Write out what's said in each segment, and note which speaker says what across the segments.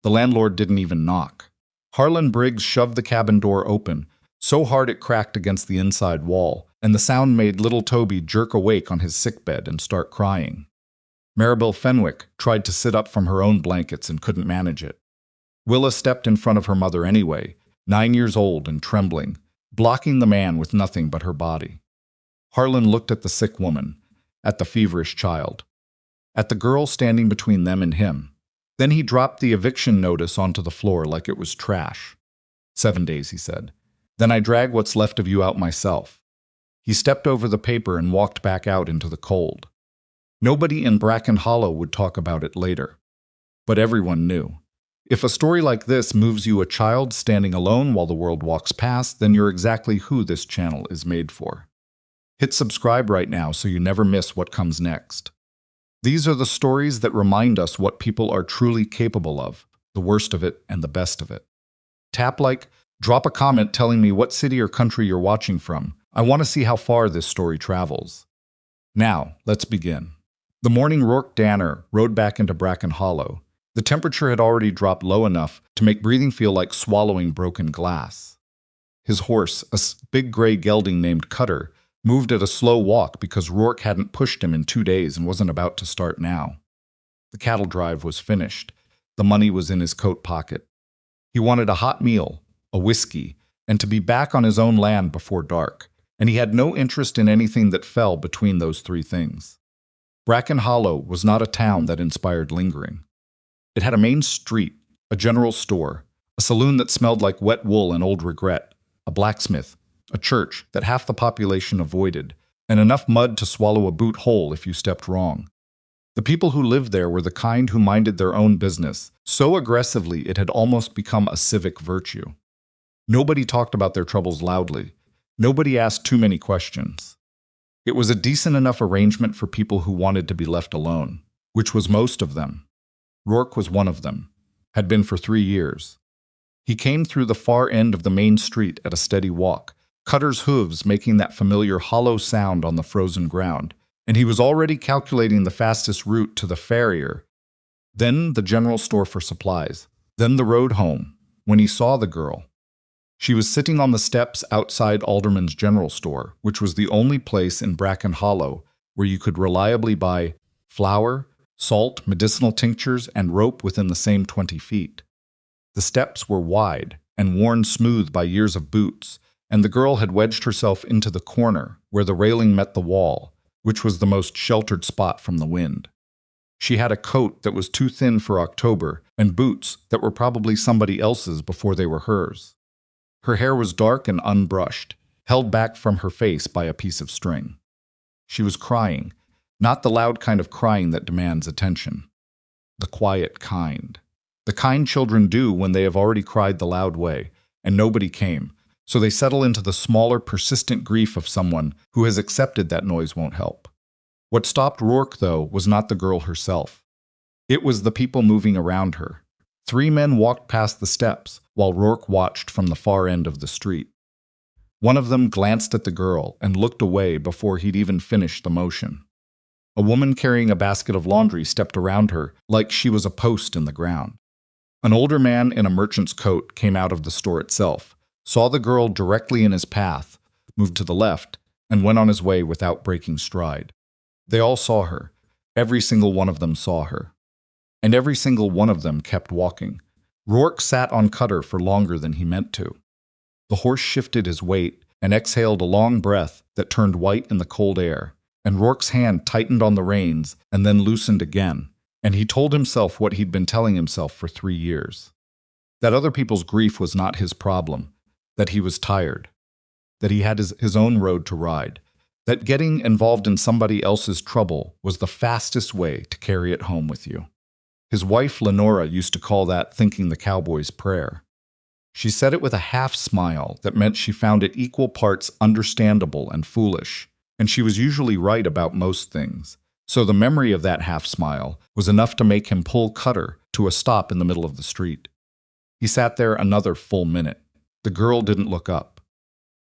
Speaker 1: The landlord didn't even knock. Harlan Briggs shoved the cabin door open, so hard it cracked against the inside wall, and the sound made little Toby jerk awake on his sickbed and start crying. Maribel Fenwick tried to sit up from her own blankets and couldn't manage it. Willa stepped in front of her mother anyway, 9 years old and trembling, blocking the man with nothing but her body. Harlan looked at the sick woman, at the feverish child, at the girl standing between them and him. Then he dropped the eviction notice onto the floor like it was trash. 7 days, he said. Then I drag what's left of you out myself. He stepped over the paper and walked back out into the cold. Nobody in Bracken Hollow would talk about it later. But everyone knew. If a story like this moves you a child standing alone while the world walks past, then you're exactly who this channel is made for. Hit subscribe right now so you never miss what comes next. These are the stories that remind us what people are truly capable of, the worst of it and the best of it. Tap like, drop a comment telling me what city or country you're watching from. I want to see how far this story travels. Now, let's begin. The morning Rourke Danner rode back into Bracken Hollow. The temperature had already dropped low enough to make breathing feel like swallowing broken glass. His horse, a big gray gelding named Cutter, moved at a slow walk because Rourke hadn't pushed him in 2 days and wasn't about to start now. The cattle drive was finished. The money was in his coat pocket. He wanted a hot meal, a whiskey, and to be back on his own land before dark, and he had no interest in anything that fell between those three things. Bracken Hollow was not a town that inspired lingering. It had a main street, a general store, a saloon that smelled like wet wool and old regret, a blacksmith, a church that half the population avoided, and enough mud to swallow a boot whole if you stepped wrong. The people who lived there were the kind who minded their own business, so aggressively it had almost become a civic virtue. Nobody talked about their troubles loudly. Nobody asked too many questions. It was a decent enough arrangement for people who wanted to be left alone, which was most of them. Rourke was one of them, had been for 3 years. He came through the far end of the main street at a steady walk, Cutter's hooves making that familiar hollow sound on the frozen ground, and he was already calculating the fastest route to the farrier, then the general store for supplies, then the road home, when he saw the girl. She was sitting on the steps outside Alderman's General Store, which was the only place in Bracken Hollow where you could reliably buy flour, salt, medicinal tinctures, and rope within the same 20 feet. The steps were wide and worn smooth by years of boots, and the girl had wedged herself into the corner where the railing met the wall, which was the most sheltered spot from the wind. She had a coat that was too thin for October and boots that were probably somebody else's before they were hers. Her hair was dark and unbrushed, held back from her face by a piece of string. She was crying, not the loud kind of crying that demands attention. The quiet kind. The kind children do when they have already cried the loud way, and nobody came, so they settle into the smaller, persistent grief of someone who has accepted that noise won't help. What stopped Rourke, though, was not the girl herself. It was the people moving around her. 3 men walked past the steps, while Rourke watched from the far end of the street. One of them glanced at the girl and looked away before he'd even finished the motion. A woman carrying a basket of laundry stepped around her like she was a post in the ground. An older man in a merchant's coat came out of the store itself, saw the girl directly in his path, moved to the left, and went on his way without breaking stride. They all saw her. Every single one of them saw her. And every single one of them kept walking. Rourke sat on Cutter for longer than he meant to. The horse shifted his weight and exhaled a long breath that turned white in the cold air, and Rourke's hand tightened on the reins and then loosened again, and he told himself what he'd been telling himself for 3 years. That other people's grief was not his problem, that he was tired, that he had his own road to ride, that getting involved in somebody else's trouble was the fastest way to carry it home with you. His wife, Lenora, used to call that thinking the cowboy's prayer. She said it with a half-smile that meant she found it equal parts understandable and foolish, and she was usually right about most things, so the memory of that half-smile was enough to make him pull Cutter to a stop in the middle of the street. He sat there another full minute. The girl didn't look up.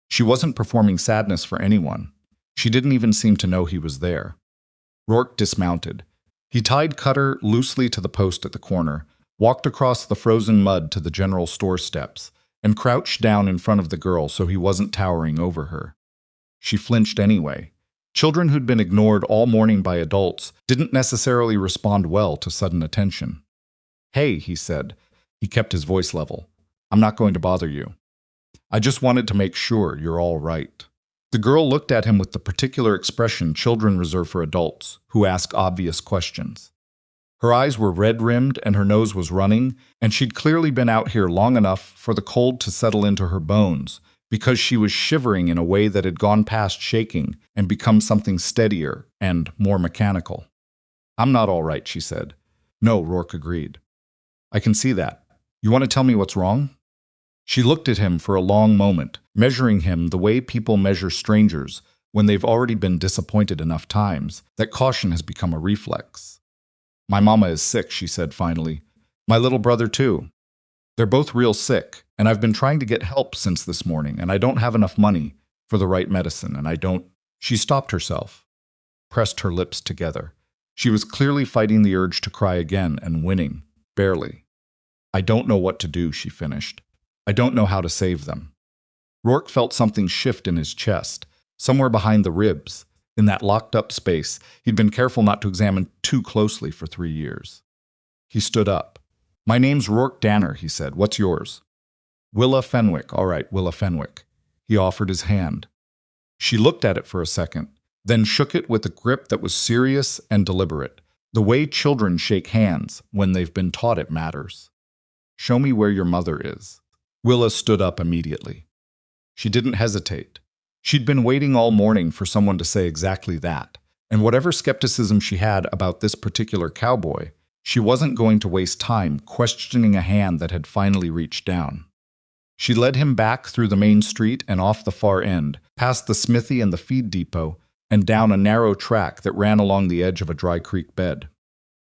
Speaker 1: She wasn't performing sadness for anyone. She didn't even seem to know he was there. Rourke dismounted. He tied Cutter loosely to the post at the corner, walked across the frozen mud to the general store steps, and crouched down in front of the girl so he wasn't towering over her. She flinched anyway. Children who'd been ignored all morning by adults didn't necessarily respond well to sudden attention. "Hey," he said. He kept his voice level. "I'm not going to bother you. I just wanted to make sure you're all right." The girl looked at him with the particular expression children reserve for adults, who ask obvious questions. Her eyes were red-rimmed and her nose was running, and she'd clearly been out here long enough for the cold to settle into her bones, because she was shivering in a way that had gone past shaking and become something steadier and more mechanical. "I'm not all right," she said. "No," Rourke agreed. "I can see that. You want to tell me what's wrong?" She looked at him for a long moment, measuring him the way people measure strangers when they've already been disappointed enough times that caution has become a reflex. "My mama is sick," she said finally. "My little brother too. They're both real sick, and I've been trying to get help since this morning, and I don't have enough money for the right medicine, and I don't—" She stopped herself, pressed her lips together. She was clearly fighting the urge to cry again and winning, barely. "I don't know what to do," she finished. "I don't know how to save them." Rourke felt something shift in his chest, somewhere behind the ribs. In that locked-up space, he'd been careful not to examine too closely for 3 years. He stood up. "My name's Rourke Danner," he said. "What's yours?" "Willa Fenwick." "All right, Willa Fenwick." He offered his hand. She looked at it for a second, then shook it with a grip that was serious and deliberate, the way children shake hands when they've been taught it matters. "Show me where your mother is." Willa stood up immediately. She didn't hesitate. She'd been waiting all morning for someone to say exactly that, and whatever skepticism she had about this particular cowboy, she wasn't going to waste time questioning a hand that had finally reached down. She led him back through the main street and off the far end, past the smithy and the feed depot, and down a narrow track that ran along the edge of a dry creek bed.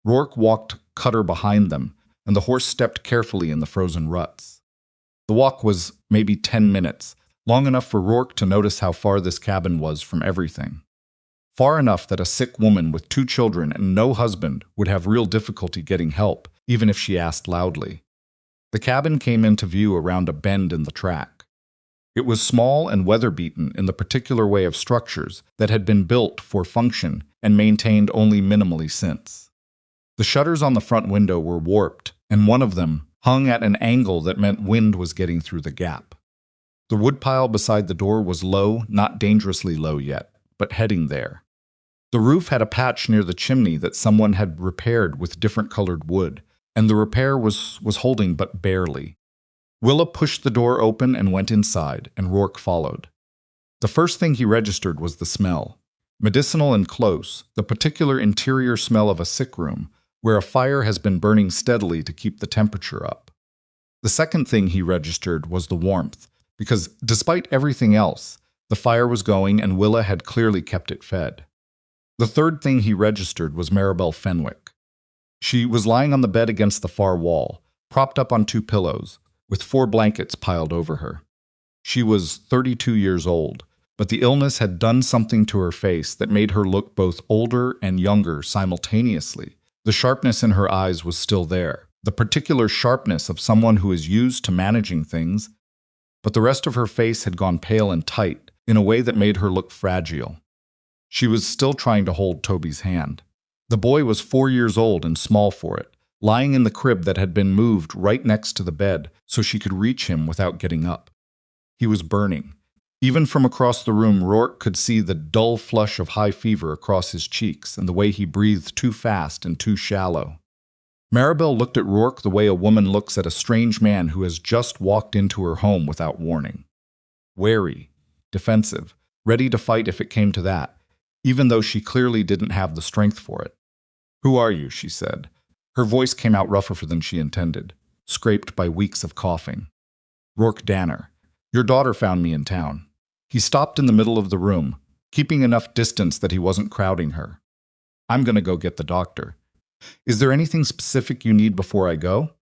Speaker 1: Rourke walked Cutter behind them, and the horse stepped carefully in the frozen ruts. The walk was maybe 10 minutes, long enough for Rourke to notice how far this cabin was from everything. Far enough that a sick woman with 2 children and no husband would have real difficulty getting help, even if she asked loudly. The cabin came into view around a bend in the track. It was small and weather-beaten in the particular way of structures that had been built for function and maintained only minimally since. The shutters on the front window were warped, and one of them hung at an angle that meant wind was getting through the gap. The woodpile beside the door was low, not dangerously low yet, but heading there. The roof had a patch near the chimney that someone had repaired with different colored wood, and the repair was holding but barely. Willa pushed the door open and went inside, and Rourke followed. The first thing he registered was the smell. Medicinal and close, the particular interior smell of a sick room, where a fire has been burning steadily to keep the temperature up. The second thing he registered was the warmth, because despite everything else, the fire was going and Willa had clearly kept it fed. The third thing he registered was Maribel Fenwick. She was lying on the bed against the far wall, propped up on 2 pillows, with 4 blankets piled over her. She was 32 years old, but the illness had done something to her face that made her look both older and younger simultaneously. The sharpness in her eyes was still there, the particular sharpness of someone who is used to managing things, but the rest of her face had gone pale and tight in a way that made her look fragile. She was still trying to hold Toby's hand. The boy was 4 years old and small for it, lying in the crib that had been moved right next to the bed so she could reach him without getting up. He was burning. Even from across the room, Rourke could see the dull flush of high fever across his cheeks and the way he breathed too fast and too shallow. Maribel looked at Rourke the way a woman looks at a strange man who has just walked into her home without warning. Wary, defensive, ready to fight if it came to that, even though she clearly didn't have the strength for it. "Who are you?" she said. Her voice came out rougher than she intended, scraped by weeks of coughing. "Rourke Danner. Your daughter found me in town." He stopped in the middle of the room, keeping enough distance that he wasn't crowding her. "I'm going to go get the doctor. Is there anything specific you need before I go?"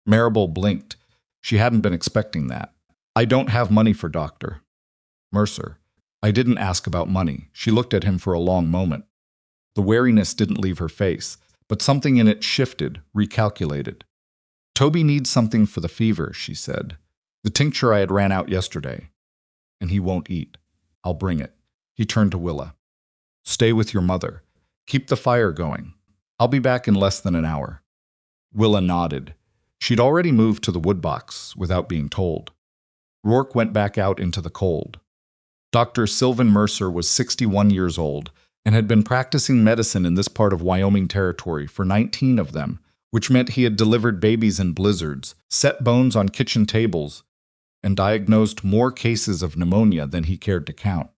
Speaker 1: Maribel blinked. She hadn't been expecting that. "I don't have money for doctor." "Mercer." "I didn't ask about money." She looked at him for a long moment. The wariness didn't leave her face, but something in it shifted, recalculated. Toby needs something for the fever, she said. The tincture I had ran out yesterday. And he won't eat. I'll bring it. He turned to Willa. Stay with your mother. Keep the fire going. I'll be back in less than an hour. Willa nodded. She'd already moved to the woodbox without being told. Rourke went back out into the cold. Dr. Sylvan Mercer was 61 years old and had been practicing medicine in this part of Wyoming Territory for 19 of them, which meant he had delivered babies in blizzards, set bones on kitchen tables, and diagnosed more cases of pneumonia than he cared to count.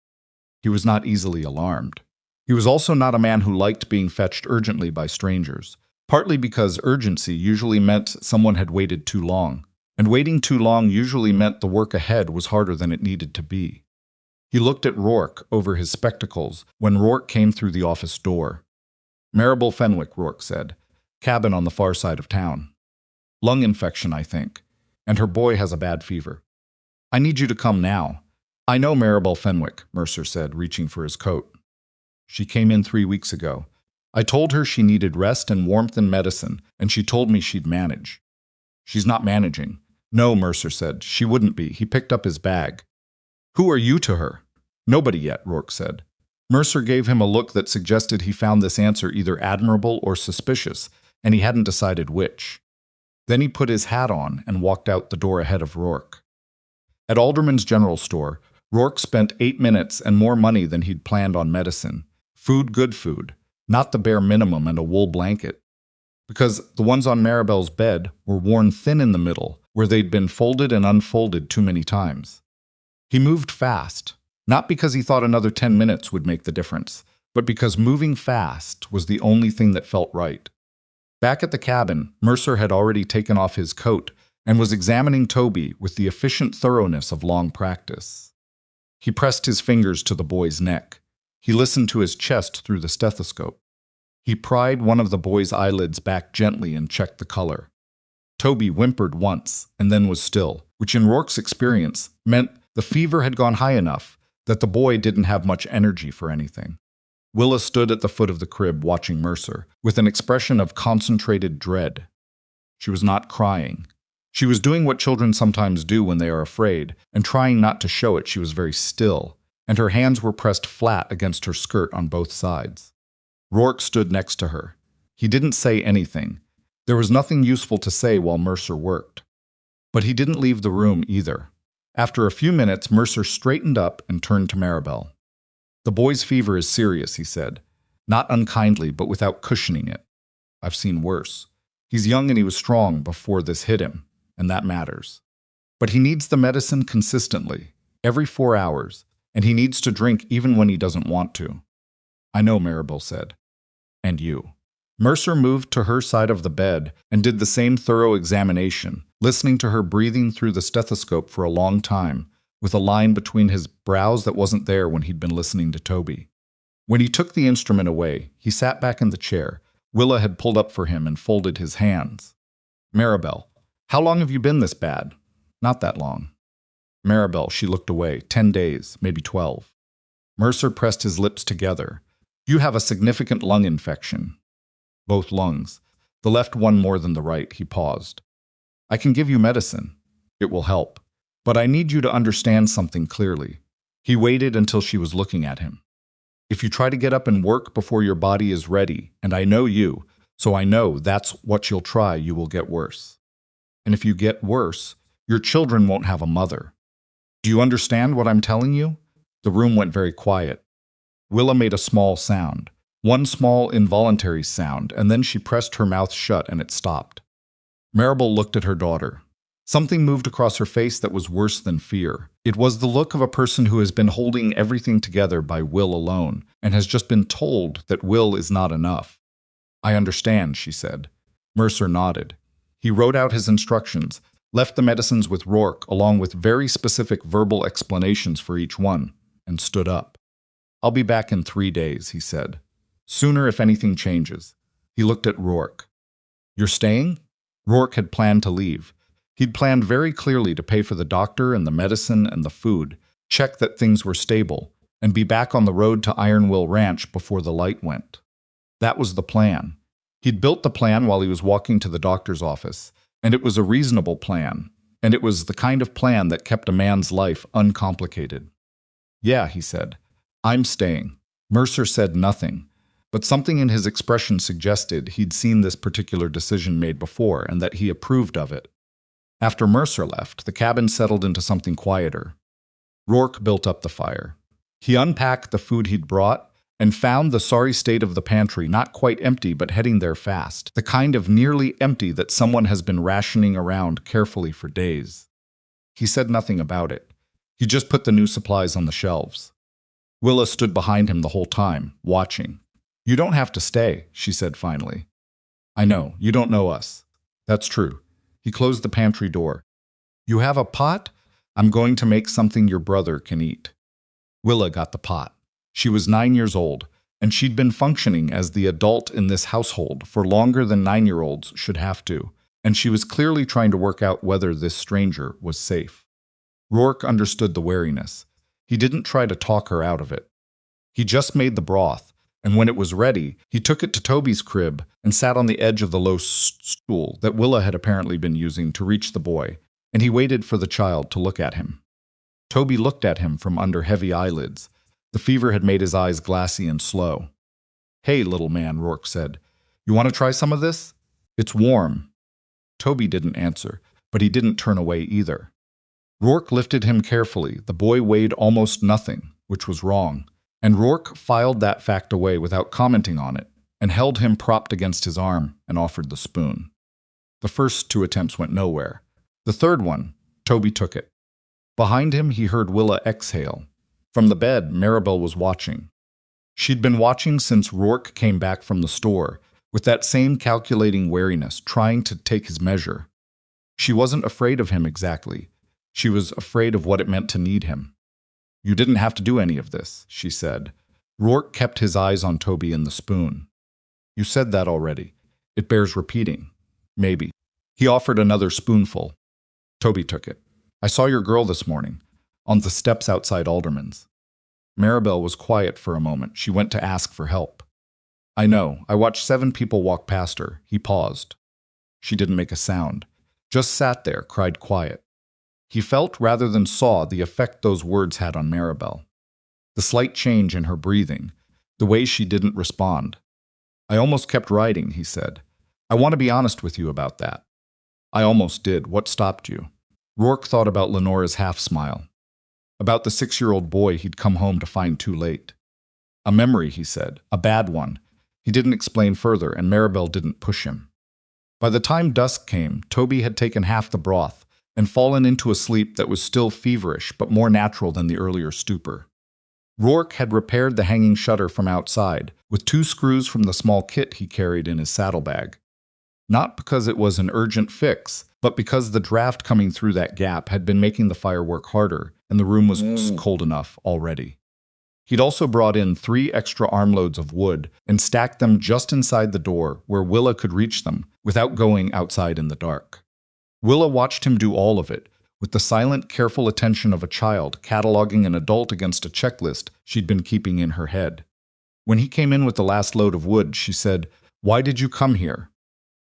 Speaker 1: He was not easily alarmed. He was also not a man who liked being fetched urgently by strangers, partly because urgency usually meant someone had waited too long, and waiting too long usually meant the work ahead was harder than it needed to be. He looked at Rourke over his spectacles when Rourke came through the office door. Maribel Fenwick, Rourke said. Cabin on the far side of town. Lung infection, I think, and her boy has a bad fever. I need you to come now. I know Maribel Fenwick, Mercer said, reaching for his coat. She came in 3 weeks ago. I told her she needed rest and warmth and medicine, and she told me she'd manage. She's not managing. No, Mercer said. She wouldn't be. He picked up his bag. Who are you to her? Nobody yet, Rourke said. Mercer gave him a look that suggested he found this answer either admirable or suspicious, and he hadn't decided which. Then he put his hat on and walked out the door ahead of Rourke. At Alderman's General Store, Rourke spent 8 minutes and more money than he'd planned on medicine. Food, good food, not the bare minimum and a wool blanket. Because the ones on Maribel's bed were worn thin in the middle, where they'd been folded and unfolded too many times. He moved fast, not because he thought another 10 minutes would make the difference, but because moving fast was the only thing that felt right. Back at the cabin, Mercer had already taken off his coat and was examining Toby with the efficient thoroughness of long practice. He pressed his fingers to the boy's neck. He listened to his chest through the stethoscope. He pried one of the boy's eyelids back gently and checked the color. Toby whimpered once and then was still, which in Rourke's experience meant the fever had gone high enough that the boy didn't have much energy for anything. Willa stood at the foot of the crib watching Mercer, with an expression of concentrated dread. She was not crying. She was doing what children sometimes do when they are afraid, and trying not to show it. She was very still, and her hands were pressed flat against her skirt on both sides. Rourke stood next to her. He didn't say anything. There was nothing useful to say while Mercer worked. But he didn't leave the room either. After a few minutes, Mercer straightened up and turned to Maribel. The boy's fever is serious, he said. Not unkindly, but without cushioning it. I've seen worse. He's young and he was strong before this hit him, and that matters. But he needs the medicine consistently, every 4 hours, and he needs to drink even when he doesn't want to. I know, Maribel said. And you. Mercer moved to her side of the bed and did the same thorough examination, listening to her breathing through the stethoscope for a long time, with a line between his brows that wasn't there when he'd been listening to Toby. When he took the instrument away, he sat back in the chair. Willa had pulled up for him and folded his hands. Maribel, how long have you been this bad? Not that long. Maribel, she looked away. 10 days, maybe 12. Mercer pressed his lips together. You have a significant lung infection. Both lungs. The left one more than the right, he paused. I can give you medicine. It will help. But I need you to understand something clearly. He waited until she was looking at him. If you try to get up and work before your body is ready, and I know you, so I know that's what you'll try, you will get worse. And if you get worse, your children won't have a mother. Do you understand what I'm telling you? The room went very quiet. Willa made a small sound. One small, involuntary sound, and then she pressed her mouth shut and it stopped. Maribel looked at her daughter. Something moved across her face that was worse than fear. It was the look of a person who has been holding everything together by will alone, and has just been told that will is not enough. I understand, she said. Mercer nodded. He wrote out his instructions, left the medicines with Rourke along with very specific verbal explanations for each one, and stood up. I'll be back in 3 days, he said. Sooner if anything changes. He looked at Rourke. You're staying? Rourke had planned to leave. He'd planned very clearly to pay for the doctor and the medicine and the food, check that things were stable, and be back on the road to Ironwill Ranch before the light went. That was the plan. He'd built the plan while he was walking to the doctor's office, And it was a reasonable plan. And it was the kind of plan that kept a man's life uncomplicated. "Yeah," he said. "I'm staying." Mercer said nothing, but something in his expression suggested he'd seen this particular decision made before and that he approved of it. After Mercer left, the cabin settled into something quieter. Rourke built up the fire. He unpacked the food he'd brought and found the sorry state of the pantry not quite empty but heading there fast, the kind of nearly empty that someone has been rationing around carefully for days. He said nothing about it. He just put the new supplies on the shelves. Willa stood behind him the whole time, watching. "You don't have to stay," she said finally. "I know, you don't know us." "That's true." He closed the pantry door. "You have a pot? I'm going to make something your brother can eat." Willa got the pot. She was 9 years old, and she'd been functioning as the adult in this household for longer than 9-year-olds should have to, and she was clearly trying to work out whether this stranger was safe. Rourke understood the wariness. He didn't try to talk her out of it. He just made the broth, and when it was ready, he took it to Toby's crib and sat on the edge of the low stool that Willa had apparently been using to reach the boy, and he waited for the child to look at him. Toby looked at him from under heavy eyelids. The fever had made his eyes glassy and slow. "Hey, little man," Rourke said. "You want to try some of this? It's warm." Toby didn't answer, but he didn't turn away either. Rourke lifted him carefully. The boy weighed almost nothing, which was wrong, and Rourke filed that fact away without commenting on it, and held him propped against his arm and offered the spoon. The first 2 attempts went nowhere. The third one, Toby took it. Behind him, he heard Willa exhale. From the bed, Maribel was watching. She'd been watching since Rourke came back from the store, with that same calculating wariness, trying to take his measure. She wasn't afraid of him exactly. She was afraid of what it meant to need him. "You didn't have to do any of this," she said. Rourke kept his eyes on Toby and the spoon. "You said that already. It bears repeating." "Maybe." He offered another spoonful. Toby took it. "I saw your girl this morning, on the steps outside Alderman's." Maribel was quiet for a moment. She went to ask for help. "I know. I watched 7 people walk past her." He paused. She didn't make a sound. Just sat there, cried quiet. He felt rather than saw the effect those words had on Maribel. The slight change in her breathing, the way she didn't respond. "I almost kept writing," he said. "I want to be honest with you about that." "I almost did. What stopped you?" Rourke thought about Lenora's half-smile. About the 6-year-old boy he'd come home to find too late. "A memory," he said. "A bad one." He didn't explain further, and Maribel didn't push him. By the time dusk came, Toby had taken half the broth and fallen into a sleep that was still feverish but more natural than the earlier stupor. Rourke had repaired the hanging shutter from outside, with 2 screws from the small kit he carried in his saddlebag. Not because it was an urgent fix, but because the draft coming through that gap had been making the fire work harder, and the room was cold enough already. He'd also brought in 3 extra armloads of wood and stacked them just inside the door where Willa could reach them without going outside in the dark. Willa watched him do all of it, with the silent, careful attention of a child cataloging an adult against a checklist she'd been keeping in her head. When he came in with the last load of wood, she said, "Why did you come here?"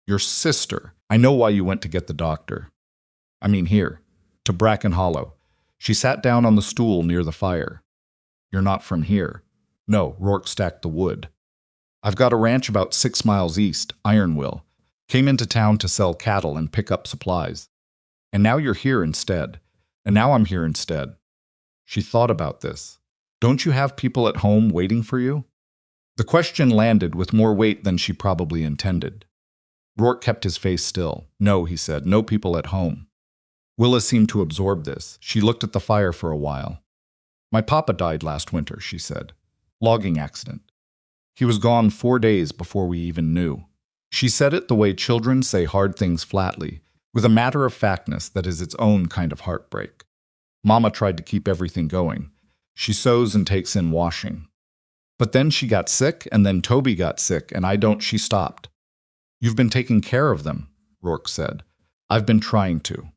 Speaker 1: "Your sister. I know why you went to get the doctor." "I mean here, to Bracken Hollow." She sat down on the stool near the fire. "You're not from here." "No," Rourke stacked the wood. "I've got a ranch about 6 miles east, Ironwill. Came into town to sell cattle and pick up supplies. And now you're here instead. And now I'm here instead." She thought about this. "Don't you have people at home waiting for you?" The question landed with more weight than she probably intended. Rourke kept his face still. "No," he said, "no people at home." Willa seemed to absorb this. She looked at the fire for a while. "My papa died last winter," she said. "Logging accident. He was gone 4 days before we even knew." She said it the way children say hard things flatly, with a matter-of-factness that is its own kind of heartbreak. Mama tried to keep everything going. She sews and takes in washing. But then she got sick, and then Toby got sick, and she stopped. "You've been taking care of them," Rourke said. "I've been trying to."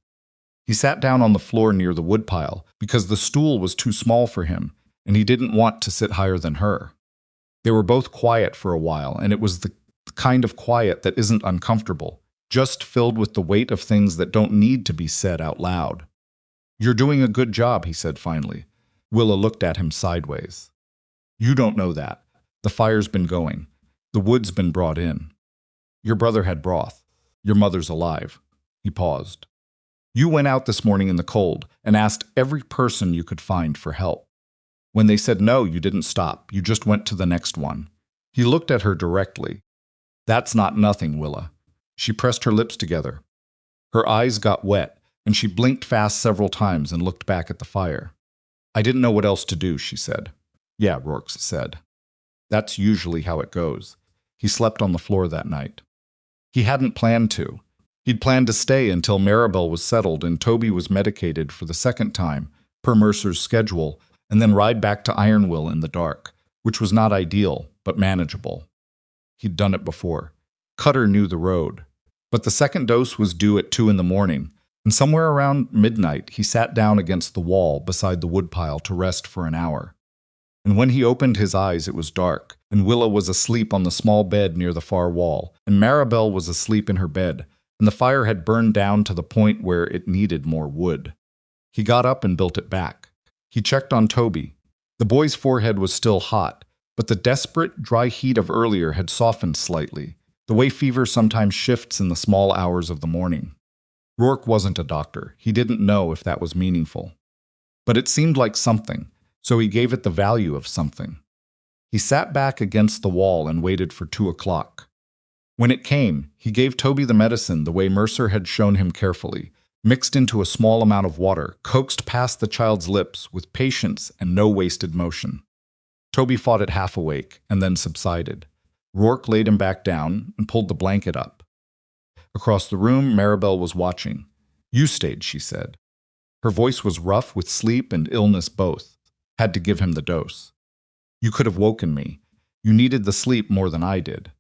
Speaker 1: He sat down on the floor near the woodpile because the stool was too small for him, and he didn't want to sit higher than her. They were both quiet for a while, and it was the kind of quiet that isn't uncomfortable. just filled with the weight of things that don't need to be said out loud. "You're doing a good job," he said finally. Willa looked at him sideways. "You don't know that. The fire's been going. The wood's been brought in. Your brother had broth. Your mother's alive." He paused. "You went out this morning in the cold and asked every person you could find for help. When they said no, you didn't stop. You just went to the next one." He looked at her directly. "That's not nothing, Willa." She pressed her lips together. Her eyes got wet, and she blinked fast several times and looked back at the fire. "I didn't know what else to do," she said. "Yeah," Rourke said. "That's usually how it goes." He slept on the floor that night. He hadn't planned to. He'd planned to stay until Maribel was settled and Toby was medicated for the second time, per Mercer's schedule, and then ride back to Ironwill in the dark, which was not ideal, but manageable. He'd done it before. Cutter knew the road. But the second dose was due at 2 in the morning, and somewhere around midnight he sat down against the wall beside the woodpile to rest for an hour. And when he opened his eyes it was dark, and Willa was asleep on the small bed near the far wall, and Maribel was asleep in her bed, and the fire had burned down to the point where it needed more wood. He got up and built it back. He checked on Toby. The boy's forehead was still hot, but the desperate, dry heat of earlier had softened slightly, the way fever sometimes shifts in the small hours of the morning. Rourke wasn't a doctor. He didn't know if that was meaningful. But it seemed like something, so he gave it the value of something. He sat back against the wall and waited for 2 o'clock. When it came, he gave Toby the medicine the way Mercer had shown him carefully, mixed into a small amount of water, coaxed past the child's lips with patience and no wasted motion. Toby fought it half awake and then subsided. Rourke laid him back down and pulled the blanket up. Across the room, Maribel was watching. "You stayed," she said. Her voice was rough with sleep and illness both. Had to give him the dose. "You could have woken me. You needed the sleep more than I did."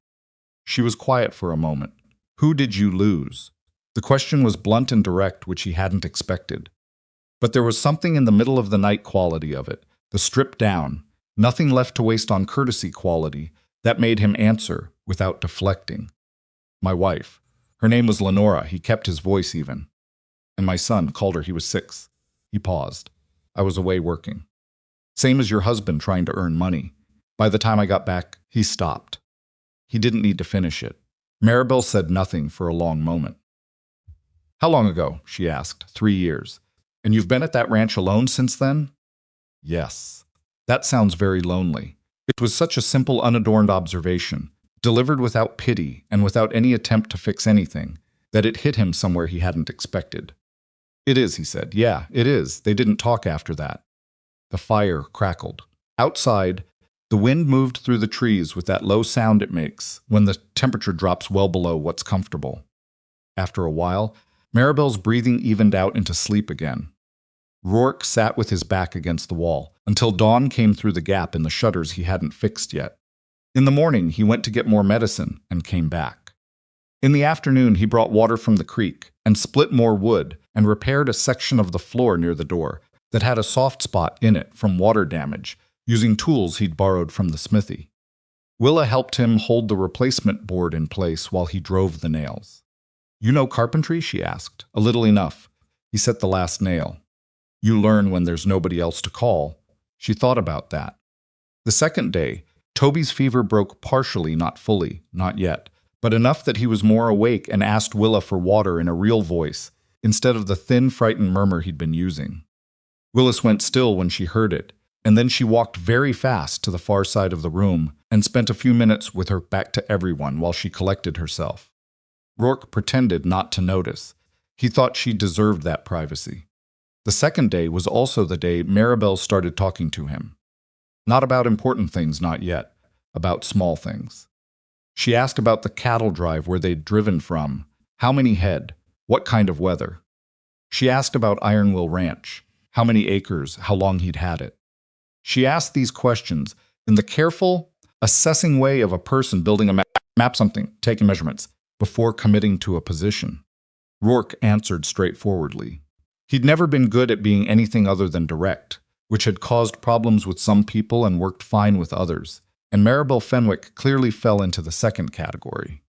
Speaker 1: She was quiet for a moment. "Who did you lose?" The question was blunt and direct, which he hadn't expected. But there was something in the middle of the night quality of it, the stripped down, nothing left to waste on courtesy quality, that made him answer without deflecting. "My wife. Her name was Lenora," he kept his voice even. "And my son called her he was 6. He paused. "I was away working. Same as your husband trying to earn money. By the time I got back, he stopped." He didn't need to finish it. Maribel said nothing for a long moment. "How long ago?" she asked. 3 years. "And you've been at that ranch alone since then?" "Yes." "That sounds very lonely." It was such a simple, unadorned observation, delivered without pity and without any attempt to fix anything, that it hit him somewhere he hadn't expected. "It is," he said. "Yeah, it is." They didn't talk after that. The fire crackled. Outside, the wind moved through the trees with that low sound it makes when the temperature drops well below what's comfortable. After a while, Maribel's breathing evened out into sleep again. Rourke sat with his back against the wall until dawn came through the gap in the shutters he hadn't fixed yet. In the morning, he went to get more medicine and came back. In the afternoon, he brought water from the creek and split more wood and repaired a section of the floor near the door that had a soft spot in it from water damage, using tools he'd borrowed from the smithy. Willa helped him hold the replacement board in place while he drove the nails. "You know carpentry?" she asked. "A little enough." He set the last nail. "You learn when there's nobody else to call." She thought about that. The second day, Toby's fever broke partially, not fully, not yet, but enough that he was more awake and asked Willa for water in a real voice, instead of the thin, frightened murmur he'd been using. Willis went still when she heard it, and then she walked very fast to the far side of the room and spent a few minutes with her back to everyone while she collected herself. Rourke pretended not to notice. He thought she deserved that privacy. The second day was also the day Maribel started talking to him. Not about important things, not yet. About small things. She asked about the cattle drive where they'd driven from, how many head, what kind of weather. She asked about Ironwill Ranch, how many acres, how long he'd had it. She asked these questions in the careful, assessing way of a person building a map something, taking measurements, before committing to a position. Rourke answered straightforwardly. He'd never been good at being anything other than direct, which had caused problems with some people and worked fine with others, and Maribel Fenwick clearly fell into the second category.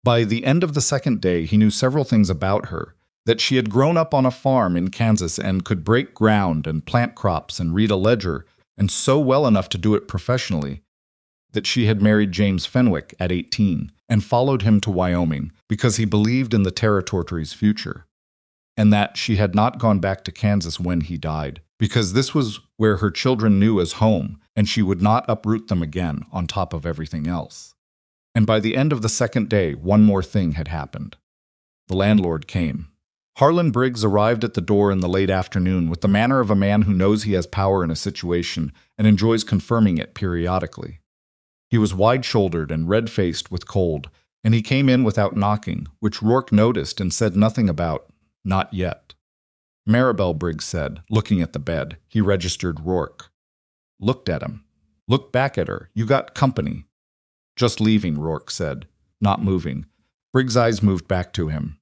Speaker 1: By the end of the second day, he knew several things about her: that she had grown up on a farm in Kansas and could break ground and plant crops and read a ledger, and so well enough to do it professionally; that she had married James Fenwick at 18 and followed him to Wyoming because he believed in the territory's future; and that she had not gone back to Kansas when he died, because this was where her children knew as home, and she would not uproot them again on top of everything else. And by the end of the second day, one more thing had happened. The landlord came. Harlan Briggs arrived at the door in the late afternoon with the manner of a man who knows he has power in a situation and enjoys confirming it periodically. He was wide-shouldered and red-faced with cold, and he came in without knocking, which Rourke noticed and said nothing about. Not yet. Maribel, Briggs said, looking at the bed. He registered Rourke. Looked at him. Looked back at her. You got company. Just leaving, Rourke said, not moving. Briggs' eyes moved back to him.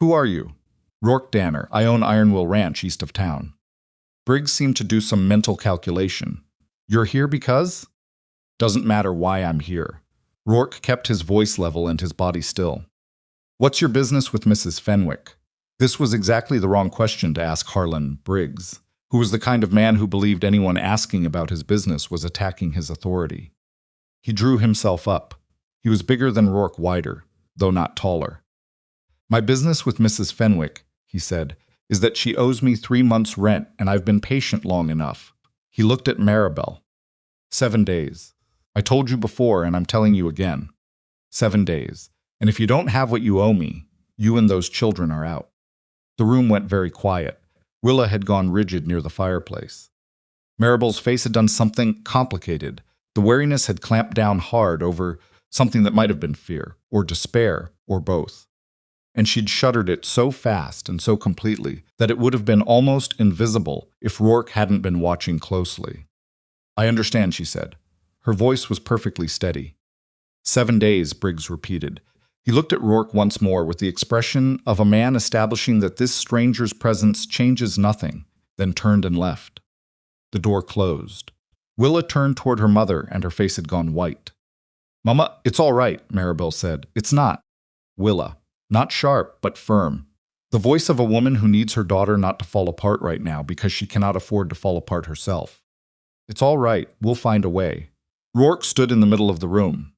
Speaker 1: Who are you? Rourke Danner. I own Ironwill Ranch east of town. Briggs seemed to do some mental calculation. You're here because? Doesn't matter why I'm here. Rourke kept his voice level and his body still. What's your business with Mrs. Fenwick? This was exactly the wrong question to ask Harlan Briggs, who was the kind of man who believed anyone asking about his business was attacking his authority. He drew himself up. He was bigger than Rourke, wider, though not taller. My business with Mrs. Fenwick, he said, is that she owes me 3 months' rent, and I've been patient long enough. He looked at Maribel. 7 days. I told you before, and I'm telling you again. 7 days. And if you don't have what you owe me, you and those children are out. The room went very quiet. Willa had gone rigid near the fireplace. Maribel's face had done something complicated. The wariness had clamped down hard over something that might have been fear, or despair, or both. And she'd shuttered it so fast and so completely that it would have been almost invisible if Rourke hadn't been watching closely. I understand, she said. Her voice was perfectly steady. 7 days, Briggs repeated. He looked at Rourke once more with the expression of a man establishing that this stranger's presence changes nothing, then turned and left. The door closed. Willa turned toward her mother, and her face had gone white. Mama, it's all right, Maribel said. It's not. Willa. Not sharp, but firm. The voice of a woman who needs her daughter not to fall apart right now because she cannot afford to fall apart herself. It's all right. We'll find a way. Rourke stood in the middle of the room.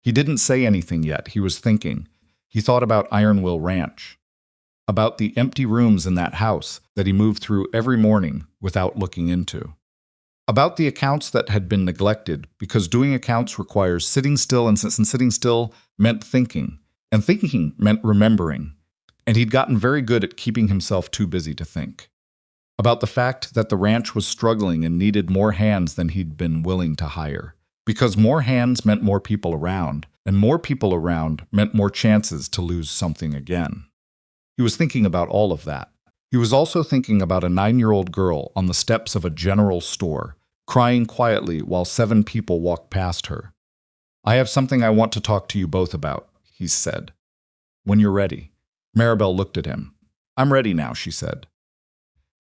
Speaker 1: He didn't say anything yet. He was thinking. He thought about Ironwill Ranch, about the empty rooms in that house that he moved through every morning without looking into, about the accounts that had been neglected because doing accounts requires sitting still, and sitting still meant thinking, and thinking meant remembering, and he'd gotten very good at keeping himself too busy to think, about the fact that the ranch was struggling and needed more hands than he'd been willing to hire, because more hands meant more people around, and more people around meant more chances to lose something again. He was thinking about all of that. He was also thinking about a 9-year-old girl on the steps of a general store, crying quietly while 7 people walked past her. I have something I want to talk to you both about, he said. When you're ready. Maribel looked at him. I'm ready now, she said.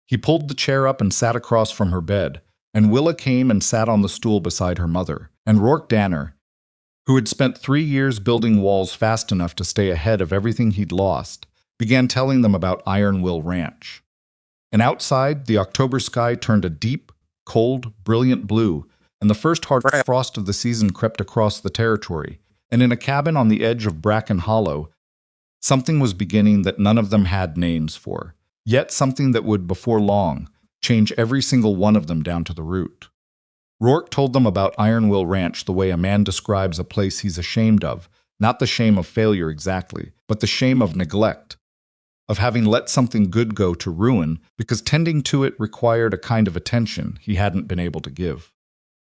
Speaker 1: He pulled the chair up and sat across from her bed, and Willa came and sat on the stool beside her mother, and Rourke Danner, who had spent 3 years building walls fast enough to stay ahead of everything he'd lost, began telling them about Ironwill Ranch. And outside, the October sky turned a deep, cold, brilliant blue, and the first hard frost of the season crept across the territory, and in a cabin on the edge of Bracken Hollow, something was beginning that none of them had names for, yet something that would, before long, change every single one of them down to the root. Rourke told them about Ironwill Ranch the way a man describes a place he's ashamed of, not the shame of failure exactly, but the shame of neglect, of having let something good go to ruin because tending to it required a kind of attention he hadn't been able to give.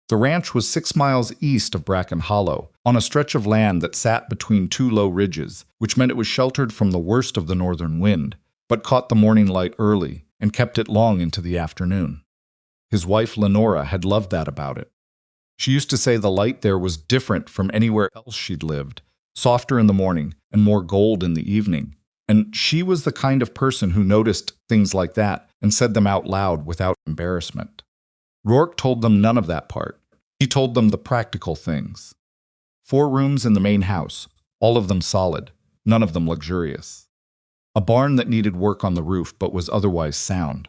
Speaker 1: The ranch was 6 miles east of Bracken Hollow, on a stretch of land that sat between 2 low ridges, which meant it was sheltered from the worst of the northern wind, but caught the morning light early and kept it long into the afternoon. His wife Lenora had loved that about it. She used to say the light there was different from anywhere else she'd lived, softer in the morning and more gold in the evening, and she was the kind of person who noticed things like that and said them out loud without embarrassment. Rourke told them none of that part. He told them the practical things. 4 rooms in the main house, all of them solid, none of them luxurious. A barn that needed work on the roof but was otherwise sound.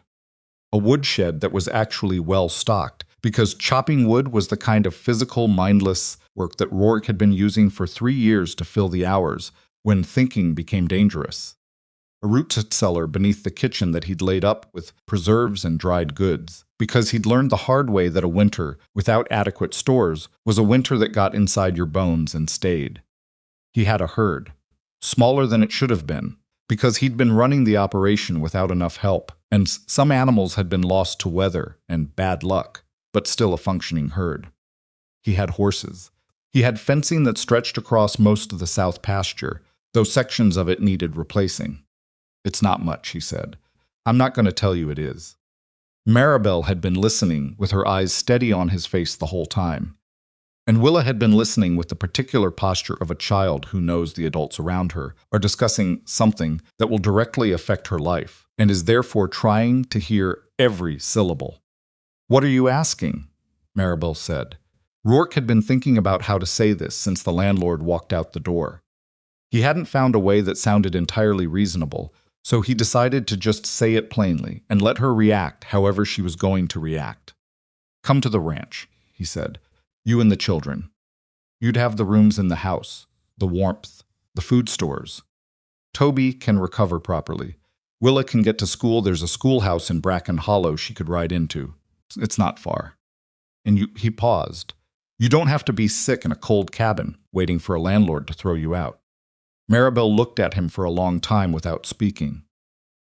Speaker 1: A woodshed that was actually well stocked, because chopping wood was the kind of physical, mindless work that Rourke had been using for 3 years to fill the hours when thinking became dangerous. A root cellar beneath the kitchen that he'd laid up with preserves and dried goods, because he'd learned the hard way that a winter without adequate stores was a winter that got inside your bones and stayed. He had a herd, smaller than it should have been, because he'd been running the operation without enough help, and some animals had been lost to weather and bad luck, but still a functioning herd. He had horses. He had fencing that stretched across most of the south pasture, though sections of it needed replacing. "It's not much," he said. "I'm not going to tell you it is." Maribel had been listening with her eyes steady on his face the whole time. And Willa had been listening with the particular posture of a child who knows the adults around her are discussing something that will directly affect her life, and is therefore trying to hear every syllable. "What are you asking?" Maribel said. Rourke had been thinking about how to say this since the landlord walked out the door. He hadn't found a way that sounded entirely reasonable, so he decided to just say it plainly and let her react however she was going to react. "Come to the ranch," he said. "You and the children. You'd have the rooms in the house, the warmth, the food stores. Toby can recover properly. Willa can get to school. There's a schoolhouse in Bracken Hollow she could ride into. It's not far." He paused. "You don't have to be sick in a cold cabin, waiting for a landlord to throw you out." Maribel looked at him for a long time without speaking.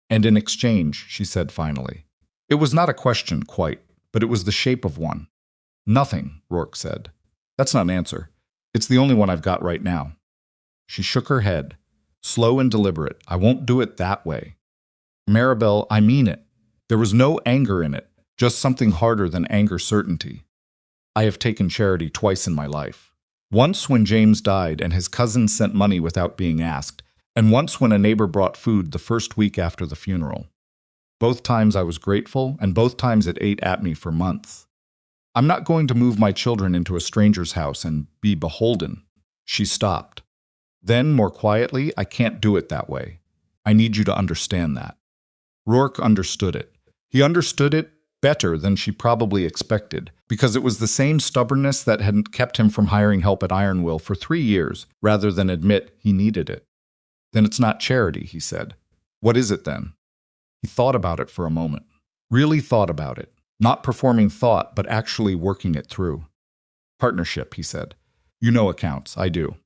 Speaker 1: "And in exchange," she said finally. It was not a question quite, but it was the shape of one. "Nothing," Rourke said. "That's not an answer. It's the only one I've got right now." She shook her head, slow and deliberate. "I won't do it that way." "Maribel, I mean it." There was no anger in it, just something harder than anger certainty. "I have taken charity twice in my life. Once when James died and his cousins sent money without being asked, and once when a neighbor brought food the first week after the funeral. Both times I was grateful, and both times it ate at me for months. I'm not going to move my children into a stranger's house and be beholden." She stopped. Then, more quietly, "I can't do it that way. I need you to understand that." Rourke understood it. He understood it better than she probably expected, because it was the same stubbornness that had kept him from hiring help at Ironwill for 3 years, rather than admit he needed it. "Then it's not charity," he said. "What is it then?" He thought about it for a moment. Really thought about it. Not performing thought, but actually working it through. "Partnership," he said. "You know accounts. I do."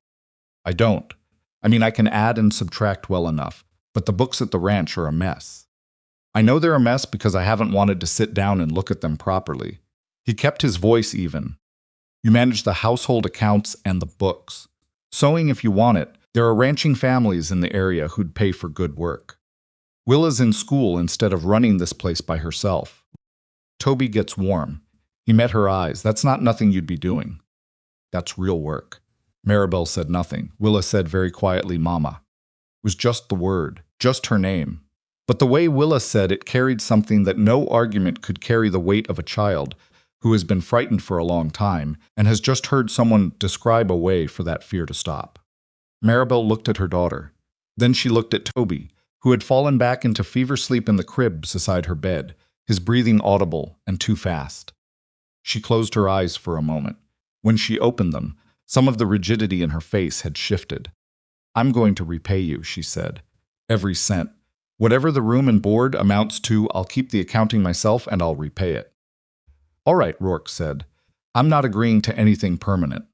Speaker 1: "I don't. I mean, I can add and subtract well enough, but the books at the ranch are a mess. I know they're a mess because I haven't wanted to sit down and look at them properly." He kept his voice even. "You manage the household accounts and the books. Sewing if you want it. There are ranching families in the area who'd pay for good work. Willa's in school instead of running this place by herself. Toby gets warm." He met her eyes. "That's not nothing you'd be doing." "That's real work." Maribel said nothing. Willa said very quietly, "Mama." It was just the word, just her name. But the way Willa said it carried something that no argument could carry, the weight of a child who has been frightened for a long time and has just heard someone describe a way for that fear to stop. Maribel looked at her daughter. Then she looked at Toby, who had fallen back into fever sleep in the crib beside her bed, his breathing audible and too fast. She closed her eyes for a moment. When she opened them, some of the rigidity in her face had shifted. "I'm going to repay you," she said. "Every cent. Whatever the room and board amounts to, I'll keep the accounting myself and I'll repay it." "All right," Rourke said. "I'm not agreeing to anything permanent.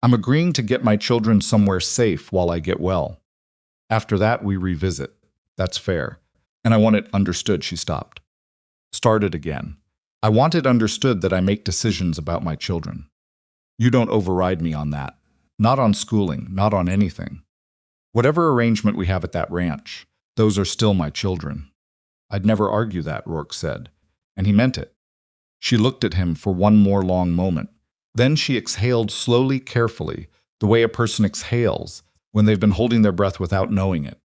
Speaker 1: I'm agreeing to get my children somewhere safe while I get well. After that, we revisit. That's fair. And I want it understood." She stopped. Started again. "I want it understood that I make decisions about my children. You don't override me on that. Not on schooling, not on anything. Whatever arrangement we have at that ranch, those are still my children." "I'd never argue that," Rourke said. And he meant it. She looked at him for one more long moment. Then she exhaled slowly, carefully, the way a person exhales when they've been holding their breath without knowing it.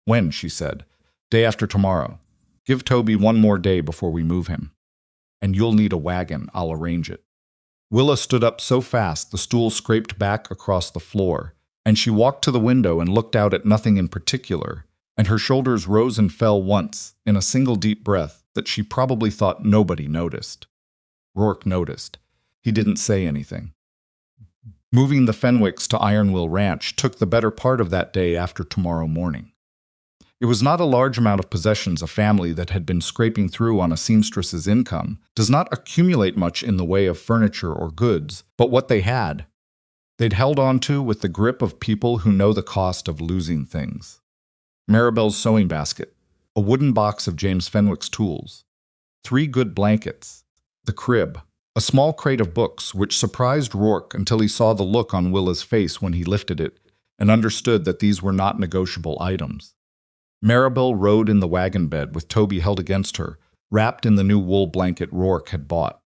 Speaker 1: "When?" she said. "Day after tomorrow. Give Toby one more day before we move him. And you'll need a wagon. I'll arrange it." Willa stood up so fast the stool scraped back across the floor. and she walked to the window and looked out at nothing in particular, and her shoulders rose and fell once, in a single deep breath that she probably thought nobody noticed. Rourke noticed. He didn't say anything. Moving the Fenwicks to Ironwill Ranch took the better part of that day after tomorrow morning. It was not a large amount of possessions. A family that had been scraping through on a seamstress's income does not accumulate much in the way of furniture or goods, but what they had, they'd held on to with the grip of people who know the cost of losing things. Maribel's sewing basket, a wooden box of James Fenwick's tools, 3 good blankets, the crib, a small crate of books, which surprised Rourke until he saw the look on Willa's face when he lifted it and understood that these were not negotiable items. Maribel rode in the wagon bed with Toby held against her, wrapped in the new wool blanket Rourke had bought.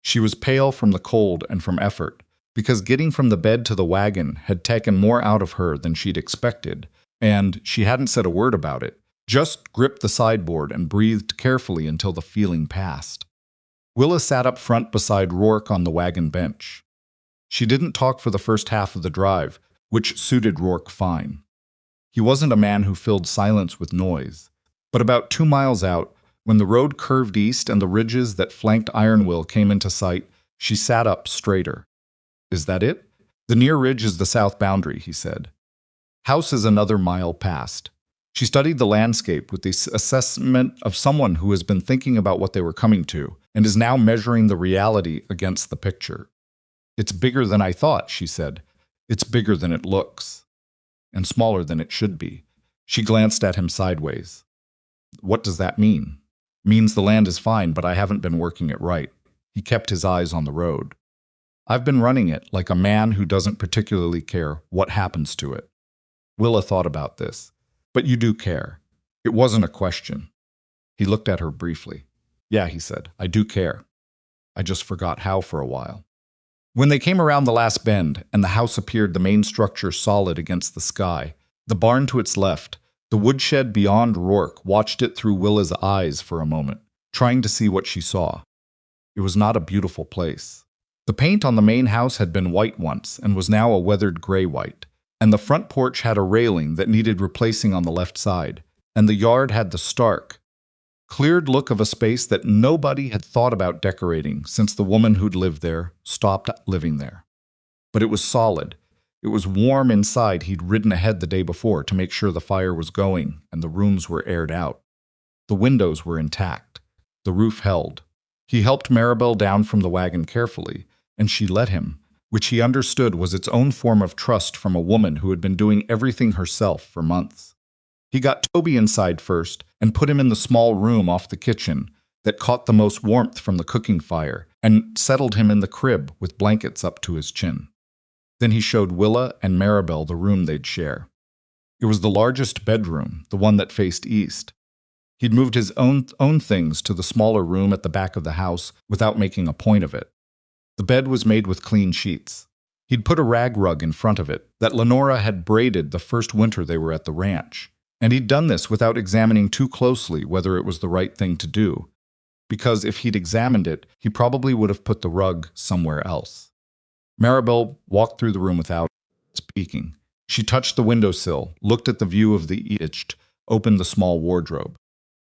Speaker 1: She was pale from the cold and from effort, because getting from the bed to the wagon had taken more out of her than she'd expected, and she hadn't said a word about it, just gripped the sideboard and breathed carefully until the feeling passed. Willa sat up front beside Rourke on the wagon bench. She didn't talk for the first half of the drive, which suited Rourke fine. He wasn't a man who filled silence with noise, but about 2 miles out, when the road curved east and the ridges that flanked Ironwill came into sight, she sat up straighter. "Is that it? The near ridge is the south boundary," he said. "House is another mile past." She studied the landscape with the assessment of someone who has been thinking about what they were coming to and is now measuring the reality against the picture. "It's bigger than I thought," she said. "It's bigger than it looks. And smaller than it should be." She glanced at him sideways. "What does that mean?" "Means the land is fine, but I haven't been working it right." He kept his eyes on the road. "I've been running it like a man who doesn't particularly care what happens to it." Willa thought about this. "But you do care." It wasn't a question. He looked at her briefly. "Yeah," he said, "I do care. I just forgot how for a while." When they came around the last bend and the house appeared, the main structure solid against the sky, the barn to its left, the woodshed beyond, Rourke watched it through Willa's eyes for a moment, trying to see what she saw. It was not a beautiful place. The paint on the main house had been white once and was now a weathered gray-white, and the front porch had a railing that needed replacing on the left side, and the yard had the stark, cleared look of a space that nobody had thought about decorating since the woman who'd lived there stopped living there. But it was solid. It was warm inside. He'd ridden ahead the day before to make sure the fire was going and the rooms were aired out. The windows were intact. The roof held. He helped Maribel down from the wagon carefully, and she let him, which he understood was its own form of trust from a woman who had been doing everything herself for months. He got Toby inside first and put him in the small room off the kitchen that caught the most warmth from the cooking fire, and settled him in the crib with blankets up to his chin. Then he showed Willa and Maribel the room they'd share. It was the largest bedroom, the one that faced east. He'd moved his own things to the smaller room at the back of the house without making a point of it. The bed was made with clean sheets. He'd put a rag rug in front of it that Lenora had braided the first winter they were at the ranch, and he'd done this without examining too closely whether it was the right thing to do, because if he'd examined it, he probably would have put the rug somewhere else. Maribel walked through the room without speaking. She touched the windowsill, looked at the view of the east, opened the small wardrobe.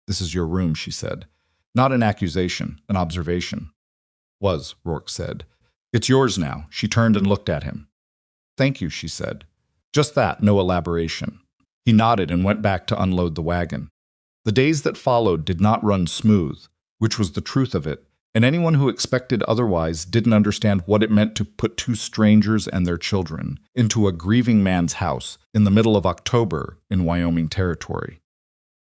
Speaker 1: "This is your room," she said. Not an accusation, an observation. "Was," Rourke said. "It's yours now." She turned and looked at him. "Thank you," she said. Just that, no elaboration. He nodded and went back to unload the wagon. The days that followed did not run smooth, which was the truth of it, and anyone who expected otherwise didn't understand what it meant to put 2 strangers and their children into a grieving man's house in the middle of October in Wyoming territory.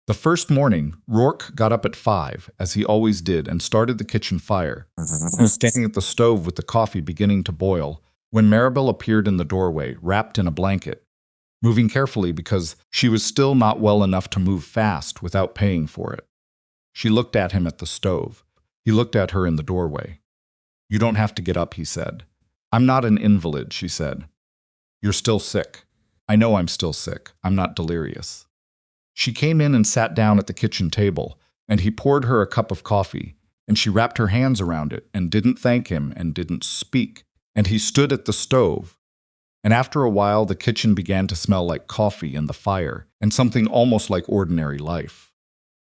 Speaker 1: The first morning, Rourke got up at 5, as he always did, and started the kitchen fire. He was standing at the stove with the coffee beginning to boil when Maribel appeared in the doorway, wrapped in a blanket, moving carefully because she was still not well enough to move fast without paying for it. She looked at him at the stove. He looked at her in the doorway. "You don't have to get up," he said. "I'm not an invalid," she said. "You're still sick." "I know I'm still sick. I'm not delirious." She came in and sat down at the kitchen table, and he poured her a cup of coffee, and she wrapped her hands around it and didn't thank him and didn't speak, and he stood at the stove. and after a while the kitchen began to smell like coffee and the fire, and something almost like ordinary life.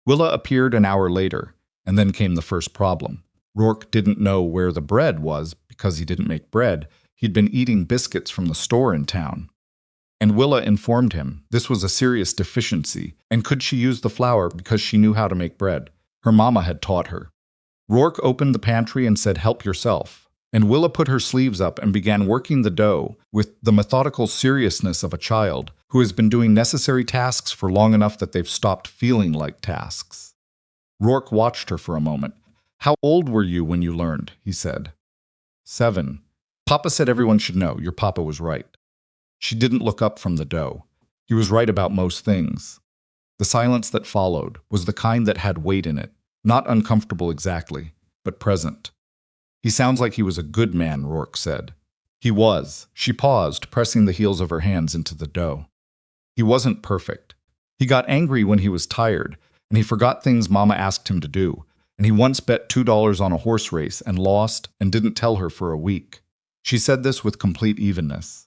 Speaker 1: Willa appeared an hour later, and then came the first problem. Rourke didn't know where the bread was because he didn't make bread. He'd been eating biscuits from the store in town. And Willa informed him this was a serious deficiency, and could she use the flour because she knew how to make bread? Her mama had taught her. Rourke opened the pantry and said, "Help yourself." And Willa put her sleeves up and began working the dough with the methodical seriousness of a child who has been doing necessary tasks for long enough that they've stopped feeling like tasks. Rourke watched her for a moment. "How old were you when you learned?" he said. 7. "Papa said everyone should know. Your papa was right." She didn't look up from the dough. He was right about most things. The silence that followed was the kind that had weight in it, not uncomfortable exactly, but present. "He sounds like he was a good man," Rourke said. "He was." She paused, pressing the heels of her hands into the dough. "He wasn't perfect. He got angry when he was tired, and he forgot things Mama asked him to do, and he once bet $2 on a horse race and lost and didn't tell her for a week." She said this with complete evenness.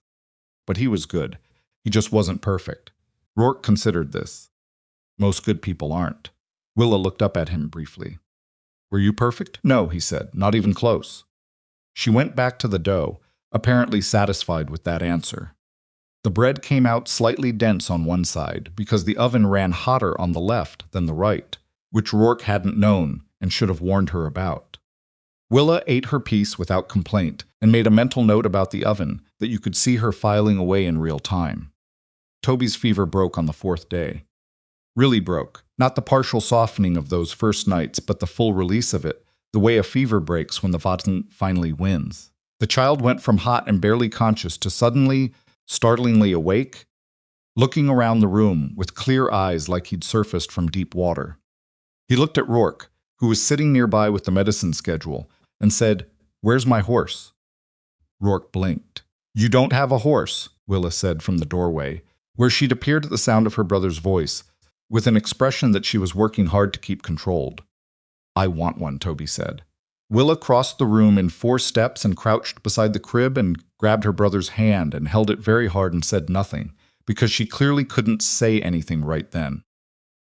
Speaker 1: But he was good. He just wasn't perfect. Rourke considered this. Most good people aren't. Willa looked up at him briefly. "Were you perfect?" "No," he said, "not even close." She went back to the dough, apparently satisfied with that answer. The bread came out slightly dense on one side because the oven ran hotter on the left than the right, which Rourke hadn't known and should have warned her about. Willa ate her piece without complaint and made a mental note about the oven that you could see her filing away in real time. Toby's fever broke on the 4th day. Really broke. Not the partial softening of those first nights, but the full release of it, the way a fever breaks when the Vaten finally wins. The child went from hot and barely conscious to suddenly, startlingly awake, looking around the room with clear eyes like he'd surfaced from deep water. He looked at Rourke, who was sitting nearby with the medicine schedule, and said, "Where's my horse?" Rourke blinked. "You don't have a horse," Willa said from the doorway, where she'd appeared at the sound of her brother's voice, with an expression that she was working hard to keep controlled. "I want one," Toby said. Willa crossed the room in 4 steps and crouched beside the crib and grabbed her brother's hand and held it very hard and said nothing, because she clearly couldn't say anything right then.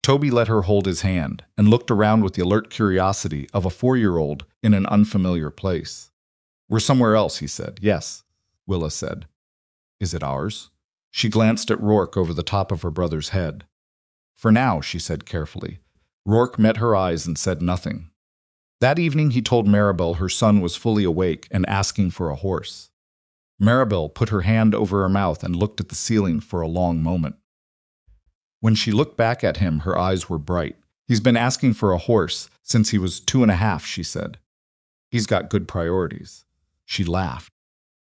Speaker 1: Toby let her hold his hand and looked around with the alert curiosity of a 4-year-old in an unfamiliar place. "We're somewhere else," he said. "Yes," Willa said. "Is it ours?" She glanced at Rourke over the top of her brother's head. "For now," she said carefully. Rourke met her eyes and said nothing. That evening he told Maribel her son was fully awake and asking for a horse. Maribel put her hand over her mouth and looked at the ceiling for a long moment. When she looked back at him, her eyes were bright. "He's been asking for a horse since he was 2.5, she said. "He's got good priorities." She laughed.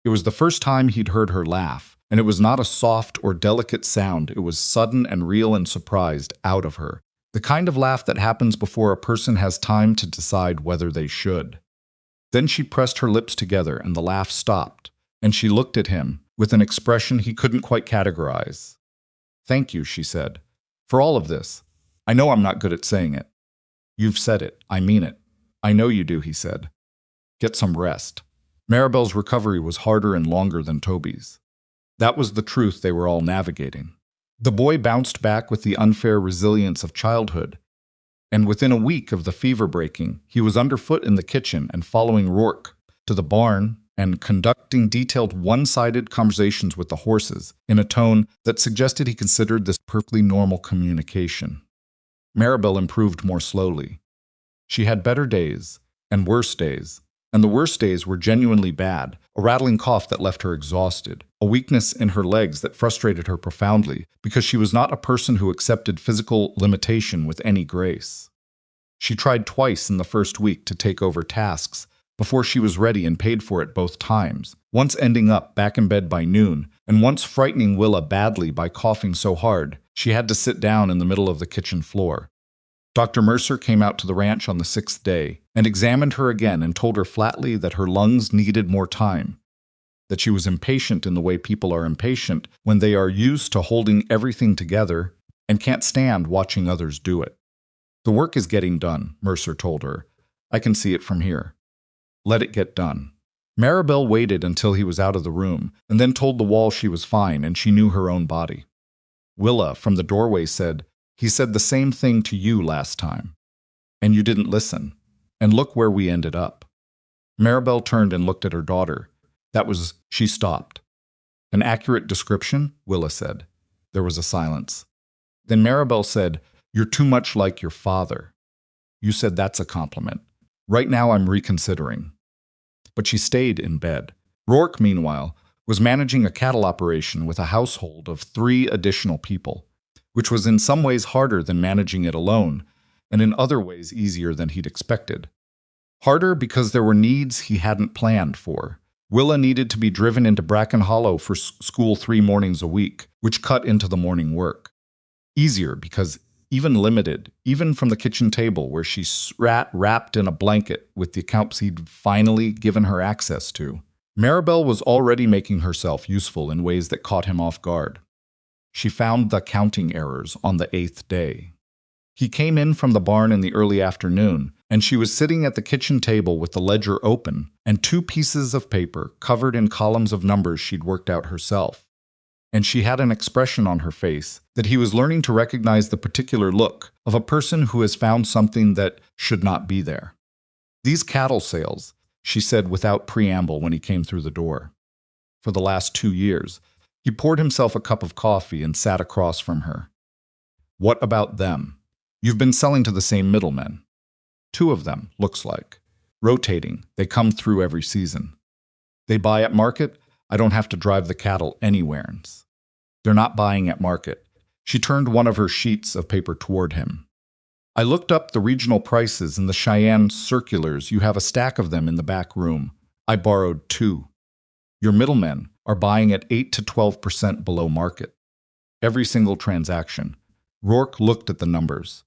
Speaker 1: It was the first time he'd heard her laugh, and it was not a soft or delicate sound. It was sudden and real and surprised out of her. The kind of laugh that happens before a person has time to decide whether they should. Then she pressed her lips together and the laugh stopped, and she looked at him with an expression he couldn't quite categorize. "Thank you," she said, "for all of this. I know I'm not good at saying it." "You've said it. I mean it." "I know you do," he said. "Get some rest." Maribel's recovery was harder and longer than Toby's. That was the truth they were all navigating. The boy bounced back with the unfair resilience of childhood, and within a week of the fever breaking, he was underfoot in the kitchen and following Rourke to the barn and conducting detailed one-sided conversations with the horses in a tone that suggested he considered this perfectly normal communication. Maribel improved more slowly. She had better days and worse days, and the worst days were genuinely bad, a rattling cough that left her exhausted, a weakness in her legs that frustrated her profoundly because she was not a person who accepted physical limitation with any grace. She tried twice in the first week to take over tasks before she was ready and paid for it both times, once ending up back in bed by noon, and once frightening Willa badly by coughing so hard she had to sit down in the middle of the kitchen floor. Dr. Mercer came out to the ranch on the 6th day and examined her again and told her flatly that her lungs needed more time, that she was impatient in the way people are impatient when they are used to holding everything together and can't stand watching others do it. "The work is getting done," Mercer told her. "I can see it from here. Let it get done." Maribel waited until he was out of the room, and then told the wall she was fine and she knew her own body. Willa, from the doorway, said, "He said the same thing to you last time. And you didn't listen. And look where we ended up." Maribel turned and looked at her daughter. She stopped. "An accurate description?" Willa said. There was a silence. Then Maribel said, "You're too much like your father." "You said that's a compliment. Right now I'm reconsidering." But she stayed in bed. Rourke, meanwhile, was managing a cattle operation with a household of 3 additional people, which was in some ways harder than managing it alone, and in other ways easier than he'd expected. Harder because there were needs he hadn't planned for. Willa needed to be driven into Bracken Hollow for school 3 mornings a week, which cut into the morning work. Easier because, even limited, even from the kitchen table where she sat wrapped in a blanket with the accounts he'd finally given her access to, Maribel was already making herself useful in ways that caught him off guard. She found the counting errors on the 8th day. He came in from the barn in the early afternoon, and she was sitting at the kitchen table with the ledger open and 2 pieces of paper covered in columns of numbers she'd worked out herself. And she had an expression on her face that he was learning to recognize the particular look of a person who has found something that should not be there. "These cattle sales," she said without preamble when he came through the door. For the last 2 years, he poured himself a cup of coffee and sat across from her. "What about them? You've been selling to the same middlemen." 2 of them, looks like. Rotating, they come through every season. "They buy at market? I don't have to drive the cattle anywheres." "They're not buying at market." She turned one of her sheets of paper toward him. "I looked up the regional prices in the Cheyenne circulars. You have a stack of them in the back room. I borrowed 2. Your middlemen are buying at 8 to 12% below market. Every single transaction." Rourke looked at the numbers.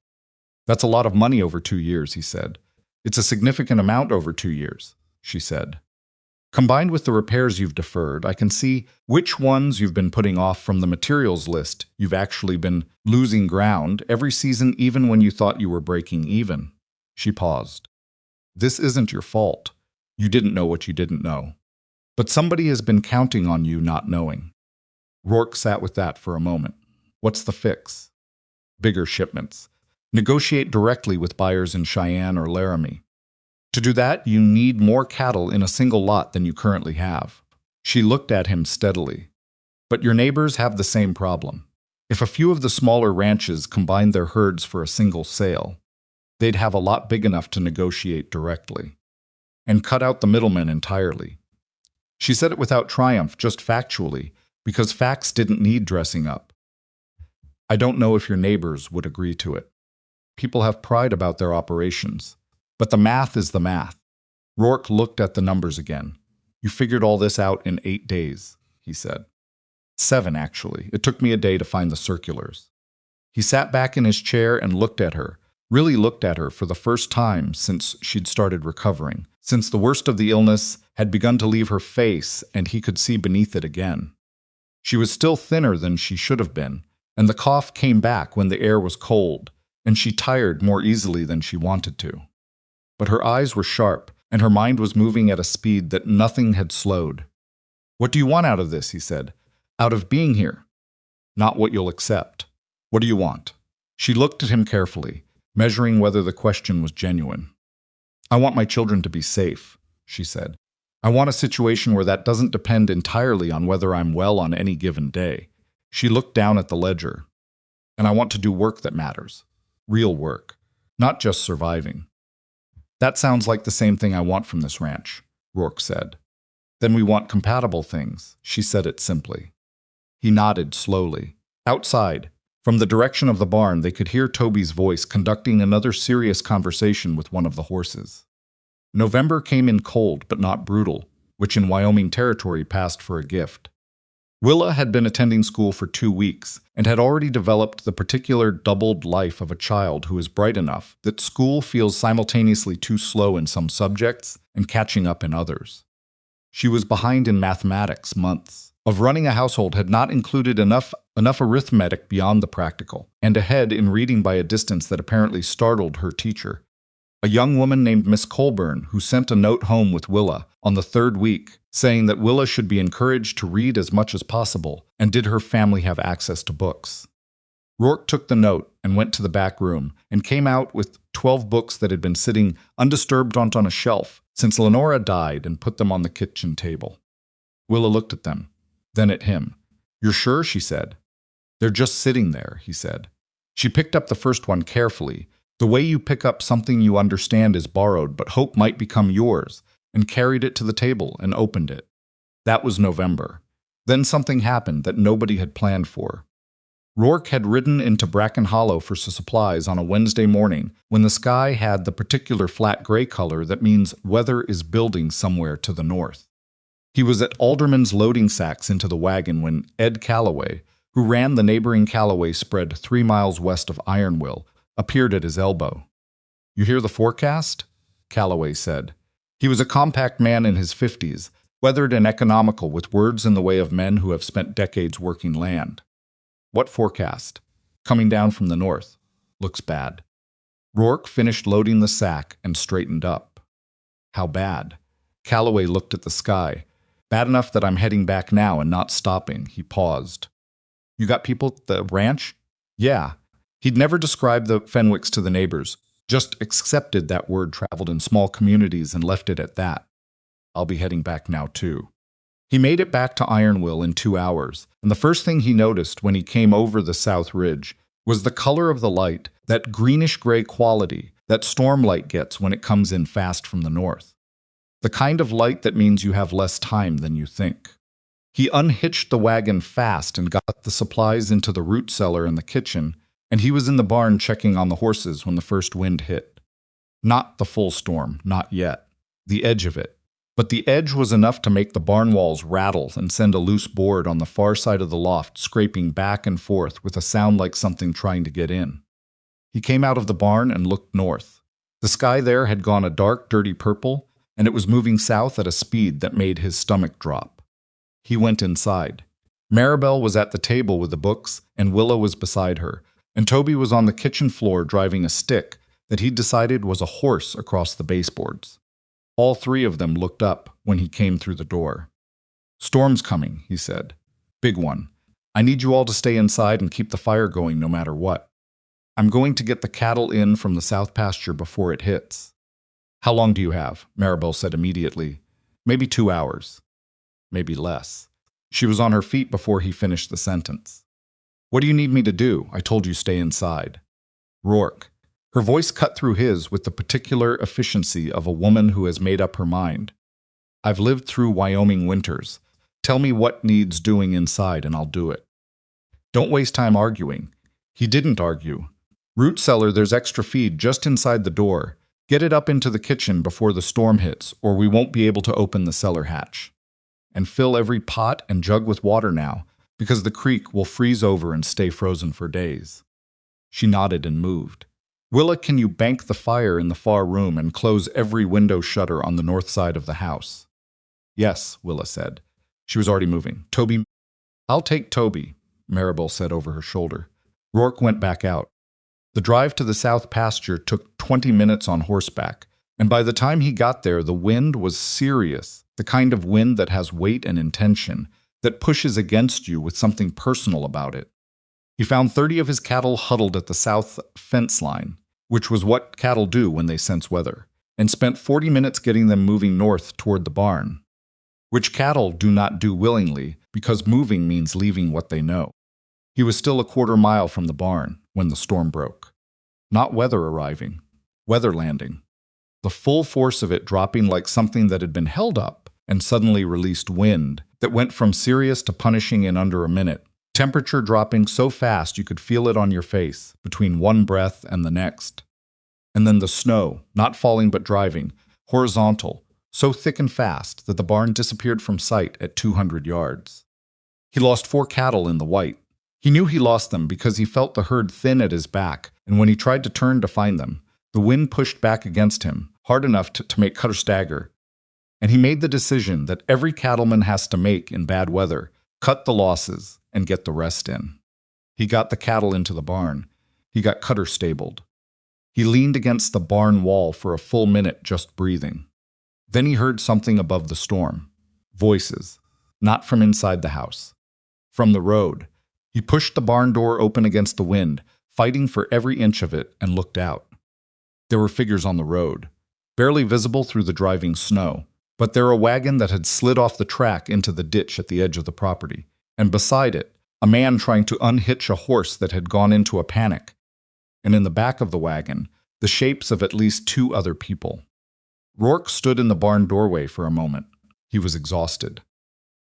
Speaker 1: "That's a lot of money over 2 years, he said. "It's a significant amount over 2 years, she said. "Combined with the repairs you've deferred, I can see which ones you've been putting off from the materials list. You've actually been losing ground every season even when you thought you were breaking even." She paused. "This isn't your fault. You didn't know what you didn't know. But somebody has been counting on you not knowing." Rourke sat with that for a moment. "What's the fix?" "Bigger shipments. Negotiate directly with buyers in Cheyenne or Laramie. To do that, you need more cattle in a single lot than you currently have." She looked at him steadily. "But your neighbors have the same problem. If a few of the smaller ranches combined their herds for a single sale, they'd have a lot big enough to negotiate directly. And cut out the middlemen entirely." She said it without triumph, just factually, because facts didn't need dressing up. "I don't know if your neighbors would agree to it. People have pride about their operations. But the math is the math." Rourke looked at the numbers again. "You figured all this out in 8 days, he said. 7, actually. It took me a day to find the circulars." He sat back in his chair and looked at her, really looked at her for the first time since she'd started recovering, since the worst of the illness had begun to leave her face and he could see beneath it again. She was still thinner than she should have been, and the cough came back when the air was cold, and she tired more easily than she wanted to. But her eyes were sharp, and her mind was moving at a speed that nothing had slowed. "What do you want out of this?" he said. "Out of being here?" "Not what you'll accept. What do you want?" She looked at him carefully, measuring whether the question was genuine. "I want my children to be safe," she said. "I want a situation where that doesn't depend entirely on whether I'm well on any given day." She looked down at the ledger. "And I want to do work that matters. Real work. Not just surviving." "That sounds like the same thing I want from this ranch," Rourke said. "Then we want compatible things," she said it simply. He nodded slowly. Outside, from the direction of the barn, they could hear Toby's voice conducting another serious conversation with one of the horses. November came in cold but not brutal, which in Wyoming territory passed for a gift. Willa had been attending school for 2 weeks and had already developed the particular doubled life of a child who is bright enough that school feels simultaneously too slow in some subjects and catching up in others. She was behind in mathematics months. Of running a household had not included enough arithmetic beyond the practical, and ahead in reading by a distance that apparently startled her teacher. A young woman named Miss Colburn who sent a note home with Willa on the third week saying that Willa should be encouraged to read as much as possible and did her family have access to books. Rourke took the note and went to the back room and came out with 12 books that had been sitting undisturbed on a shelf since Lenora died and put them on the kitchen table. Willa looked at them, then at him. "You're sure?" she said. "They're just sitting there," he said. She picked up the first one carefully, the way you pick up something you understand is borrowed but hope might become yours, and carried it to the table and opened it. That was November. Then something happened that nobody had planned for. Rourke had ridden into Bracken Hollow for supplies on a Wednesday morning when the sky had the particular flat gray color that means weather is building somewhere to the north. He was at Alderman's loading sacks into the wagon when Ed Calloway, who ran the neighboring Calloway spread 3 miles west of Ironwill, appeared at his elbow. "You hear the forecast?" Calloway said. He was a compact man in his 50s, weathered and economical with words in the way of men who have spent decades working land. "What forecast?" "Coming down from the north. Looks bad." Rourke finished loading the sack and straightened up. "How bad?" Calloway looked at the sky. "Bad enough that I'm heading back now and not stopping." He paused. "You got people at the ranch?" "Yeah." He'd never described the Fenwicks to the neighbors, just accepted that word traveled in small communities and left it at that. "I'll be heading back now, too." He made it back to Ironwill in 2 hours, and the first thing he noticed when he came over the South Ridge was the color of the light, that greenish-gray quality that storm light gets when it comes in fast from the north. The kind of light that means you have less time than you think. He unhitched the wagon fast and got the supplies into the root cellar and the kitchen, and he was in the barn checking on the horses when the first wind hit. Not the full storm, not yet. The edge of it. But the edge was enough to make the barn walls rattle and send a loose board on the far side of the loft scraping back and forth with a sound like something trying to get in. He came out of the barn and looked north. The sky there had gone a dark, dirty purple, and it was moving south at a speed that made his stomach drop. He went inside. Maribel was at the table with the books, and Willa was beside her, and Toby was on the kitchen floor driving a stick that he decided was a horse across the baseboards. All 3 of them looked up when he came through the door. "Storm's coming," he said. "Big one. I need you all to stay inside and keep the fire going no matter what. I'm going to get the cattle in from the south pasture before it hits." "How long do you have?" Maribel said immediately. "Maybe 2 hours. Maybe less." She was on her feet before he finished the sentence. "What do you need me to do? I told you stay inside." "Rourke." Her voice cut through his with the particular efficiency of a woman who has made up her mind. "I've lived through Wyoming winters. Tell me what needs doing inside and I'll do it." "Don't waste time arguing." He didn't argue. "Root cellar, there's extra feed just inside the door. Get it up into the kitchen before the storm hits, or we won't be able to open the cellar hatch. And fill every pot and jug with water now, because the creek will freeze over and stay frozen for days." She nodded and moved. "Willa, can you bank the fire in the far room and close every window shutter on the north side of the house?" "Yes," Willa said. She was already moving. "Toby." "I'll take Toby," Maribel said over her shoulder. Rourke went back out. The drive to the south pasture took 20 minutes on horseback, and by the time he got there, the wind was serious, the kind of wind that has weight and intention, that pushes against you with something personal about it. He found 30 of his cattle huddled at the south fence line, which was what cattle do when they sense weather, and spent 40 minutes getting them moving north toward the barn, which cattle do not do willingly because moving means leaving what they know. He was still a quarter mile from the barn when the storm broke. Not weather arriving, weather landing. The full force of it dropping like something that had been held up and suddenly released wind that went from serious to punishing in under a minute. Temperature dropping so fast you could feel it on your face between one breath and the next. And then the snow, not falling but driving, horizontal, so thick and fast that the barn disappeared from sight at 200 yards. He lost 4 cattle in the white. He knew he lost them because he felt the herd thin at his back, and when he tried to turn to find them, the wind pushed back against him, hard enough to make Cutter stagger. And he made the decision that every cattleman has to make in bad weather: cut the losses and get the rest in. He got the cattle into the barn. He got Cutter stabled. He leaned against the barn wall for a full minute just breathing. Then he heard something above the storm. Voices. Not from inside the house. From the road. He pushed the barn door open against the wind, fighting for every inch of it, and looked out. There were figures on the road, barely visible through the driving snow, but there a wagon that had slid off the track into the ditch at the edge of the property, and beside it, a man trying to unhitch a horse that had gone into a panic, and in the back of the wagon, the shapes of at least 2 other people. Rourke stood in the barn doorway for a moment. He was exhausted.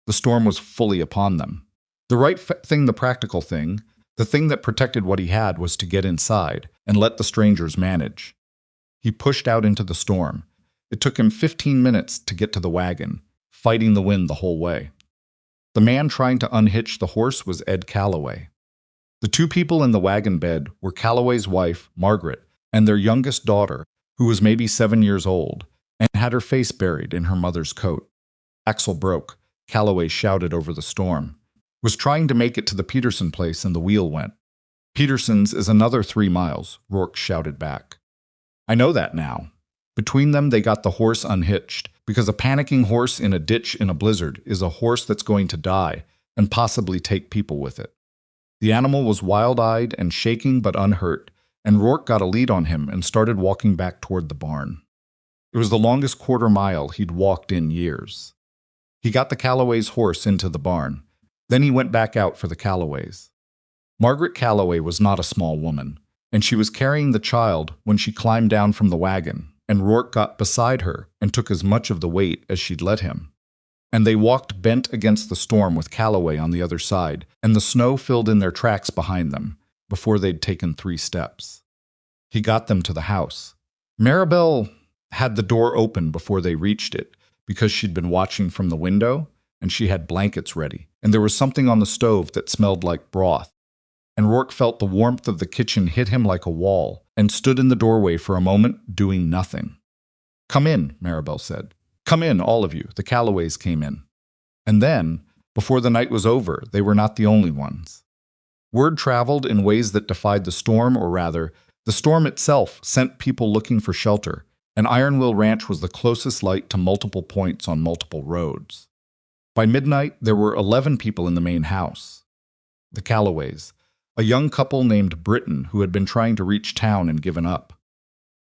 Speaker 1: The storm was fully upon them. The right thing, the practical thing, the thing that protected what he had, was to get inside and let the strangers manage. He pushed out into the storm. It took him 15 minutes to get to the wagon, fighting the wind the whole way. The man trying to unhitch the horse was Ed Calloway. The 2 people in the wagon bed were Calloway's wife, Margaret, and their youngest daughter, who was maybe 7 years old, and had her face buried in her mother's coat. Axle broke, Calloway shouted over the storm. Was trying to make it to the Peterson place and the wheel went. Peterson's is another 3 miles, Rourke shouted back. I know that now. Between them, they got the horse unhitched, because a panicking horse in a ditch in a blizzard is a horse that's going to die and possibly take people with it. The animal was wild-eyed and shaking but unhurt, and Rourke got a lead on him and started walking back toward the barn. It was the longest quarter-mile he'd walked in years. He got the Calloway's horse into the barn. Then he went back out for the Calloways. Margaret Calloway was not a small woman, and she was carrying the child when she climbed down from the wagon, and Rourke got beside her and took as much of the weight as she'd let him. And they walked bent against the storm with Calloway on the other side, and the snow filled in their tracks behind them before they'd taken 3 steps. He got them to the house. Maribel had the door open before they reached it because she'd been watching from the window, and she had blankets ready, and there was something on the stove that smelled like broth. And Rourke felt the warmth of the kitchen hit him like a wall, and stood in the doorway for a moment, doing nothing. "Come in," Maribel said. "Come in, all of you." The Calloways came in. And then, before the night was over, they were not the only ones. Word traveled in ways that defied the storm, or rather, the storm itself sent people looking for shelter, and Ironwill Ranch was the closest light to multiple points on multiple roads. By midnight, there were 11 people in the main house. The Calloways, a young couple named Britton who had been trying to reach town and given up.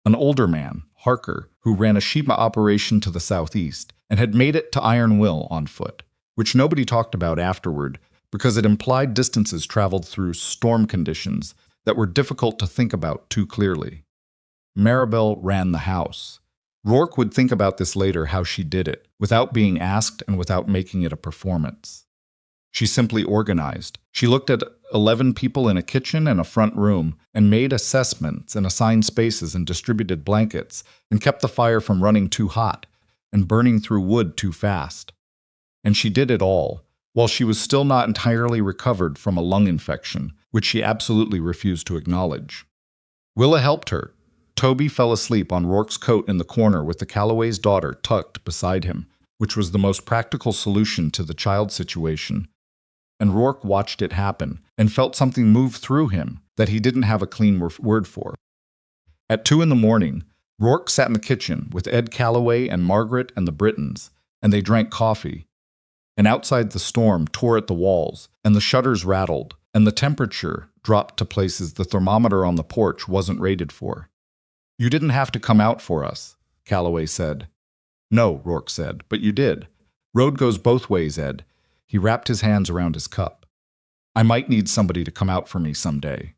Speaker 1: An older man, Harker, who ran a sheep operation to the southeast and had made it to Ironwill on foot, which nobody talked about afterward because it implied distances traveled through storm conditions that were difficult to think about too clearly. Maribel ran the house. Rourke would think about this later, how she did it, without being asked and without making it a performance. She simply organized. She looked at 11 people in a kitchen and a front room and made assessments and assigned spaces and distributed blankets and kept the fire from running too hot and burning through wood too fast. And she did it all while she was still not entirely recovered from a lung infection, which she absolutely refused to acknowledge. Willa helped her. Toby fell asleep on Rourke's coat in the corner with the Calloway's daughter tucked beside him, which was the most practical solution to the child situation. And Rourke watched it happen and felt something move through him that he didn't have a clean word for. At 2 a.m, Rourke sat in the kitchen with Ed Calloway and Margaret and the Brittons, and they drank coffee. And outside the storm tore at the walls, and the shutters rattled, and the temperature dropped to places the thermometer on the porch wasn't rated for. "You didn't have to come out for us," Calloway said. "No," Rourke said, "but you did. Road goes both ways, Ed." He wrapped his hands around his cup. "I might need somebody to come out for me someday."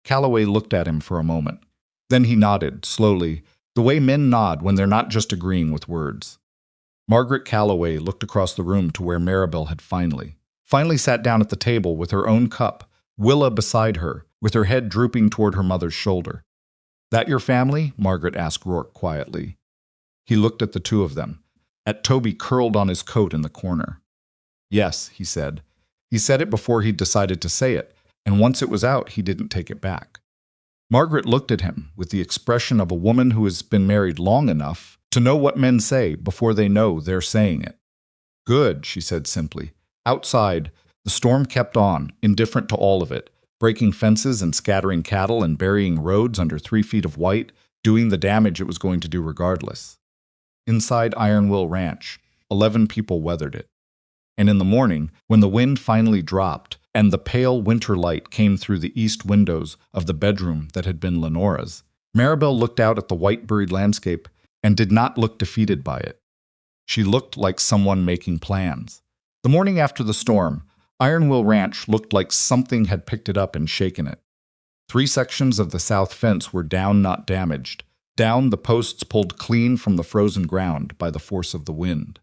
Speaker 1: Calloway looked at him for a moment. Then he nodded, slowly, the way men nod when they're not just agreeing with words. Margaret Calloway looked across the room to where Maribel had finally sat down at the table with her own cup, Willa beside her, with her head drooping toward her mother's shoulder. "That your family?" Margaret asked Rourke quietly. He looked at the 2 of them, at Toby curled on his coat in the corner. "Yes," he said. He said it before he'd decided to say it, and once it was out, he didn't take it back. Margaret looked at him with the expression of a woman who has been married long enough to know what men say before they know they're saying it. "Good," she said simply. Outside, the storm kept on, indifferent to all of it, breaking fences and scattering cattle and burying roads under 3 feet of white, doing the damage it was going to do regardless. Inside Iron Will Ranch, 11 people weathered it. And in the morning, when the wind finally dropped and the pale winter light came through the east windows of the bedroom that had been Lenora's, Maribel looked out at the white-buried landscape and did not look defeated by it. She looked like someone making plans. The morning after the storm, Iron Will Ranch looked like something had picked it up and shaken it. 3 sections of the south fence were down, not damaged. Down, the posts pulled clean from the frozen ground by the force of the wind.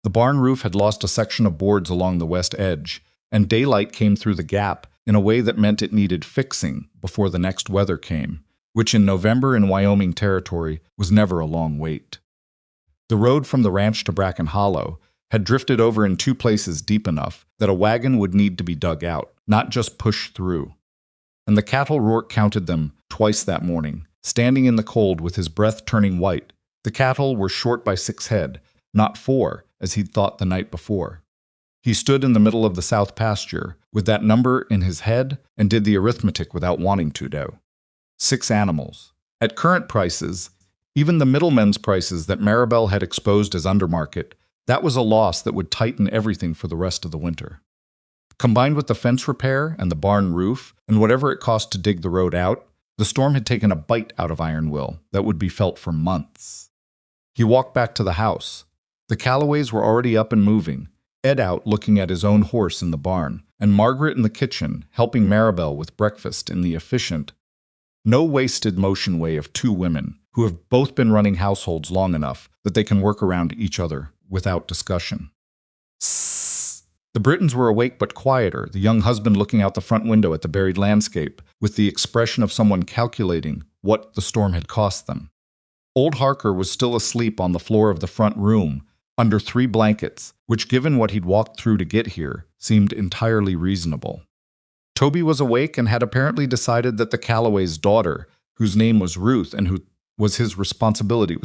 Speaker 1: The barn roof had lost a section of boards along the west edge, and daylight came through the gap in a way that meant it needed fixing before the next weather came, which in November in Wyoming territory was never a long wait. The road from the ranch to Bracken Hollow had drifted over in 2 places deep enough that a wagon would need to be dug out, not just pushed through. And the cattle Rourke counted them twice that morning, standing in the cold with his breath turning white. The cattle were short by 6 head, not 4, as he'd thought the night before. He stood in the middle of the south pasture with that number in his head and did the arithmetic without wanting to, though. 6 animals. At current prices, even the middlemen's prices that Maribel had exposed as undermarket, that was a loss that would tighten everything for the rest of the winter. Combined with the fence repair and the barn roof and whatever it cost to dig the road out, the storm had taken a bite out of Iron Will that would be felt for months. He walked back to the house. The Callaways were already up and moving, Ed out looking at his own horse in the barn, and Margaret in the kitchen helping Maribel with breakfast in the efficient, no-wasted motion way of 2 women who have both been running households long enough that they can work around each other without discussion. Sssss. The Britons were awake but quieter, the young husband looking out the front window at the buried landscape with the expression of someone calculating what the storm had cost them. Old Harker was still asleep on the floor of the front room, under 3 blankets, which, given what he'd walked through to get here, seemed entirely reasonable. Toby was awake and had apparently decided that the Callaway's daughter, whose name was Ruth and who was his responsibility,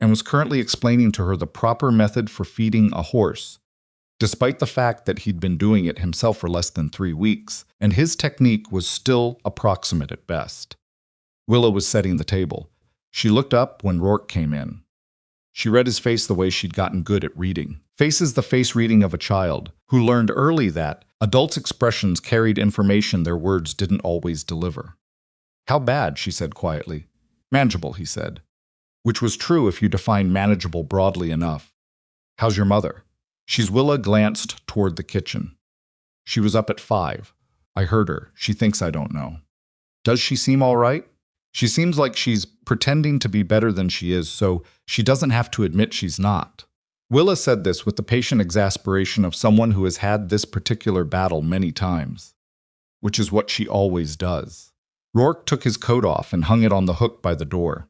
Speaker 1: and was currently explaining to her the proper method for feeding a horse, despite the fact that he'd been doing it himself for less than 3 weeks, and his technique was still approximate at best. Willa was setting the table. She looked up when Rourke came in. She read his face the way she'd gotten good at reading. Face is the face reading of a child, who learned early that adults' expressions carried information their words didn't always deliver. "How bad?" she said quietly. "Manageable," he said, which was true if you defined manageable broadly enough. "How's your mother?" Willa glanced toward the kitchen. "She was up at 5. I heard her. She thinks I don't know." "Does she seem all right?" "She seems like she's pretending to be better than she is, so she doesn't have to admit she's not." Willa said this with the patient exasperation of someone who has had this particular battle many times, which is what she always does. Rourke took his coat off and hung it on the hook by the door.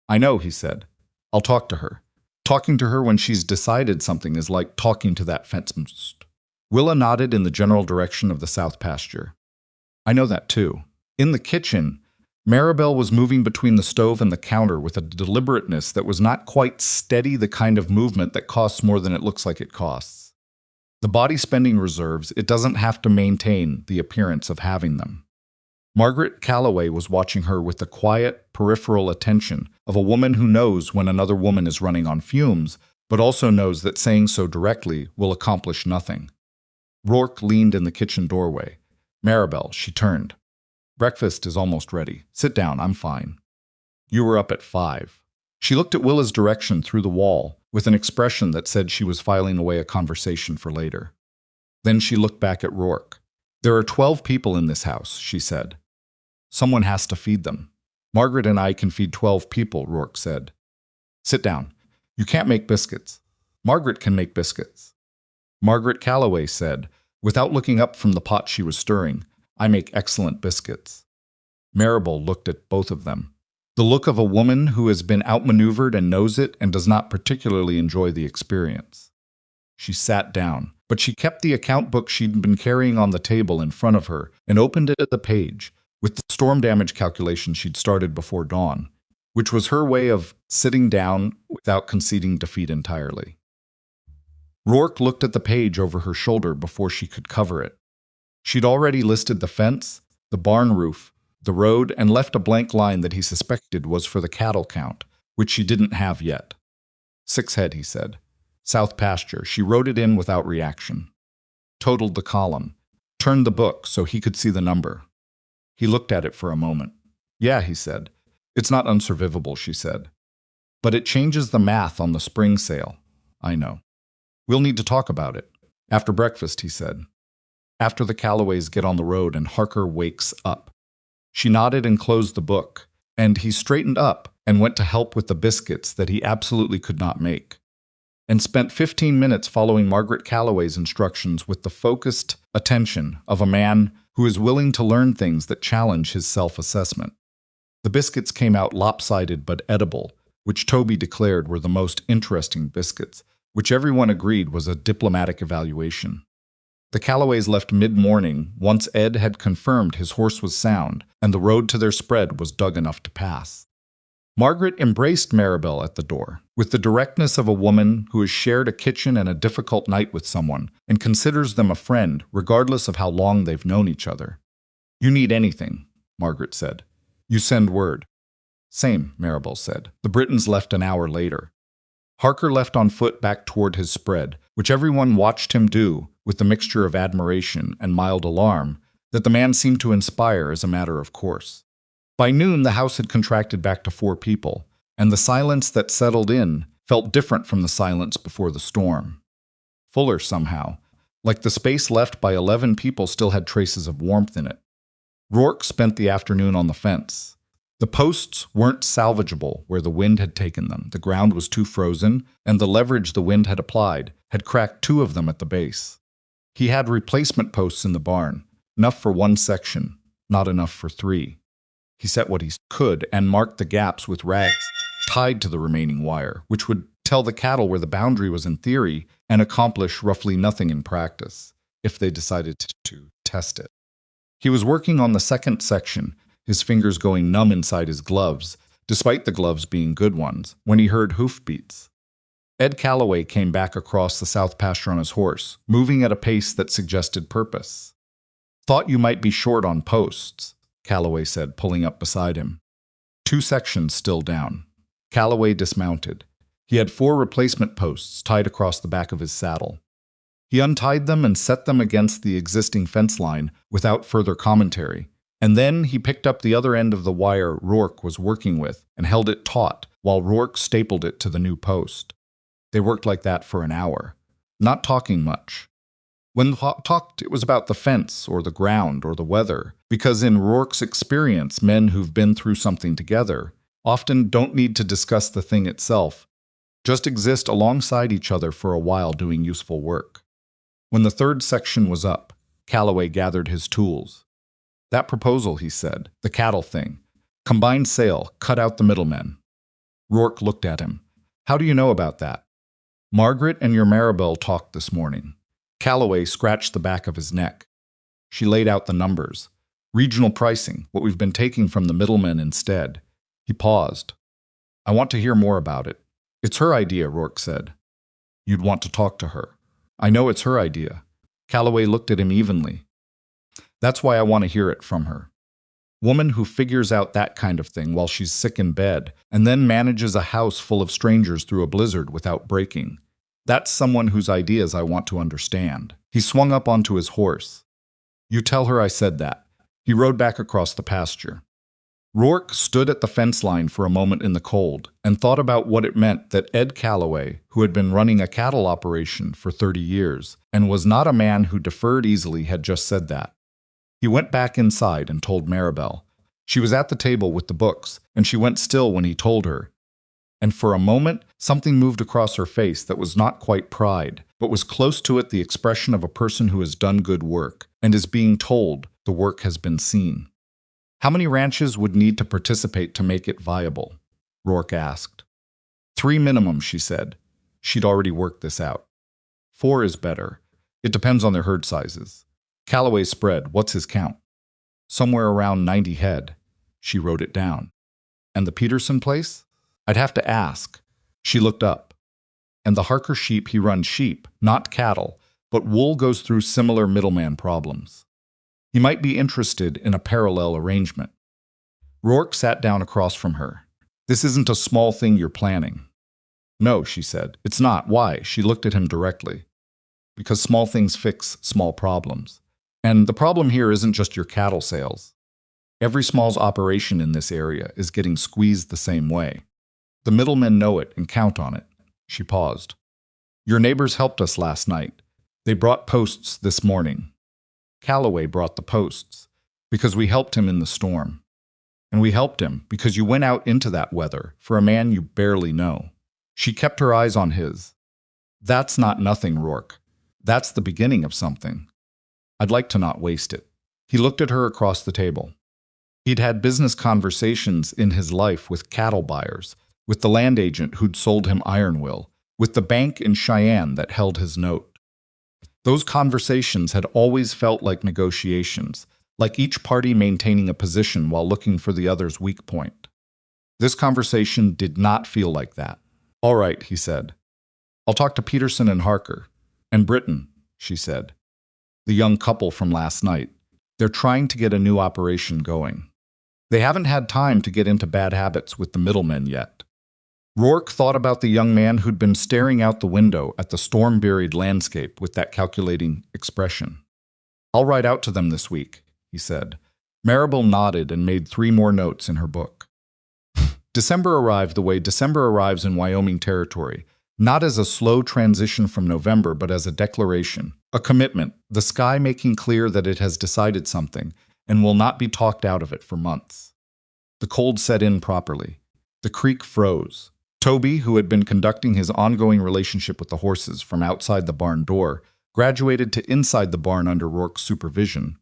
Speaker 1: "I know," he said. "I'll talk to her. Talking to her when she's decided something is like talking to that fence." Willa nodded in the general direction of the south pasture. "I know that too." In the kitchen, Maribel was moving between the stove and the counter with a deliberateness that was not quite steady, the kind of movement that costs more than it looks like it costs. The body spending reserves, it doesn't have to maintain the appearance of having them. Margaret Callaway was watching her with the quiet, peripheral attention of a woman who knows when another woman is running on fumes, but also knows that saying so directly will accomplish nothing. Rourke leaned in the kitchen doorway. "Maribel," she turned. "Breakfast is almost ready. Sit down, I'm fine." "You were up at 5. She looked at Willa's direction through the wall with an expression that said she was filing away a conversation for later. Then she looked back at Rourke. "There are 12 people in this house," she said. "Someone has to feed them." "Margaret and I can feed 12 people," Rourke said. "Sit down. You can't make biscuits." "Margaret can make biscuits." Margaret Callaway said, without looking up from the pot she was stirring, "I make excellent biscuits." Maribel looked at both of them. The look of a woman who has been outmaneuvered and knows it and does not particularly enjoy the experience. She sat down, but she kept the account book she'd been carrying on the table in front of her and opened it at the page with the storm damage calculation she'd started before dawn, which was her way of sitting down without conceding defeat entirely. Rourke looked at the page over her shoulder before she could cover it. She'd already listed the fence, the barn roof, the road, and left a blank line that he suspected was for the cattle count, which she didn't have yet. 6 head, he said. South pasture. She wrote it in without reaction. Totaled the column. Turned the book so he could see the number. He looked at it for a moment. Yeah, he said. It's not unsurvivable, she said. But it changes the math on the spring sale. I know. We'll need to talk about it. After breakfast, he said. After the Calloways get on the road and Harker wakes up. She nodded and closed the book, and he straightened up and went to help with the biscuits that he absolutely could not make, and spent 15 minutes following Margaret Calloway's instructions with the focused attention of a man who is willing to learn things that challenge his self-assessment. The biscuits came out lopsided but edible, which Toby declared were the most interesting biscuits, which everyone agreed was a diplomatic evaluation. The Calloways left mid-morning once Ed had confirmed his horse was sound and the road to their spread was dug enough to pass. Margaret embraced Maribel at the door, with the directness of a woman who has shared a kitchen and a difficult night with someone and considers them a friend regardless of how long they've known each other. You need anything, Margaret said. You send word. Same, Maribel said. The Britons left an hour later. Harker left on foot back toward his spread, which everyone watched him do with the mixture of admiration and mild alarm that the man seemed to inspire as a matter of course. By noon, the house had contracted back to 4 people, and the silence that settled in felt different from the silence before the storm. Fuller somehow, like the space left by 11 people still had traces of warmth in it. Rourke spent the afternoon on the fence. The posts weren't salvageable where the wind had taken them. The ground was too frozen, and the leverage the wind had applied had cracked 2 of them at the base. He had replacement posts in the barn, enough for 1 section, not enough for 3. He set what he could and marked the gaps with rags tied to the remaining wire, which would tell the cattle where the boundary was in theory and accomplish roughly nothing in practice, if they decided to test it. He was working on the second section, his fingers going numb inside his gloves, despite the gloves being good ones, when he heard hoofbeats. Ed Calloway came back across the south pasture on his horse, moving at a pace that suggested purpose. Thought you might be short on posts, Calloway said, pulling up beside him. 2 sections still down. Calloway dismounted. He had 4 replacement posts tied across the back of his saddle. He untied them and set them against the existing fence line without further commentary, and then he picked up the other end of the wire Rourke was working with and held it taut while Rourke stapled it to the new post. They worked like that for an hour, not talking much. When talked, it was about the fence or the ground or the weather, because in Rourke's experience, men who've been through something together often don't need to discuss the thing itself, just exist alongside each other for a while doing useful work. When the 3rd section was up, Calloway gathered his tools. That proposal, he said, the cattle thing. Combined sale, cut out the middlemen. Rourke looked at him. How do you know about that? Margaret and your Maribel talked this morning. Calloway scratched the back of his neck. She laid out the numbers. Regional pricing, what we've been taking from the middlemen instead. He paused. I want to hear more about it. It's her idea, Rourke said. You'd want to talk to her. I know it's her idea. Calloway looked at him evenly. That's why I want to hear it from her. Woman who figures out that kind of thing while she's sick in bed and then manages a house full of strangers through a blizzard without breaking. That's someone whose ideas I want to understand. He swung up onto his horse. You tell her I said that. He rode back across the pasture. Rourke stood at the fence line for a moment in the cold and thought about what it meant that Ed Calloway, who had been running a cattle operation for 30 years and was not a man who deferred easily, had just said that. He went back inside and told Maribel. She was at the table with the books, and she went still when he told her. And for a moment, something moved across her face that was not quite pride, but was close to it the expression of a person who has done good work and is being told the work has been seen. How many ranches would need to participate to make it viable? Rourke asked. 3 minimum, she said. She'd already worked this out. 4 is better. It depends on their herd sizes. Calloway's spread, what's his count? Somewhere around 90 head. She wrote it down. And the Peterson place? I'd have to ask. She looked up. And the Harker sheep, he runs sheep, not cattle, but wool goes through similar middleman problems. He might be interested in a parallel arrangement. Rourke sat down across from her. This isn't a small thing you're planning. No, she said. It's not. Why? She looked at him directly. Because small things fix small problems. And the problem here isn't just your cattle sales. Every small operation in this area is getting squeezed the same way. The middlemen know it and count on it. She paused. Your neighbors helped us last night. They brought posts this morning. Calloway brought the posts because we helped him in the storm. And we helped him because you went out into that weather for a man you barely know. She kept her eyes on his. That's not nothing, Rourke. That's the beginning of something. I'd like to not waste it. He looked at her across the table. He'd had business conversations in his life with cattle buyers, with the land agent who'd sold him Iron Will, with the bank in Cheyenne that held his note. Those conversations had always felt like negotiations, like each party maintaining a position while looking for the other's weak point. This conversation did not feel like that. All right, he said. I'll talk to Peterson and Harker. And Britton, she said. The young couple from last night. They're trying to get a new operation going. They haven't had time to get into bad habits with the middlemen yet. Rourke thought about the young man who'd been staring out the window at the storm-buried landscape with that calculating expression. I'll write out to them this week, he said. Maribel nodded and made 3 more notes in her book. December arrived the way December arrives in Wyoming territory, not as a slow transition from November, but as a declaration, a commitment, the sky making clear that it has decided something and will not be talked out of it for months. The cold set in properly. The creek froze. Toby, who had been conducting his ongoing relationship with the horses from outside the barn door, graduated to inside the barn under Rourke's supervision,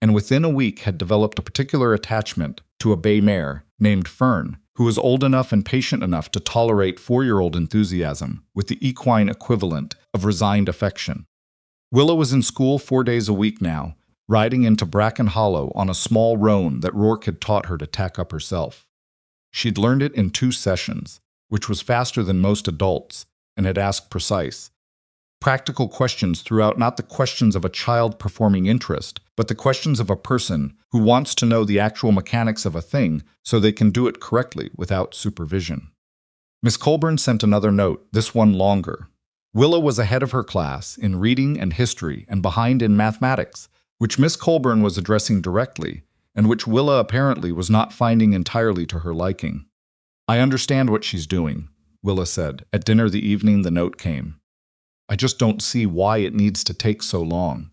Speaker 1: and within a week had developed a particular attachment to a bay mare named Fern, who was old enough and patient enough to tolerate 4-year-old enthusiasm with the equine equivalent of resigned affection. Willa was in school 4 days a week now, riding into Bracken Hollow on a small roan that Rourke had taught her to tack up herself. She'd learned it in 2 sessions, which was faster than most adults, and had asked precise, practical questions throughout, not the questions of a child performing interest, but the questions of a person who wants to know the actual mechanics of a thing so they can do it correctly without supervision. Miss Colburn sent another note, this one longer. Willa was ahead of her class in reading and history and behind in mathematics, which Miss Colburn was addressing directly, and which Willa apparently was not finding entirely to her liking. I understand what she's doing, Willa said. At dinner the evening the note came. I just don't see why it needs to take so long.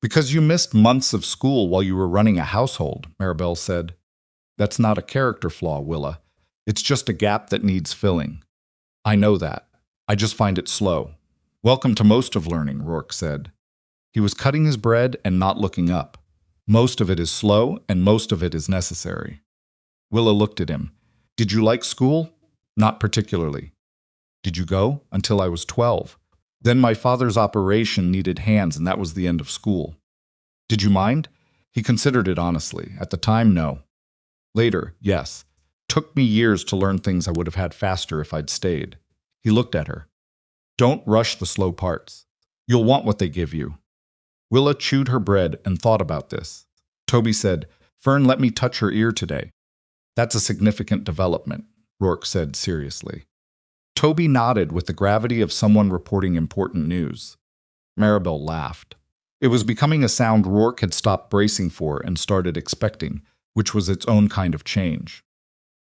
Speaker 1: Because you missed months of school while you were running a household, Maribel said. That's not a character flaw, Willa. It's just a gap that needs filling. I know that. I just find it slow. Welcome to most of learning, Rourke said. He was cutting his bread and not looking up. Most of it is slow and most of it is necessary. Willa looked at him. Did you like school? Not particularly. Did you go? Until I was 12. Then my father's operation needed hands, and that was the end of school. Did you mind? He considered it honestly. At the time, no. Later, yes. Took me years to learn things I would have had faster if I'd stayed. He looked at her. Don't rush the slow parts. You'll want what they give you. Willa chewed her bread and thought about this. Toby said, Fern let me touch her ear today. That's a significant development, Rourke said seriously. Toby nodded with the gravity of someone reporting important news. Maribel laughed. It was becoming a sound Rourke had stopped bracing for and started expecting, which was its own kind of change.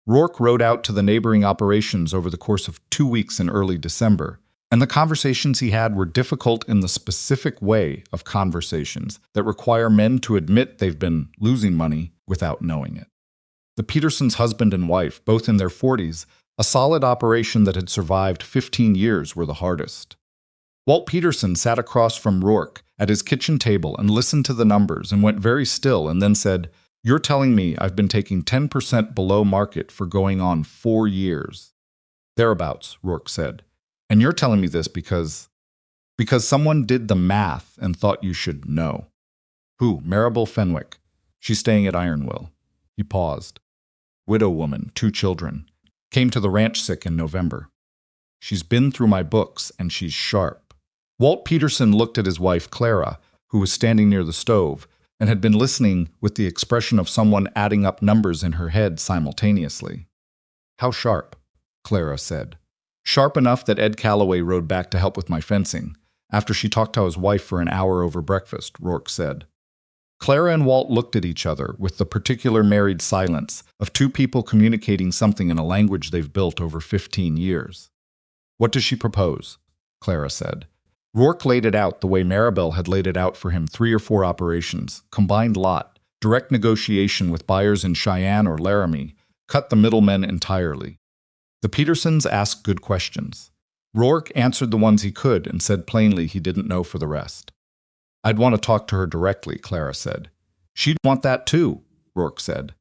Speaker 1: Rourke rode out to the neighboring operations over the course of 2 weeks in early December, and the conversations he had were difficult in the specific way of conversations that require men to admit they've been losing money without knowing it. The Petersons' husband and wife, both in their 40s, a solid operation that had survived 15 years, were the hardest. Walt Peterson sat across from Rourke at his kitchen table and listened to the numbers and went very still and then said, You're telling me I've been taking 10% below market for going on 4 years. Thereabouts, Rourke said. And you're telling me this because someone did the math and thought you should know. Who? Maribel Fenwick. She's staying at Ironwill. He paused. Widow woman, 2 children. Came to the ranch sick in November. She's been through my books, and she's sharp. Walt Peterson looked at his wife, Clara, who was standing near the stove, and had been listening with the expression of someone adding up numbers in her head simultaneously. "How sharp?" Clara said. "Sharp enough that Ed Calloway rode back to help with my fencing, after she talked to his wife for an hour over breakfast," Rourke said. Clara and Walt looked at each other with the particular married silence of two people communicating something in a language they've built over 15 years. "What does she propose?" Clara said. Rourke laid it out the way Maribel had laid it out for him 3 or 4 operations, combined lot, direct negotiation with buyers in Cheyenne or Laramie, cut the middlemen entirely. The Petersons asked good questions. Rourke answered the ones he could and said plainly he didn't know for the rest. "I'd want to talk to her directly," Clara said. "She'd want that too," Rourke said.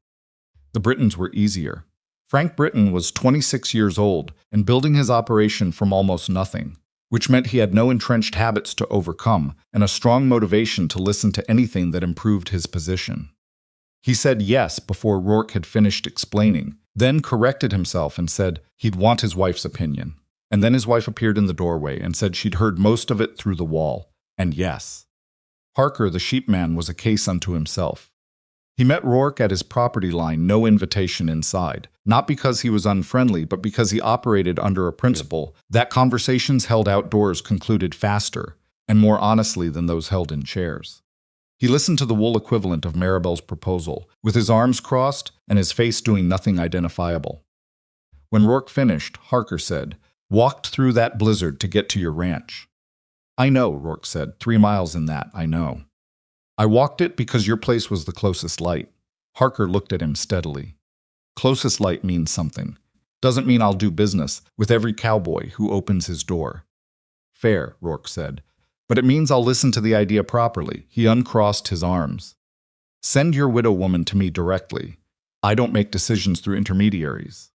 Speaker 1: The Brittons were easier. Frank Britton was 26 years old and building his operation from almost nothing, which meant he had no entrenched habits to overcome and a strong motivation to listen to anything that improved his position. He said yes before Rourke had finished explaining, then corrected himself and said he'd want his wife's opinion. And then his wife appeared in the doorway and said she'd heard most of it through the wall, and yes. Harker, the sheepman, was a case unto himself. He met Rourke at his property line, no invitation inside, not because he was unfriendly, but because he operated under a principle that conversations held outdoors concluded faster and more honestly than those held in chairs. He listened to the wool equivalent of Maribel's proposal, with his arms crossed and his face doing nothing identifiable. When Rourke finished, Harker said, "Walked through that blizzard to get to your ranch." "I know," Rourke said, 3 miles in that, I know. "I walked it because your place was the closest light." Harker looked at him steadily. "Closest light means something. Doesn't mean I'll do business with every cowboy who opens his door." "Fair," Rourke said. "But it means I'll listen to the idea properly." He uncrossed his arms. "Send your widow woman to me directly. I don't make decisions through intermediaries."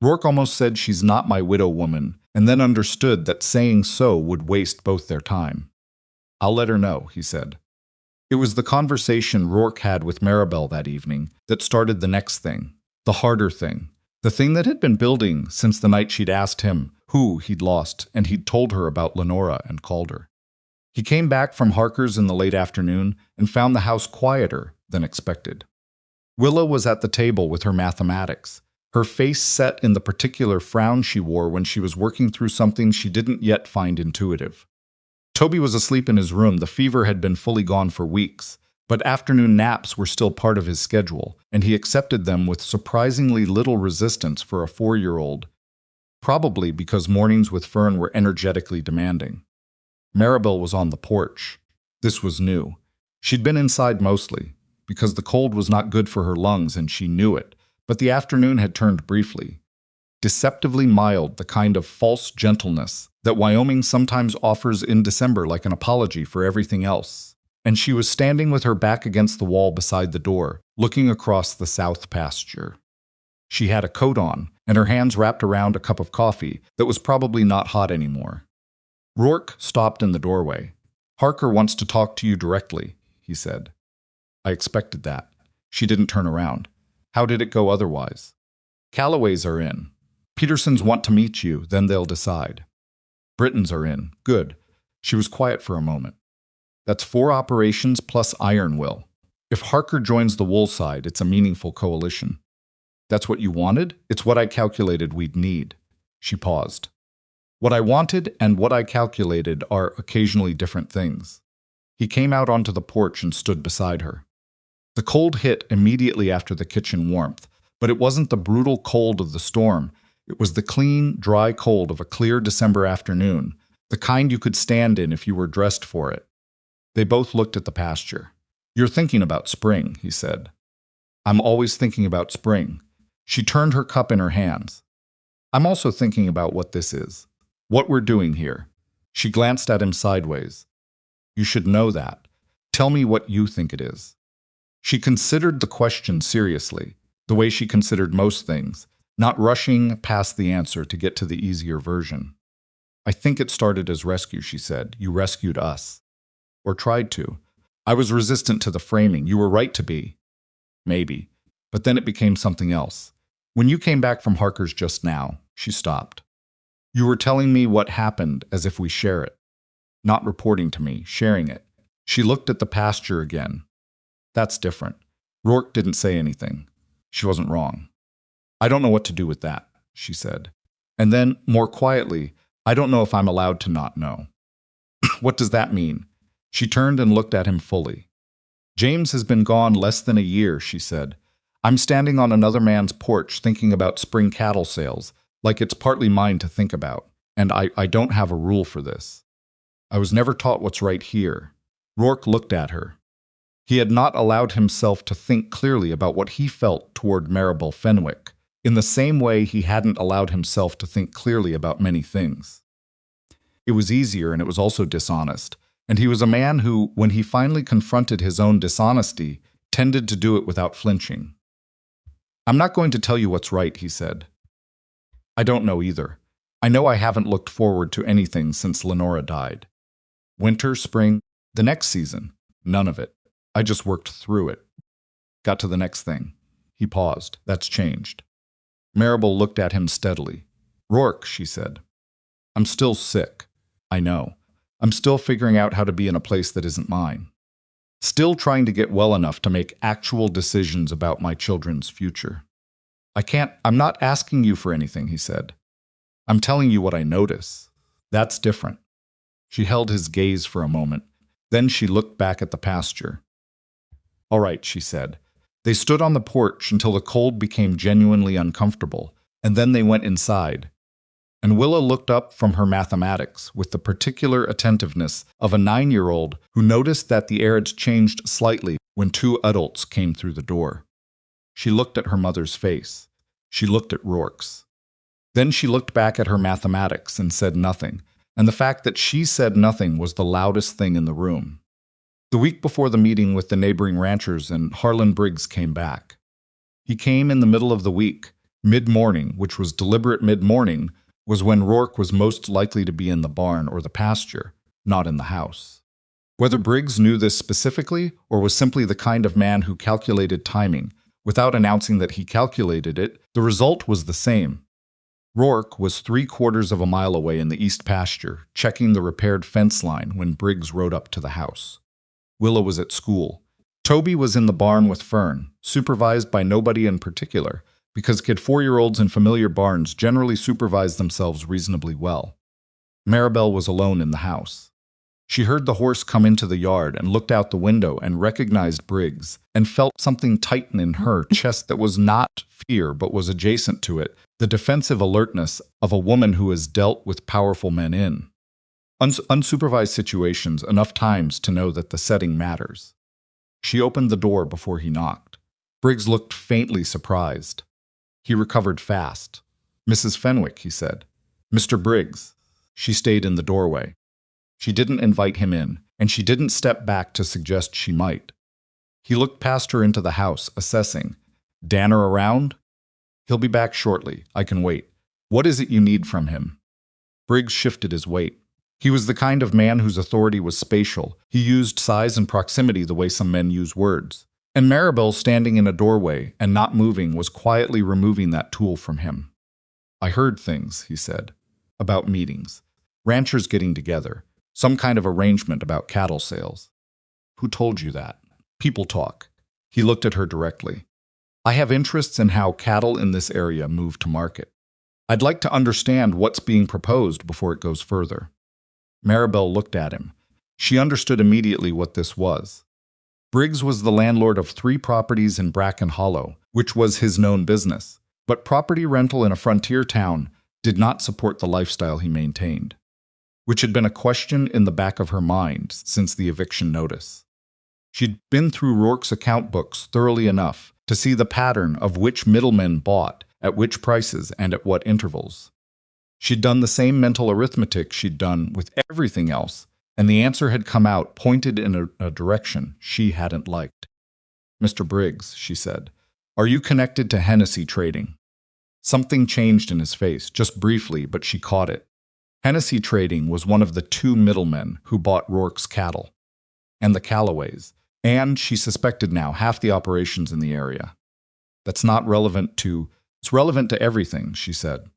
Speaker 1: Rourke almost said she's not my widow woman, and then understood that saying so would waste both their time. "I'll let her know," he said. It was the conversation Rourke had with Maribel that evening that started the next thing, the harder thing, the thing that had been building since the night she'd asked him who he'd lost and he'd told her about Lenora and Calder. He came back from Harker's in the late afternoon and found the house quieter than expected. Willa was at the table with her mathematics, her face set in the particular frown she wore when she was working through something she didn't yet find intuitive. Toby was asleep in his room. The fever had been fully gone for weeks, but afternoon naps were still part of his schedule, and he accepted them with surprisingly little resistance for a 4-year-old, probably because mornings with Fern were energetically demanding. Maribel was on the porch. This was new. She'd been inside mostly, because the cold was not good for her lungs and she knew it, but the afternoon had turned briefly. Deceptively mild, the kind of false gentleness that Wyoming sometimes offers in December like an apology for everything else. And she was standing with her back against the wall beside the door, looking across the south pasture. She had a coat on, and her hands wrapped around a cup of coffee that was probably not hot anymore. Rourke stopped in the doorway. "Harker wants to talk to you directly," he said. "I expected that." She didn't turn around. "How did it go otherwise?" "Callaways are in. Petersons want to meet you, then they'll decide." "Brittons are in. Good." She was quiet for a moment. "That's 4 operations plus Iron Will. If Harker joins the wool side, it's a meaningful coalition." "That's what you wanted?" "It's what I calculated we'd need." She paused. "What I wanted and what I calculated are occasionally different things." He came out onto the porch and stood beside her. The cold hit immediately after the kitchen warmth, but it wasn't the brutal cold of the storm. It was the clean, dry cold of a clear December afternoon, the kind you could stand in if you were dressed for it. They both looked at the pasture. "You're thinking about spring," he said. "I'm always thinking about spring." She turned her cup in her hands. "I'm also thinking about what this is. What we're doing here." She glanced at him sideways. "You should know that. Tell me what you think it is." She considered the question seriously, the way she considered most things, not rushing past the answer to get to the easier version. "I think it started as rescue," she said. "You rescued us. Or tried to. I was resistant to the framing. You were right to be. Maybe. But then it became something else. When you came back from Harker's just now," she stopped. "You were telling me what happened as if we share it. Not reporting to me, sharing it." She looked at the pasture again. That's different. Rourke didn't say anything. She wasn't wrong. I don't know what to do with that, she said. And then, more quietly, I don't know if I'm allowed to not know. What does that mean? She turned and looked at him fully. James has been gone less than a year, she said. I'm standing on another man's porch thinking about spring cattle sales, like it's partly mine to think about, and I don't have a rule for this. I was never taught what's right here. Rourke looked at her. He had not allowed himself to think clearly about what he felt toward Maribel Fenwick, in the same way he hadn't allowed himself to think clearly about many things. It was easier, and it was also dishonest, and he was a man who, when he finally confronted his own dishonesty, tended to do it without flinching. I'm not going to tell you what's right, he said. I don't know either. I know I haven't looked forward to anything since Lenora died. Winter, spring, the next season, none of it. I just worked through it. Got to the next thing. He paused. That's changed. Maribel looked at him steadily. Rourke, she said. I'm still sick. I know. I'm still figuring out how to be in a place that isn't mine. Still trying to get well enough to make actual decisions about my children's future. I'm not asking you for anything, he said. I'm telling you what I notice. That's different. She held his gaze for a moment. Then she looked back at the pasture. All right, she said. They stood on the porch until the cold became genuinely uncomfortable, and then they went inside. And Willa looked up from her mathematics with the particular attentiveness of a 9-year-old who noticed that the air had changed slightly when 2 adults came through the door. She looked at her mother's face. She looked at Rourke's. Then she looked back at her mathematics and said nothing, and the fact that she said nothing was the loudest thing in the room. The week before the meeting with the neighboring ranchers and Harlan Briggs came back. He came in the middle of the week, mid-morning, which was deliberate mid-morning, was when Rourke was most likely to be in the barn or the pasture, not in the house. Whether Briggs knew this specifically or was simply the kind of man who calculated timing, without announcing that he calculated it, the result was the same. Rourke was 3/4 of a mile away in the east pasture, checking the repaired fence line when Briggs rode up to the house. Willa was at school. Toby was in the barn with Fern, supervised by nobody in particular, because kid 4-year-olds in familiar barns generally supervise themselves reasonably well. Maribel was alone in the house. She heard the horse come into the yard and looked out the window and recognized Briggs, and felt something tighten in her chest that was not fear but was adjacent to it, the defensive alertness of a woman who has dealt with powerful men in unsupervised situations enough times to know that the setting matters. She opened the door before he knocked. Briggs looked faintly surprised. He recovered fast. Mrs. Fenwick, he said. Mr. Briggs. She stayed in the doorway. She didn't invite him in, and she didn't step back to suggest she might. He looked past her into the house, assessing. Danner around? He'll be back shortly. I can wait. What is it you need from him? Briggs shifted his weight. He was the kind of man whose authority was spatial. He used size and proximity the way some men use words. And Maribel, standing in a doorway and not moving, was quietly removing that tool from him. I heard things, he said, about meetings, ranchers getting together, some kind of arrangement about cattle sales. Who told you that? People talk. He looked at her directly. I have interests in how cattle in this area move to market. I'd like to understand what's being proposed before it goes further. Maribel looked at him. She understood immediately what this was. Briggs was the landlord of 3 properties in Bracken Hollow, which was his known business, but property rental in a frontier town did not support the lifestyle he maintained, which had been a question in the back of her mind since the eviction notice. She'd been through Rourke's account books thoroughly enough to see the pattern of which middlemen bought, at which prices, and at what intervals. She'd done the same mental arithmetic she'd done with everything else, and the answer had come out pointed in a direction she hadn't liked. Mr. Briggs, she said, are you connected to Hennessy trading? Something changed in his face, just briefly, but she caught it. Hennessy Trading was one of the 2 middlemen who bought Rourke's cattle, and the Callaways, and, she suspected now, half the operations in the area. That's not relevant to... It's relevant to everything, she said.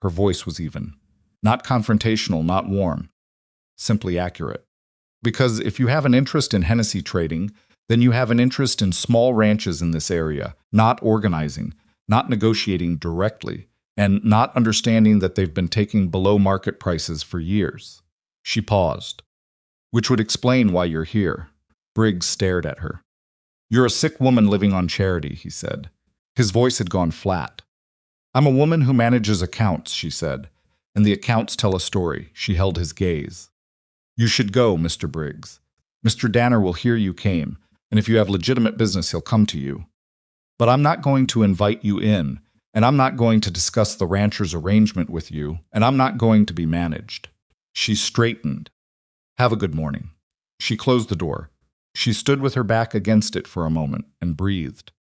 Speaker 1: Her voice was even. Not confrontational, not warm. Simply accurate. Because if you have an interest in Hennessy Trading, Then you have an interest in small ranches in this area, not organizing, not negotiating directly, and not understanding that they've been taking below market prices for years. She paused. Which would explain why you're here. Briggs stared at her. You're a sick woman living on charity, he said. His voice had gone flat. I'm a woman who manages accounts, she said, and the accounts tell a story. She held his gaze. You should go, Mr. Briggs. Mr. Danner will hear you came, and if you have legitimate business, he'll come to you. But I'm not going to invite you in, and I'm not going to discuss the rancher's arrangement with you, and I'm not going to be managed. She straightened. Have a good morning. She closed the door. She stood with her back against it for a moment and breathed.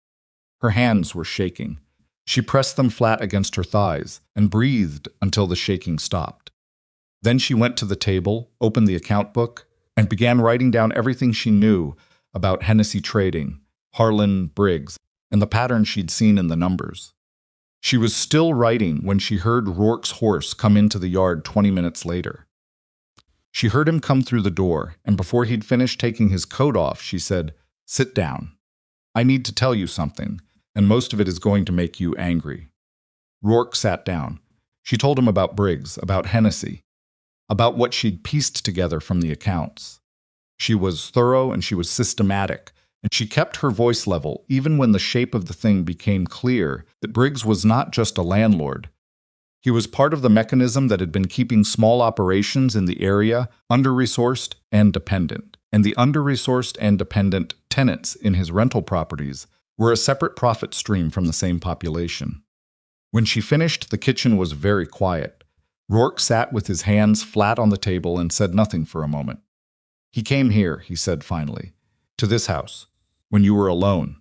Speaker 1: Her hands were shaking. She pressed them flat against her thighs and breathed until the shaking stopped. Then she went to the table, opened the account book, and began writing down everything she knew about Hennessy trading, Harlan Briggs, and the pattern she'd seen in the numbers. She was still writing when she heard Rourke's horse come into the yard 20 minutes later. She heard him come through the door, and before he'd finished taking his coat off, she said, Sit down. I need to tell you something, and most of it is going to make you angry. Rourke sat down. She told him about Briggs, about Hennessy, about what she'd pieced together from the accounts. She was thorough and she was systematic, and she kept her voice level even when the shape of the thing became clear that Briggs was not just a landlord. He was part of the mechanism that had been keeping small operations in the area under-resourced and dependent, and the under-resourced and dependent tenants in his rental properties were a separate profit stream from the same population. When she finished, the kitchen was very quiet. Rourke sat with his hands flat on the table and said nothing for a moment. He came here, he said finally, to this house, when you were alone.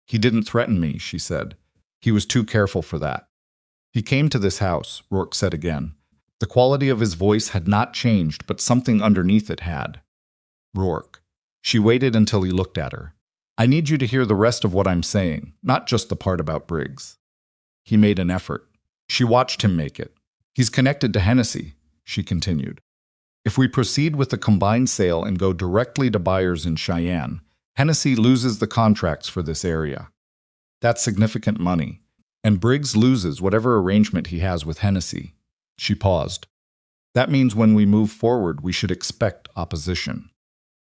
Speaker 1: He didn't threaten me, she said. He was too careful for that. He came to this house, Rourke said again. The quality of his voice had not changed, but something underneath it had. Rourke. She waited until he looked at her. I need you to hear the rest of what I'm saying, not just the part about Briggs. He made an effort. She watched him make it. He's connected to Hennessy, she continued. If we proceed with the combined sale and go directly to buyers in Cheyenne, Hennessy loses the contracts for this area. That's significant money. And Briggs loses whatever arrangement he has with Hennessy. She paused. That means when we move forward, we should expect opposition.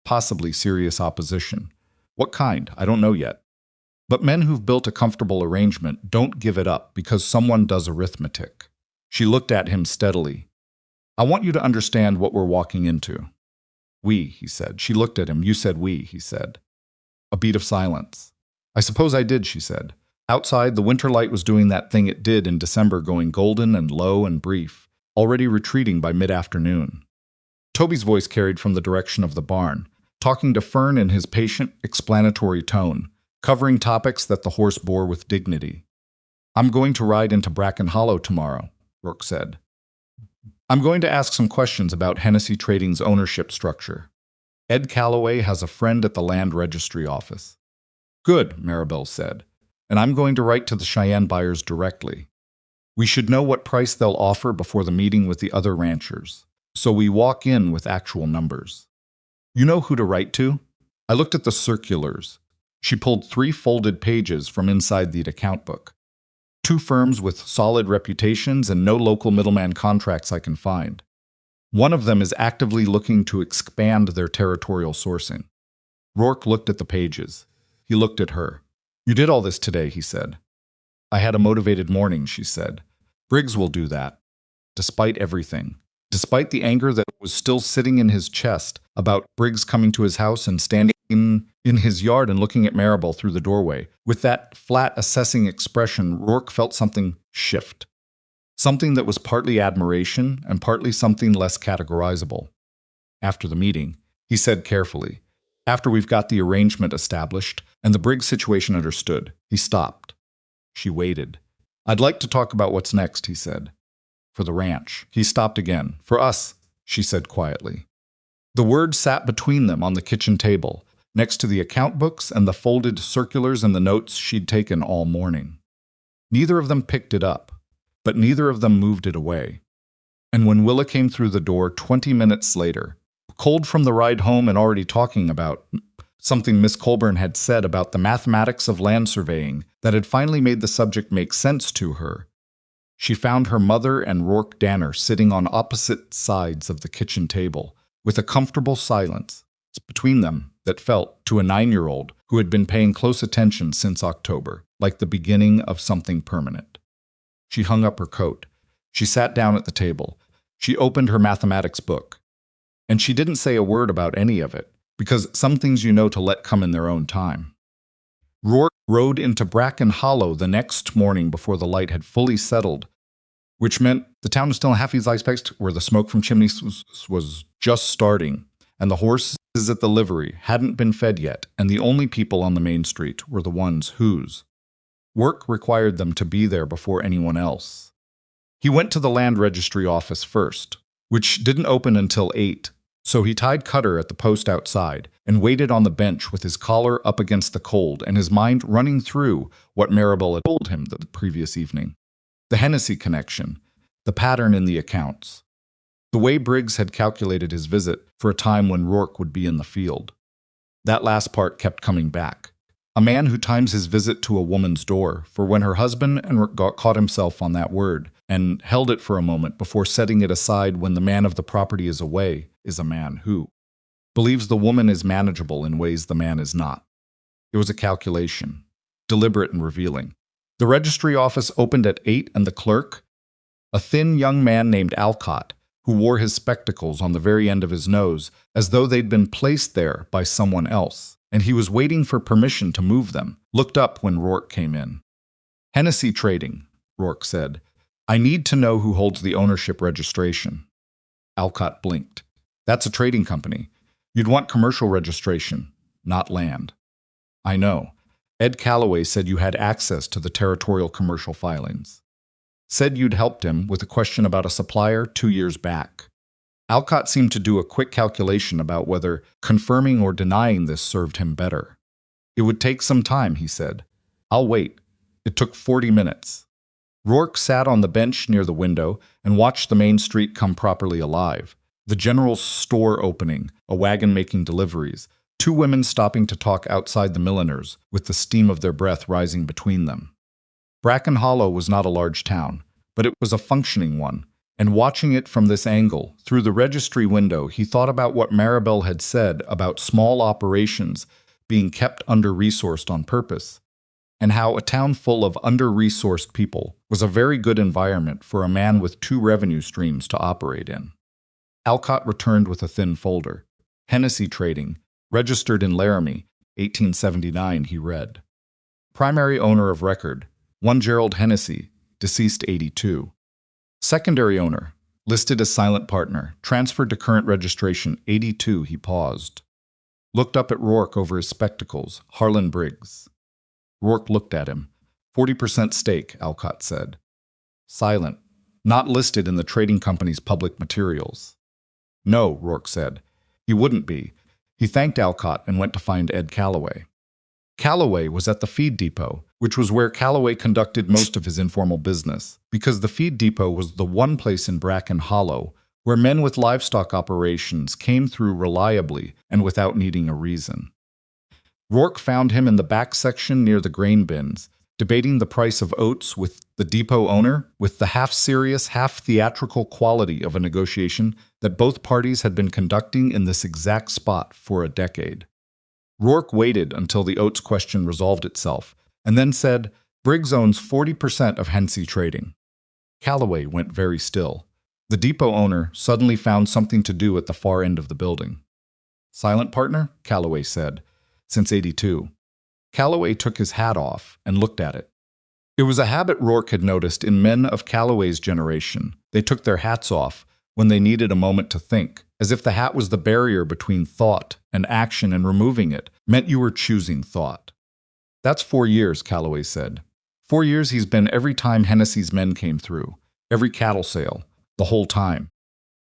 Speaker 1: Possibly serious opposition. What kind? I don't know yet. But men who've built a comfortable arrangement don't give it up because someone does arithmetic. She looked at him steadily. I want you to understand what we're walking into. We, he said. She looked at him. You said we, he said. A beat of silence. I suppose I did, she said. Outside, the winter light was doing that thing it did in December, going golden and low and brief, already retreating by mid-afternoon. Toby's voice carried from the direction of the barn, talking to Fern in his patient, explanatory tone, covering topics that the horse bore with dignity. I'm going to ride into Bracken Hollow tomorrow, Rourke said. I'm going to ask some questions about Hennessy Trading's ownership structure. Ed Calloway has a friend at the land registry office. Good, Maribel said. And I'm going to write to the Cheyenne buyers directly. We should know what price they'll offer before the meeting with the other ranchers, so we walk in with actual numbers. You know who to write to? I looked at the circulars. She pulled 3 folded pages from inside the account book. 2 firms with solid reputations and no local middleman contracts I can find. One of them is actively looking to expand their territorial sourcing. Rourke looked at the pages. He looked at her. You did all this today, he said. I had a motivated morning, she said. Briggs will do that. Despite everything. Despite the anger that was still sitting in his chest about Briggs coming to his house and standing in his yard and looking at Maribel through the doorway. With that flat, assessing expression, Rourke felt something shift. Something that was partly admiration and partly something less categorizable. After the meeting, he said carefully, after we've got the arrangement established and the Briggs situation understood, he stopped. She waited. I'd like to talk about what's next, he said. For the ranch. He stopped again. For us, she said quietly. The words sat between them on the kitchen table, next to the account books and the folded circulars and the notes she'd taken all morning. Neither of them picked it up, but neither of them moved it away. And when Willa came through the door 20 minutes later, cold from the ride home and already talking about something Miss Colburn had said about the mathematics of land surveying that had finally made the subject make sense to her. She found her mother and Rourke Danner sitting on opposite sides of the kitchen table, with a comfortable silence between them that felt, to a 9-year-old who had been paying close attention since October, like the beginning of something permanent. She hung up her coat. She sat down at the table. She opened her mathematics book. And she didn't say a word about any of it, because some things you know to let come in their own time. Rourke rode into Bracken Hollow the next morning before the light had fully settled, which meant the town was still in half its aspect, where the smoke from chimneys was just starting, and the horses at the livery hadn't been fed yet, and the only people on the main street were the ones whose work required them to be there before anyone else. He went to the land registry office first, which didn't open until 8, so he tied Cutter at the post outside and waited on the bench with his collar up against the cold and his mind running through what Maribel had told him the previous evening. The Hennessy connection, the pattern in the accounts, the way Briggs had calculated his visit for a time when Rourke would be in the field. That last part kept coming back. A man who times his visit to a woman's door for when her husband caught himself on that word and held it for a moment before setting it aside when the man of the property is away is a man who believes the woman is manageable in ways the man is not. It was a calculation, deliberate and revealing. The registry office opened at 8 and the clerk, a thin young man named Alcott, who wore his spectacles on the very end of his nose as though they'd been placed there by someone else, and he was waiting for permission to move them, looked up when Rourke came in. Hennessy Trading, Rourke said. I need to know who holds the ownership registration. Alcott blinked. That's a trading company. You'd want commercial registration, not land. I know. Ed Calloway said you had access to the territorial commercial filings. Said you'd helped him with a question about a supplier 2 years back. Alcott seemed to do a quick calculation about whether confirming or denying this served him better. It would take some time, he said. I'll wait. It took 40 minutes. Rourke sat on the bench near the window and watched the main street come properly alive. The general store opening, a wagon making deliveries, 2 women stopping to talk outside the milliner's with the steam of their breath rising between them. Bracken Hollow was not a large town, but it was a functioning one, and watching it from this angle, through the registry window, he thought about what Maribel had said about small operations being kept under-resourced on purpose, and how a town full of under-resourced people was a very good environment for a man with 2 revenue streams to operate in. Alcott returned with a thin folder. Hennessy Trading, registered in Laramie, 1879, he read. Primary owner of record, one Gerald Hennessy, deceased 82. Secondary owner, listed as silent partner, transferred to current registration 82, he paused. Looked up at Rourke over his spectacles, Harlan Briggs. Rourke looked at him. 40% stake, Alcott said. Silent, not listed in the trading company's public materials. No, Rourke said. He wouldn't be. He thanked Alcott and went to find Ed Calloway. Calloway was at the feed depot, which was where Calloway conducted most of his informal business, because the feed depot was the one place in Bracken Hollow where men with livestock operations came through reliably and without needing a reason. Rourke found him in the back section near the grain bins, debating the price of oats with the depot owner with the half-serious, half-theatrical quality of a negotiation that both parties had been conducting in this exact spot for a decade. Rourke waited until the oats question resolved itself, and then said, Briggs owns 40% of Hennessy Trading. Calloway went very still. The depot owner suddenly found something to do at the far end of the building. Silent partner? Calloway said. Since 82. Calloway took his hat off and looked at it. It was a habit Rourke had noticed in men of Calloway's generation. They took their hats off when they needed a moment to think, as if the hat was the barrier between thought and action, and removing it meant you were choosing thought. That's 4 years, Calloway said. 4 years he's been every time Hennessy's men came through, every cattle sale, the whole time.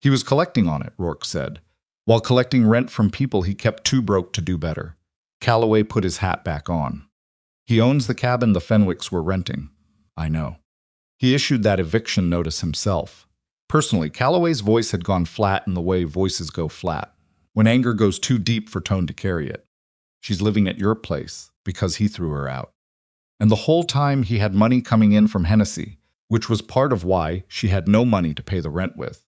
Speaker 1: He was collecting on it, Rourke said. While collecting rent from people he kept too broke to do better. Calloway put his hat back on. He owns the cabin the Fenwicks were renting. I know. He issued that eviction notice himself. Personally, Calloway's voice had gone flat in the way voices go flat, when anger goes too deep for tone to carry it. She's living at your place because he threw her out. And the whole time he had money coming in from Hennessy, which was part of why she had no money to pay the rent with.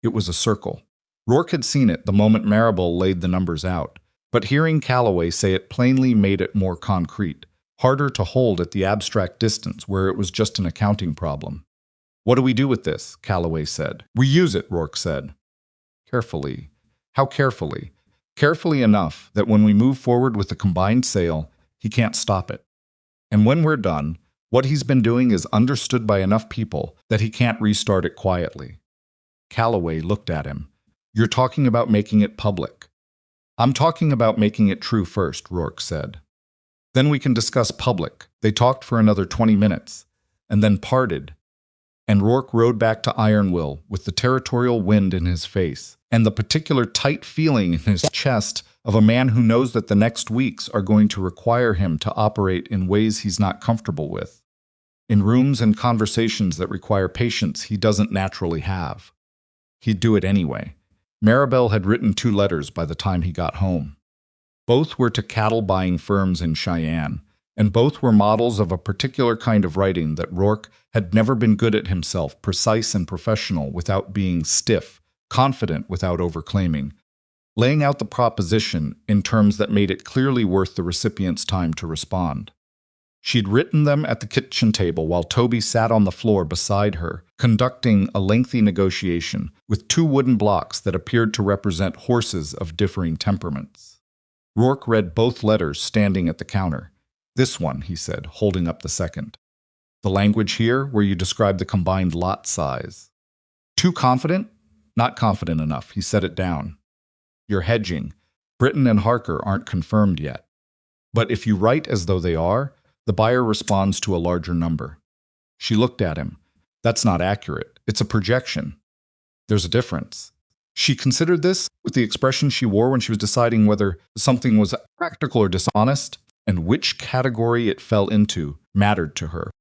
Speaker 1: It was a circle. Rourke had seen it the moment Maribel laid the numbers out, but hearing Calloway say it plainly made it more concrete, harder to hold at the abstract distance where it was just an accounting problem. "What do we do with this?" Calloway said. "We use it," Rourke said. "Carefully." "How carefully?" "Carefully enough that when we move forward with the combined sale, he can't stop it. And when we're done, what he's been doing is understood by enough people that he can't restart it quietly." Calloway looked at him. "You're talking about making it public." "I'm talking about making it true first," Rourke said. "Then we can discuss public." They talked for another 20 minutes, and then parted. And Rourke rode back to Ironwill with the territorial wind in his face and the particular tight feeling in his chest of a man who knows that the next weeks are going to require him to operate in ways he's not comfortable with, in rooms and conversations that require patience he doesn't naturally have. He'd do it anyway. Maribel had written 2 letters by the time he got home. Both were to cattle-buying firms in Cheyenne, and both were models of a particular kind of writing that Rourke had never been good at himself, precise and professional without being stiff, confident without overclaiming, laying out the proposition in terms that made it clearly worth the recipient's time to respond. She'd written them at the kitchen table while Toby sat on the floor beside her, conducting a lengthy negotiation with 2 wooden blocks that appeared to represent horses of differing temperaments. Rourke read both letters standing at the counter. "This one," he said, holding up the second. "The language here where you describe the combined lot size." "Too confident?" "Not confident enough." He set it down. "You're hedging. Britton and Harker aren't confirmed yet. But if you write as though they are, the buyer responds to a larger number." She looked at him. "That's not accurate. It's a projection." "There's a difference." She considered this with the expression she wore when she was deciding whether something was practical or dishonest, and which category it fell into mattered to her.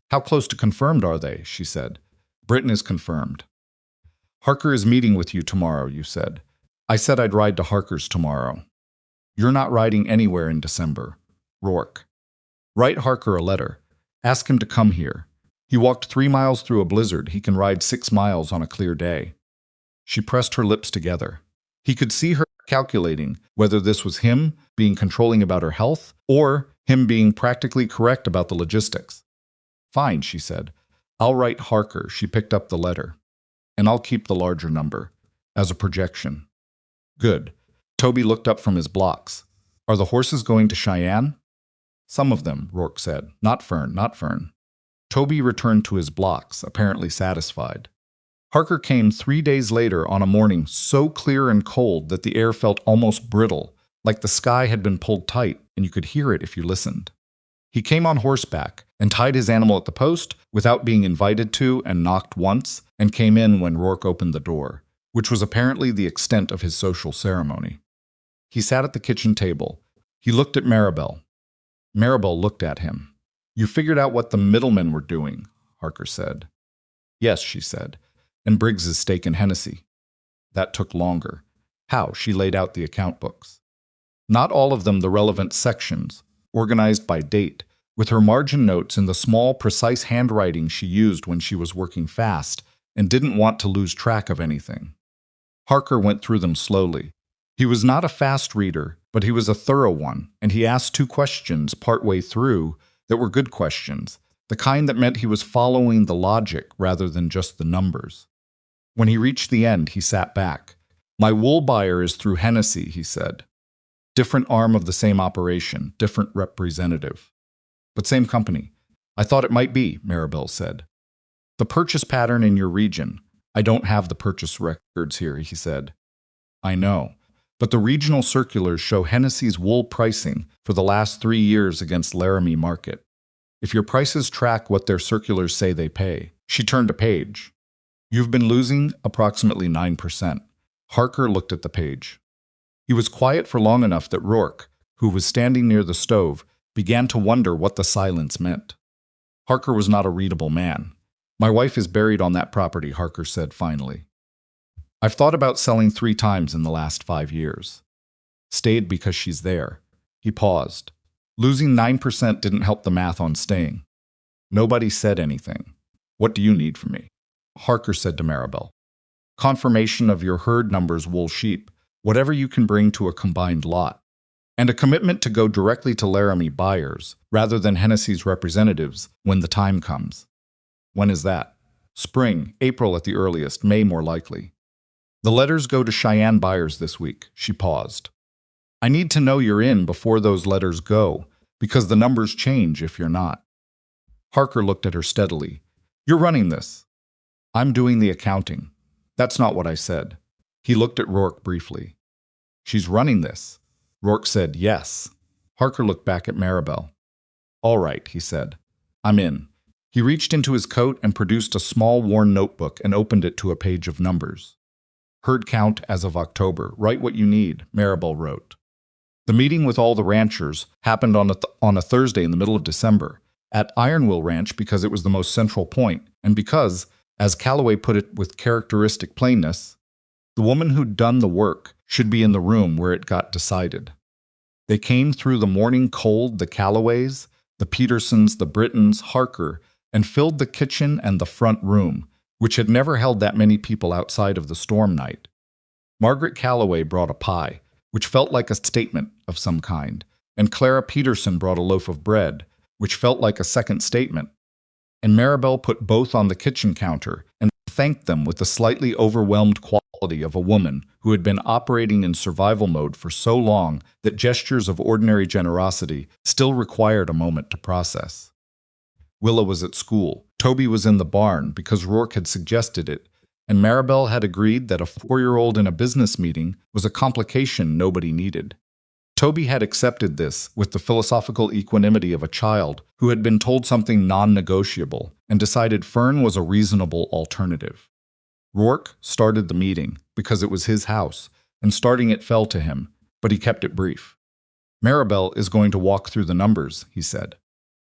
Speaker 1: "How close to confirmed are they?" she said. "Britton is confirmed." "Harker is meeting with you tomorrow," you said. "I said I'd ride to Harker's tomorrow." "You're not riding anywhere in December." Rourke. "Write Harker a letter. Ask him to come here. He walked 3 miles through a blizzard. He can ride 6 miles on a clear day." She pressed her lips together. He could see her calculating whether this was him being controlling about her health or him being practically correct about the logistics. "Fine," she said. "I'll write Harker." She picked up the letter. "And I'll keep the larger number as a projection." "Good." Toby looked up from his blocks. "Are the horses going to Cheyenne?" "Some of them," Rourke said. "Not Fern, not Fern." Toby returned to his blocks, apparently satisfied. Harker came 3 days later on a morning so clear and cold that the air felt almost brittle, like the sky had been pulled tight and you could hear it if you listened. He came on horseback and tied his animal at the post without being invited to and knocked once, and came in when Rourke opened the door, which was apparently the extent of his social ceremony. He sat at the kitchen table. He looked at Maribel. Maribel looked at him. "You figured out what the middlemen were doing," Harker said. "Yes," she said. "And Briggs's stake in Hennessy." "That took longer." "How?" She laid out the account books. Not all of them the relevant sections, organized by date, with her margin notes in the small, precise handwriting she used when she was working fast and didn't want to lose track of anything. Harker went through them slowly. He was not a fast reader, but he was a thorough one, and he asked 2 questions partway through that were good questions, the kind that meant he was following the logic rather than just the numbers. When he reached the end, he sat back. "My wool buyer is through Hennessy," he said. "Different arm of the same operation, different representative. But same company." "I thought it might be," Maribel said. "The purchase pattern in your region. I don't have the purchase records here," he said. "I know. But the regional circulars show Hennessy's wool pricing for the last 3 years against Laramie market. If your prices track what their circulars say they pay." She turned a page. "You've been losing approximately 9%. Harker looked at the page. He was quiet for long enough that Rourke, who was standing near the stove, began to wonder what the silence meant. Harker was not a readable man. "My wife is buried on that property," Harker said finally. "I've thought about selling 3 times in the last 5 years. Stayed because she's there. He paused. Losing 9% didn't help the math on staying. Nobody said anything. What do you need from me? Harker said to Maribel. Confirmation of your herd numbers, wool sheep, whatever you can bring to a combined lot. And a commitment to go directly to Laramie buyers, rather than Hennessy's representatives, when the time comes. When is that? Spring, April at the earliest, May more likely. The letters go to Cheyenne buyers this week. She paused. I need to know you're in before those letters go, because the numbers change if you're not. Harker looked at her steadily. You're running this. I'm doing the accounting. That's not what I said. He looked at Rourke briefly. She's running this. Rourke said yes. Harker looked back at Maribel. All right, he said. I'm in. He reached into his coat and produced a small worn notebook and opened it to a page of numbers. Herd count as of October. Write what you need, Maribel wrote. The meeting with all the ranchers happened on a Thursday in the middle of December, at Ironwill Ranch because it was the most central point, and because, as Calloway put it with characteristic plainness, the woman who'd done the work should be in the room where it got decided. They came through the morning cold, the Calloways, the Petersons, the Brittons, Harker, and filled the kitchen and the front room, which had never held that many people outside of the storm night. Margaret Calloway brought a pie, which felt like a statement of some kind, and Clara Peterson brought a loaf of bread, which felt like a second statement. And Maribel put both on the kitchen counter and thanked them with the slightly overwhelmed quality of a woman who had been operating in survival mode for so long that gestures of ordinary generosity still required a moment to process. Willa was at school. Toby was in the barn because Rourke had suggested it, and Maribel had agreed that a 4-year-old in a business meeting was a complication nobody needed. Toby had accepted this with the philosophical equanimity of a child who had been told something non-negotiable and decided Fern was a reasonable alternative. Rourke started the meeting because it was his house, and starting it fell to him, but he kept it brief. Maribel is going to walk through the numbers, he said.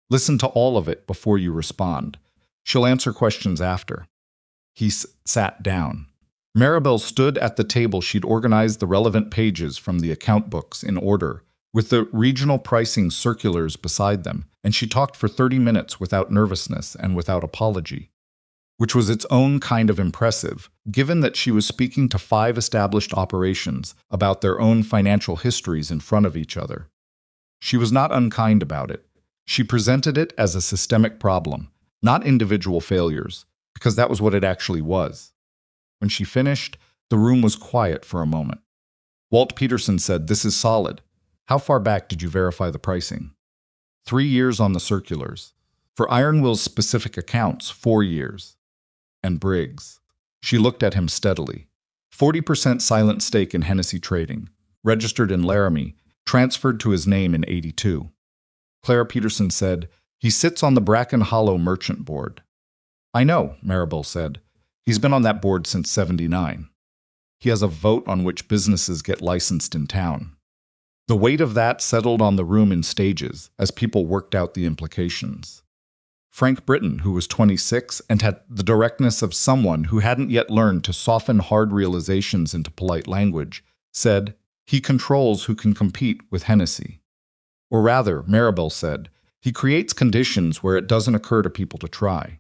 Speaker 1: Listen to all of it before you respond. She'll answer questions after. He sat down. Maribel stood at the table. She'd organized the relevant pages from the account books in order, with the regional pricing circulars beside them, and she talked for 30 minutes without nervousness and without apology, which was its own kind of impressive, given that she was speaking to 5 established operations about their own financial histories in front of each other. She was not unkind about it. She presented it as a systemic problem, not individual failures, because that was what it actually was. When she finished, the room was quiet for a moment. Walt Peterson said, "This is solid. How far back did you verify the pricing?" 3 years on the circulars. For Ironwill's specific accounts, 4 years. And Briggs. She looked at him steadily. 40% silent stake in Hennessy Trading, registered in Laramie, transferred to his name in '82. Clara Peterson said, "He sits on the Bracken Hollow Merchant Board." "I know," Maribel said. "He's been on that board since '79. He has a vote on which businesses get licensed in town." The weight of that settled on the room in stages as people worked out the implications. Frank Britton, who was 26 and had the directness of someone who hadn't yet learned to soften hard realizations into polite language, said, "He controls who can compete with Hennessy." Or rather, Maribel said, "He creates conditions where it doesn't occur to people to try."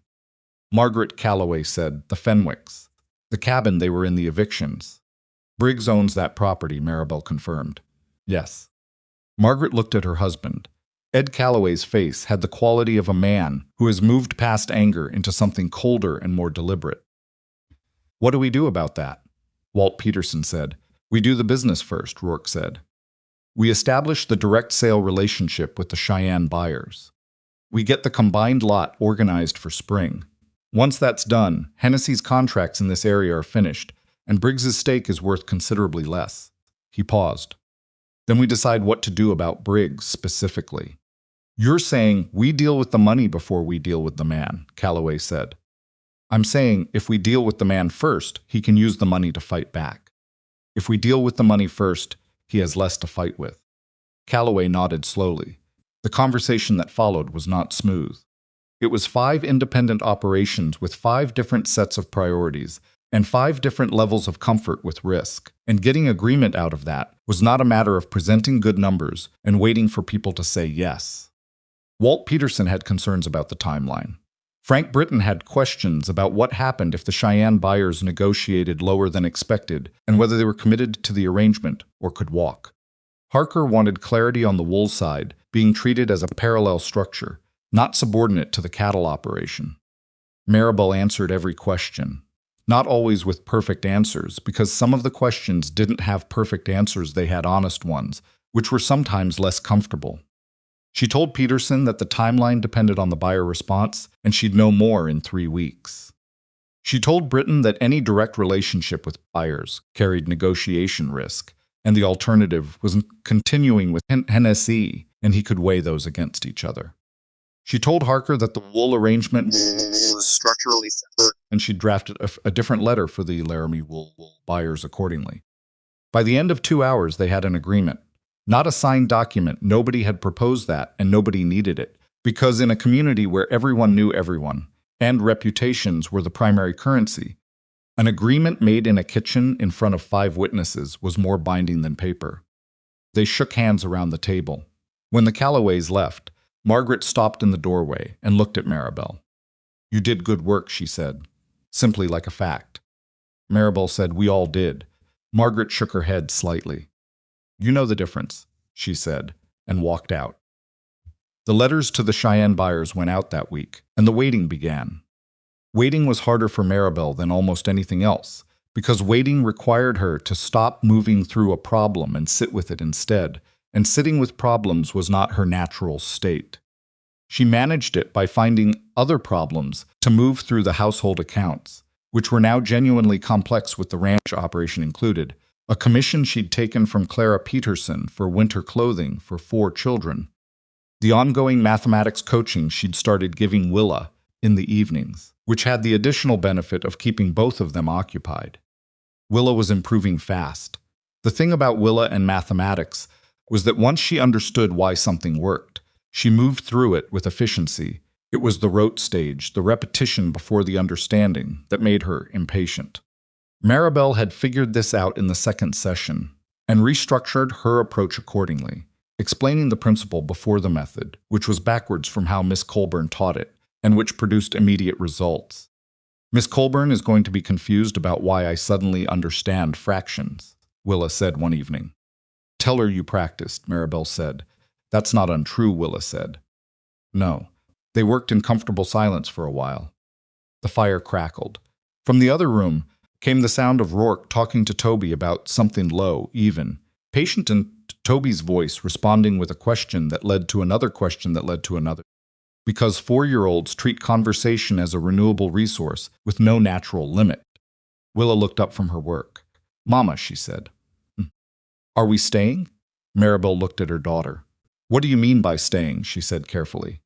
Speaker 1: Margaret Calloway said, "The Fenwicks. The cabin they were in the evictions." "Briggs owns that property," Maribel confirmed. "Yes." Margaret looked at her husband. Ed Calloway's face had the quality of a man who has moved past anger into something colder and more deliberate. "What do we do about that?" Walt Peterson said. "We do the business first," Rourke said. "We establish the direct sale relationship with the Cheyenne buyers. We get the combined lot organized for spring. Once that's done, Hennessy's contracts in this area are finished, and Briggs's stake is worth considerably less." He paused. "Then we decide what to do about Briggs specifically." "You're saying we deal with the money before we deal with the man," Calloway said. "I'm saying if we deal with the man first, he can use the money to fight back. If we deal with the money first, he has less to fight with." Calloway nodded slowly. The conversation that followed was not smooth. It was 5 independent operations with 5 different sets of priorities, and 5 different levels of comfort with risk. And getting agreement out of that was not a matter of presenting good numbers and waiting for people to say yes. Walt Peterson had concerns about the timeline. Frank Britton had questions about what happened if the Cheyenne buyers negotiated lower than expected and whether they were committed to the arrangement or could walk. Harker wanted clarity on the wool side, being treated as a parallel structure, not subordinate to the cattle operation. Maribel answered every question. Not always with perfect answers, because some of the questions didn't have perfect answers, they had honest ones, which were sometimes less comfortable. She told Peterson that the timeline depended on the buyer response, and she'd know more in 3 weeks. She told Britton that any direct relationship with buyers carried negotiation risk, and the alternative was continuing with Hennessy, and he could weigh those against each other. She told Harker that the wool arrangement was structurally separate, and she drafted a different letter for the Laramie wool buyers accordingly. By the end of 2 hours, they had an agreement. Not a signed document, nobody had proposed that, and nobody needed it, because in a community where everyone knew everyone, and reputations were the primary currency, an agreement made in a kitchen in front of 5 witnesses was more binding than paper. They shook hands around the table. When the Callaways left, Margaret stopped in the doorway and looked at Maribel. "You did good work," she said, simply like a fact. Maribel said, "We all did." Margaret shook her head slightly. "You know the difference," she said, and walked out. The letters to the Cheyenne buyers went out that week, and the waiting began. Waiting was harder for Maribel than almost anything else, because waiting required her to stop moving through a problem and sit with it instead, and sitting with problems was not her natural state. She managed it by finding other problems to move through the household accounts, which were now genuinely complex with the ranch operation included, a commission she'd taken from Clara Peterson for winter clothing for 4 children, the ongoing mathematics coaching she'd started giving Willa in the evenings, which had the additional benefit of keeping both of them occupied. Willa was improving fast. The thing about Willa and mathematics was that once she understood why something worked, she moved through it with efficiency. It was the rote stage, the repetition before the understanding, that made her impatient. Maribel had figured this out in the second session and restructured her approach accordingly, explaining the principle before the method, which was backwards from how Miss Colburn taught it, and which produced immediate results. "Miss Colburn is going to be confused about why I suddenly understand fractions," Willa said one evening. "Tell her you practiced," Maribel said. "That's not untrue," Willa said. No. They worked in comfortable silence for a while. The fire crackled. From the other room came the sound of Rourke talking to Toby about something low, even, patient, and Toby's voice responding with a question that led to another question that led to another. Because 4-year-olds treat conversation as a renewable resource with no natural limit. Willa looked up from her work. "Mama," she said. "Are we staying?" Maribel looked at her daughter. "What do you mean by staying?" she said carefully.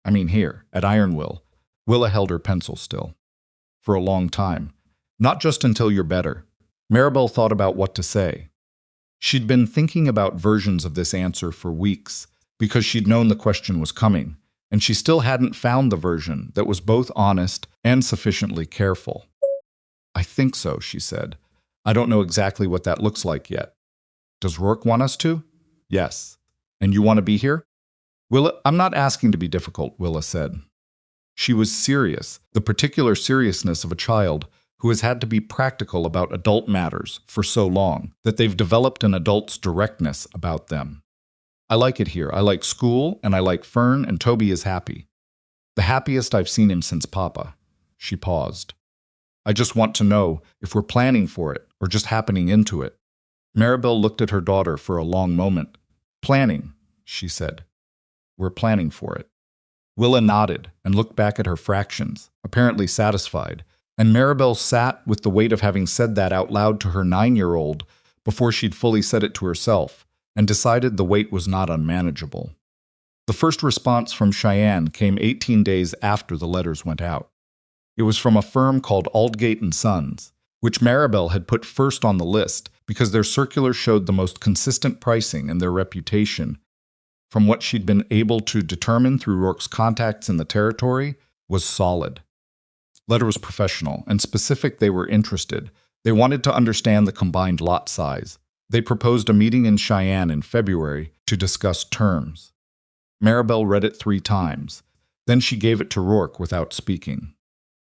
Speaker 1: "I mean here, at Ironwill." Willa held her pencil still. "For a long time. Not just until you're better." Maribel thought about what to say. She'd been thinking about versions of this answer for weeks, because she'd known the question was coming, and she still hadn't found the version that was both honest and sufficiently careful. "I think so," she said. "I don't know exactly what that looks like yet." "Does Rourke want us to?" "Yes." "And you want to be here?" "Willa, I'm not asking to be difficult," Willa said. She was serious, the particular seriousness of a child who has had to be practical about adult matters for so long that they've developed an adult's directness about them. "I like it here. I like school, and I like Fern, and Toby is happy. The happiest I've seen him since Papa." She paused. "I just want to know if we're planning for it or just happening into it." Maribel looked at her daughter for a long moment. "Planning," she said. "We're planning for it." Willa nodded and looked back at her fractions, apparently satisfied, and Maribel sat with the weight of having said that out loud to her 9-year-old before she'd fully said it to herself, and decided the weight was not unmanageable. The first response from Cheyenne came 18 days after the letters went out. It was from a firm called Aldgate & Sons, which Maribel had put first on the list because their circular showed the most consistent pricing, and their reputation, from what she'd been able to determine through Rourke's contacts in the territory, was solid. Letter was professional and specific. They were interested. They wanted to understand the combined lot size. They proposed a meeting in Cheyenne in February to discuss terms. Maribel read it 3 times. Then she gave it to Rourke without speaking.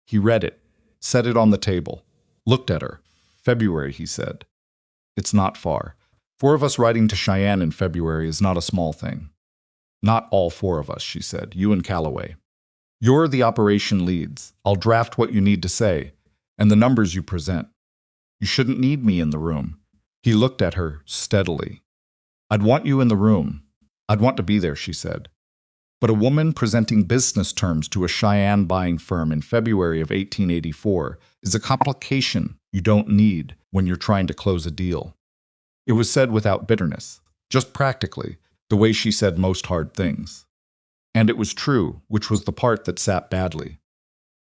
Speaker 1: He read it, set it on the table, looked at her. February, he said. It's not far. 4 of us riding to Cheyenne in February is not a small thing. Not all 4 of us, she said, you and Calloway. You're the operation leads. I'll draft what you need to say, and the numbers you present. You shouldn't need me in the room. He looked at her steadily. I'd want you in the room. I'd want to be there, she said. But a woman presenting business terms to a Cheyenne buying firm in February of 1884 is a complication you don't need when you're trying to close a deal. It was said without bitterness, just practically, the way she said most hard things. And it was true, which was the part that sat badly.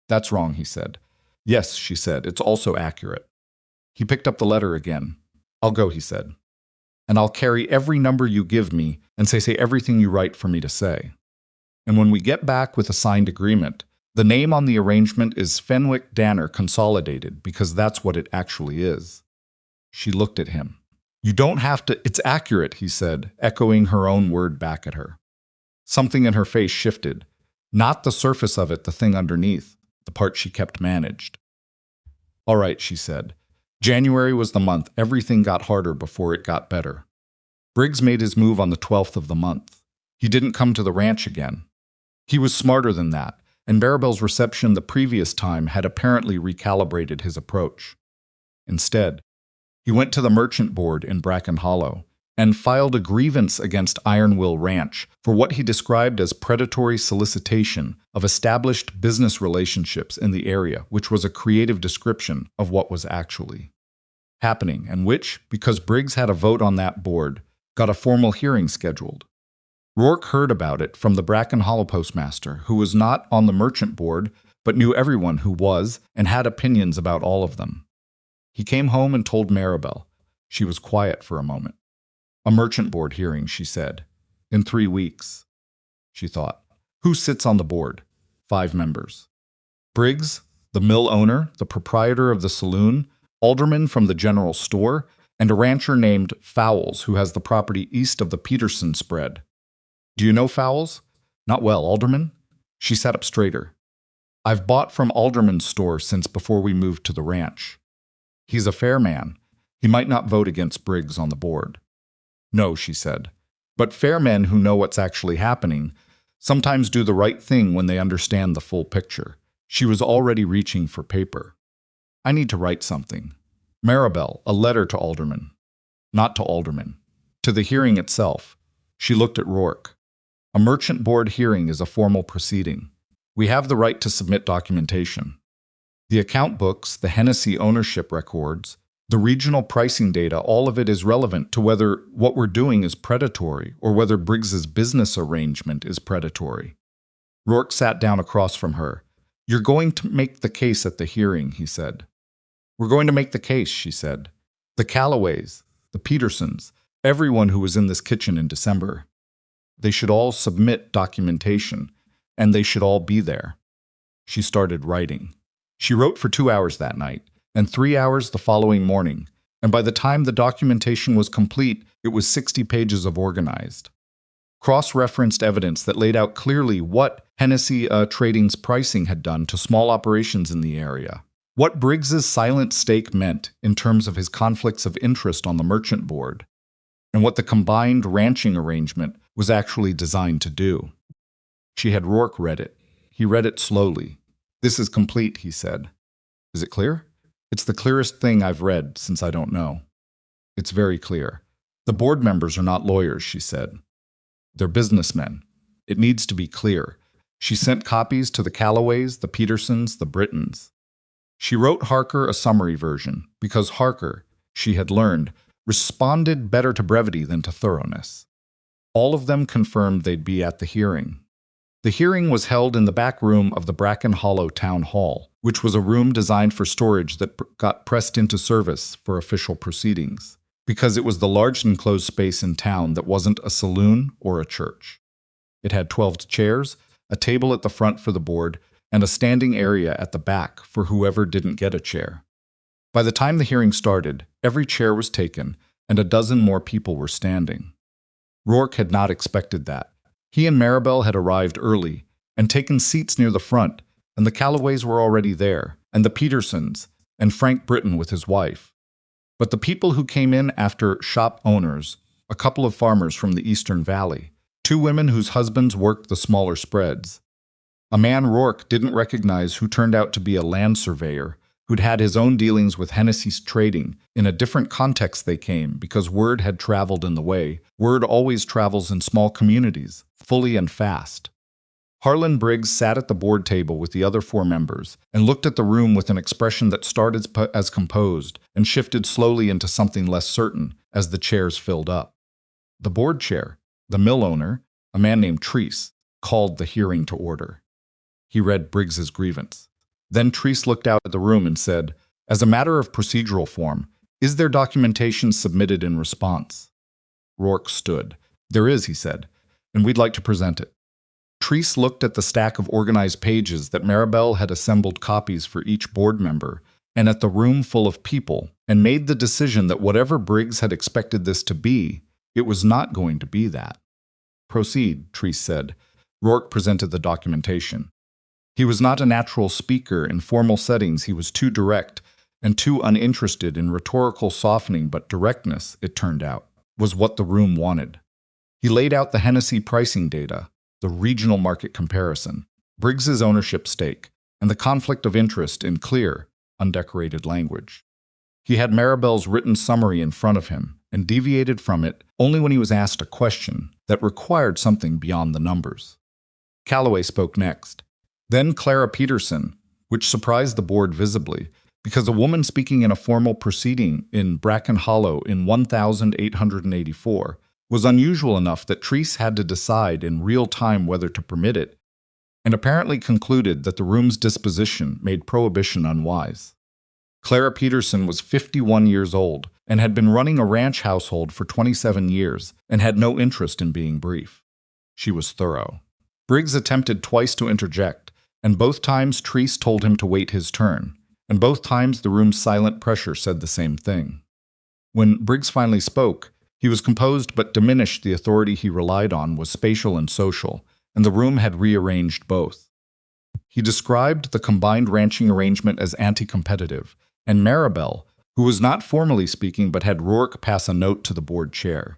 Speaker 1: That's wrong, he said. Yes, she said, it's also accurate. He picked up the letter again. I'll go, he said. And I'll carry every number you give me and say everything you write for me to say. And when we get back with a signed agreement, the name on the arrangement is Rourke Danner Consolidated, because that's what it actually is. She looked at him. You don't have to, it's accurate, he said, echoing her own word back at her. Something in her face shifted. Not the surface of it, the thing underneath, the part she kept managed. All right, she said. January was the month. Everything got harder before it got better. Briggs made his move on the 12th of the month. He didn't come to the ranch again. He was smarter than that, and Maribel's reception the previous time had apparently recalibrated his approach. Instead, he went to the merchant board in Bracken Hollow and filed a grievance against Ironwill Ranch for what he described as predatory solicitation of established business relationships in the area, which was a creative description of what was actually happening, and which, because Briggs had a vote on that board, got a formal hearing scheduled. Rourke heard about it from the Bracken Hollow postmaster, who was not on the merchant board, but knew everyone who was and had opinions about all of them. He came home and told Maribel. She was quiet for a moment. A merchant board hearing, she said. In 3 weeks. She thought. Who sits on the board? 5 members. Briggs, the mill owner, the proprietor of the saloon, alderman from the general store, and a rancher named Fowles, who has the property east of the Peterson spread. Do you know Fowles? Not well, Alderman? She sat up straighter. I've bought from Alderman's store since before we moved to the ranch. He's a fair man. He might not vote against Briggs on the board. No, she said. But fair men who know what's actually happening sometimes do the right thing when they understand the full picture. She was already reaching for paper. I need to write something. Maribel, a letter to Alderman. Not to Alderman. To the hearing itself. She looked at Rourke. A merchant board hearing is a formal proceeding. We have the right to submit documentation. The account books, the Hennessy ownership records, the regional pricing data, all of it is relevant to whether what we're doing is predatory or whether Briggs's business arrangement is predatory. Rourke sat down across from her. You're going to make the case at the hearing, he said. We're going to make the case, she said. The Calloways, the Petersons, everyone who was in this kitchen in December. They should all submit documentation, and they should all be there. She started writing. She wrote for 2 hours that night, and 3 hours the following morning, and by the time the documentation was complete, it was 60 pages of organized, cross-referenced evidence that laid out clearly what Hennessy Trading's pricing had done to small operations in the area, what Briggs's silent stake meant in terms of his conflicts of interest on the merchant board, and what the combined ranching arrangement was actually designed to do. She had Rourke read it. He read it slowly. This is complete, he said. Is it clear? It's the clearest thing I've read since I don't know. It's very clear. The board members are not lawyers, she said. They're businessmen. It needs to be clear. She sent copies to the Calloways, the Petersons, the Britons. She wrote Harker a summary version, because Harker, she had learned, responded better to brevity than to thoroughness. All of them confirmed they'd be at the hearing. The hearing was held in the back room of the Bracken Hollow Town Hall, which was a room designed for storage that got pressed into service for official proceedings, because it was the large enclosed space in town that wasn't a saloon or a church. It had 12 chairs, a table at the front for the board, and a standing area at the back for whoever didn't get a chair. By the time the hearing started, every chair was taken, and a dozen more people were standing. Rourke had not expected that. He and Maribel had arrived early and taken seats near the front, and the Calloways were already there, and the Petersons, and Frank Britton with his wife. But the people who came in after shop owners, a couple of farmers from the Eastern Valley, 2 women whose husbands worked the smaller spreads. A man Rourke didn't recognize who turned out to be a land surveyor who'd had his own dealings with Hennessy's trading. In a different context they came because word had traveled in the way. Word always travels in small communities, fully and fast. Harlan Briggs sat at the board table with the other 4 members and looked at the room with an expression that started as composed and shifted slowly into something less certain as the chairs filled up. The board chair, the mill owner, a man named Treese, called the hearing to order. He read Briggs's grievance. Then Treese looked out at the room and said, "As a matter of procedural form, is there documentation submitted in response?" Rourke stood. "There is," he said, "and we'd like to present it." Treese looked at the stack of organized pages that Maribel had assembled copies for each board member, and at the room full of people, and made the decision that whatever Briggs had expected this to be, it was not going to be that. "Proceed," Treese said. Rourke presented the documentation. He was not a natural speaker in formal settings. He was too direct and too uninterested in rhetorical softening, but directness, it turned out, was what the room wanted. He laid out the Hennessy pricing data, the regional market comparison, Briggs's ownership stake, and the conflict of interest in clear, undecorated language. He had Maribel's written summary in front of him and deviated from it only when he was asked a question that required something beyond the numbers. Calloway spoke next. Then Clara Peterson, which surprised the board visibly, because a woman speaking in a formal proceeding in Bracken Hollow in 1884 was unusual enough that Treese had to decide in real time whether to permit it, and apparently concluded that the room's disposition made prohibition unwise. Clara Peterson was 51 years old and had been running a ranch household for 27 years and had no interest in being brief. She was thorough. Briggs attempted twice to interject, and both times Treese told him to wait his turn, and both times the room's silent pressure said the same thing. When Briggs finally spoke, he was composed but diminished. The authority he relied on was spatial and social, and the room had rearranged both. He described the combined ranching arrangement as anti-competitive, and Maribel, who was not formally speaking but had Rourke pass a note to the board chair,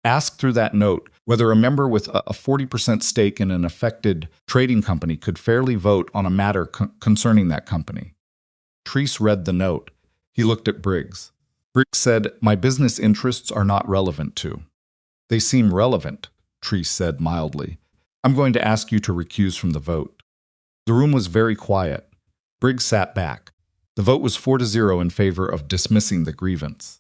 Speaker 1: asked through that note whether a member with a 40% stake in an affected trading company could fairly vote on a matter concerning that company. Treese read the note. He looked at Briggs. Briggs said, "My business interests are not relevant to." "They seem relevant," Treese said mildly. "I'm going to ask you to recuse from the vote." The room was very quiet. Briggs sat back. The vote was 4-0 in favor of dismissing the grievance.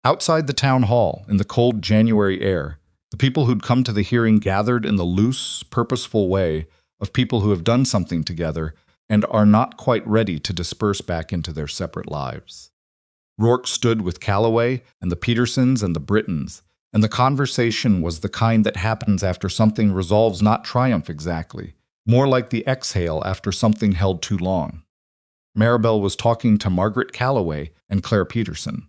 Speaker 1: Outside the town hall, in the cold January air, the people who'd come to the hearing gathered in the loose, purposeful way of people who have done something together and are not quite ready to disperse back into their separate lives. Rourke stood with Calloway and the Petersons and the Brittons, and the conversation was the kind that happens after something resolves not triumph exactly, more like the exhale after something held too long. Maribel was talking to Margaret Calloway and Claire Peterson.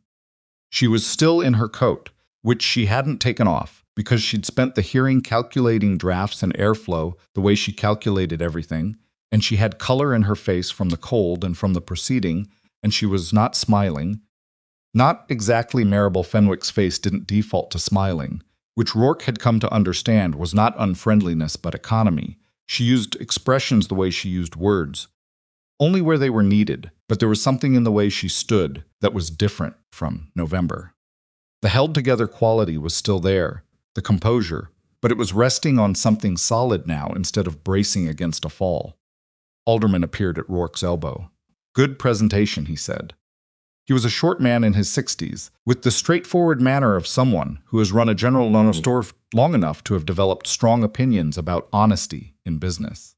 Speaker 1: She was still in her coat, which she hadn't taken off, because she'd spent the hearing calculating drafts and airflow the way she calculated everything, and she had color in her face from the cold and from the proceeding, and she was not smiling. Not exactly. Maribel Fenwick's face didn't default to smiling, which Rourke had come to understand was not unfriendliness but economy. She used expressions the way she used words, only where they were needed, but there was something in the way she stood that was different from November. The held-together quality was still there, the composure, but it was resting on something solid now instead of bracing against a fall. Alderman appeared at Rourke's elbow. "Good presentation," he said. He was a short man in his 60s, with the straightforward manner of someone who has run a general store long enough to have developed strong opinions about honesty in business.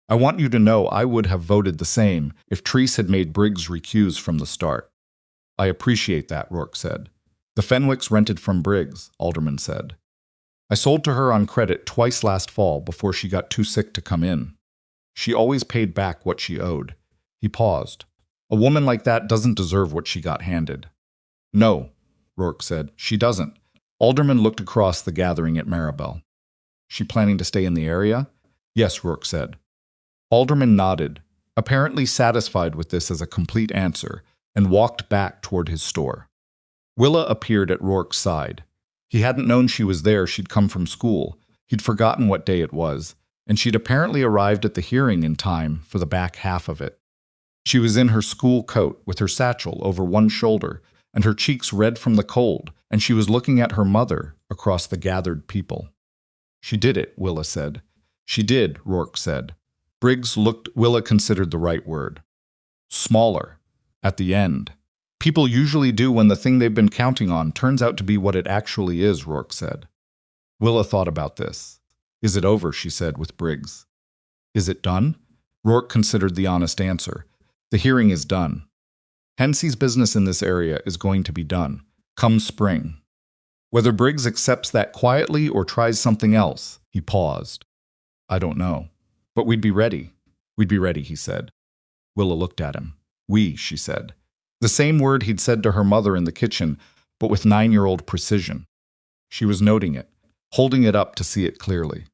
Speaker 1: "I want you to know I would have voted the same if Treese had made Briggs recuse from the start." "I appreciate that," Rourke said. "The Fenwicks rented from Briggs," Alderman said. "I sold to her on credit twice last fall before she got too sick to come in." She always paid back what she owed. He paused. A woman like that doesn't deserve what she got handed. No, Rourke said, she doesn't. Alderman looked across the gathering at Maribel. She planning to stay in the area? Yes, Rourke said. Alderman nodded, apparently satisfied with this as a complete answer, and walked back toward his store. Willa appeared at Rourke's side. He hadn't known she was there. She'd come from school. He'd forgotten what day it was, and she'd apparently arrived at the hearing in time for the back half of it. She was in her school coat with her satchel over one shoulder and her cheeks red from the cold, and she was looking at her mother across the gathered people. She did it, Willa said. She did, Rourke said. Briggs looked. Willa considered the right word. Smaller. At the end. People usually do when the thing they've been counting on turns out to be what it actually is, Rourke said. Willa thought about this. Is it over, she said with Briggs. Is it done? Rourke considered the honest answer. The hearing is done. Hensey's business in this area is going to be done, come spring. Whether Briggs accepts that quietly or tries something else, he paused. I don't know. But we'd be ready. We'd be ready, he said. Willa looked at him. We, she said. The same word he'd said to her mother in the kitchen, but with 9-year-old precision. She was noting it, holding it up to see it clearly.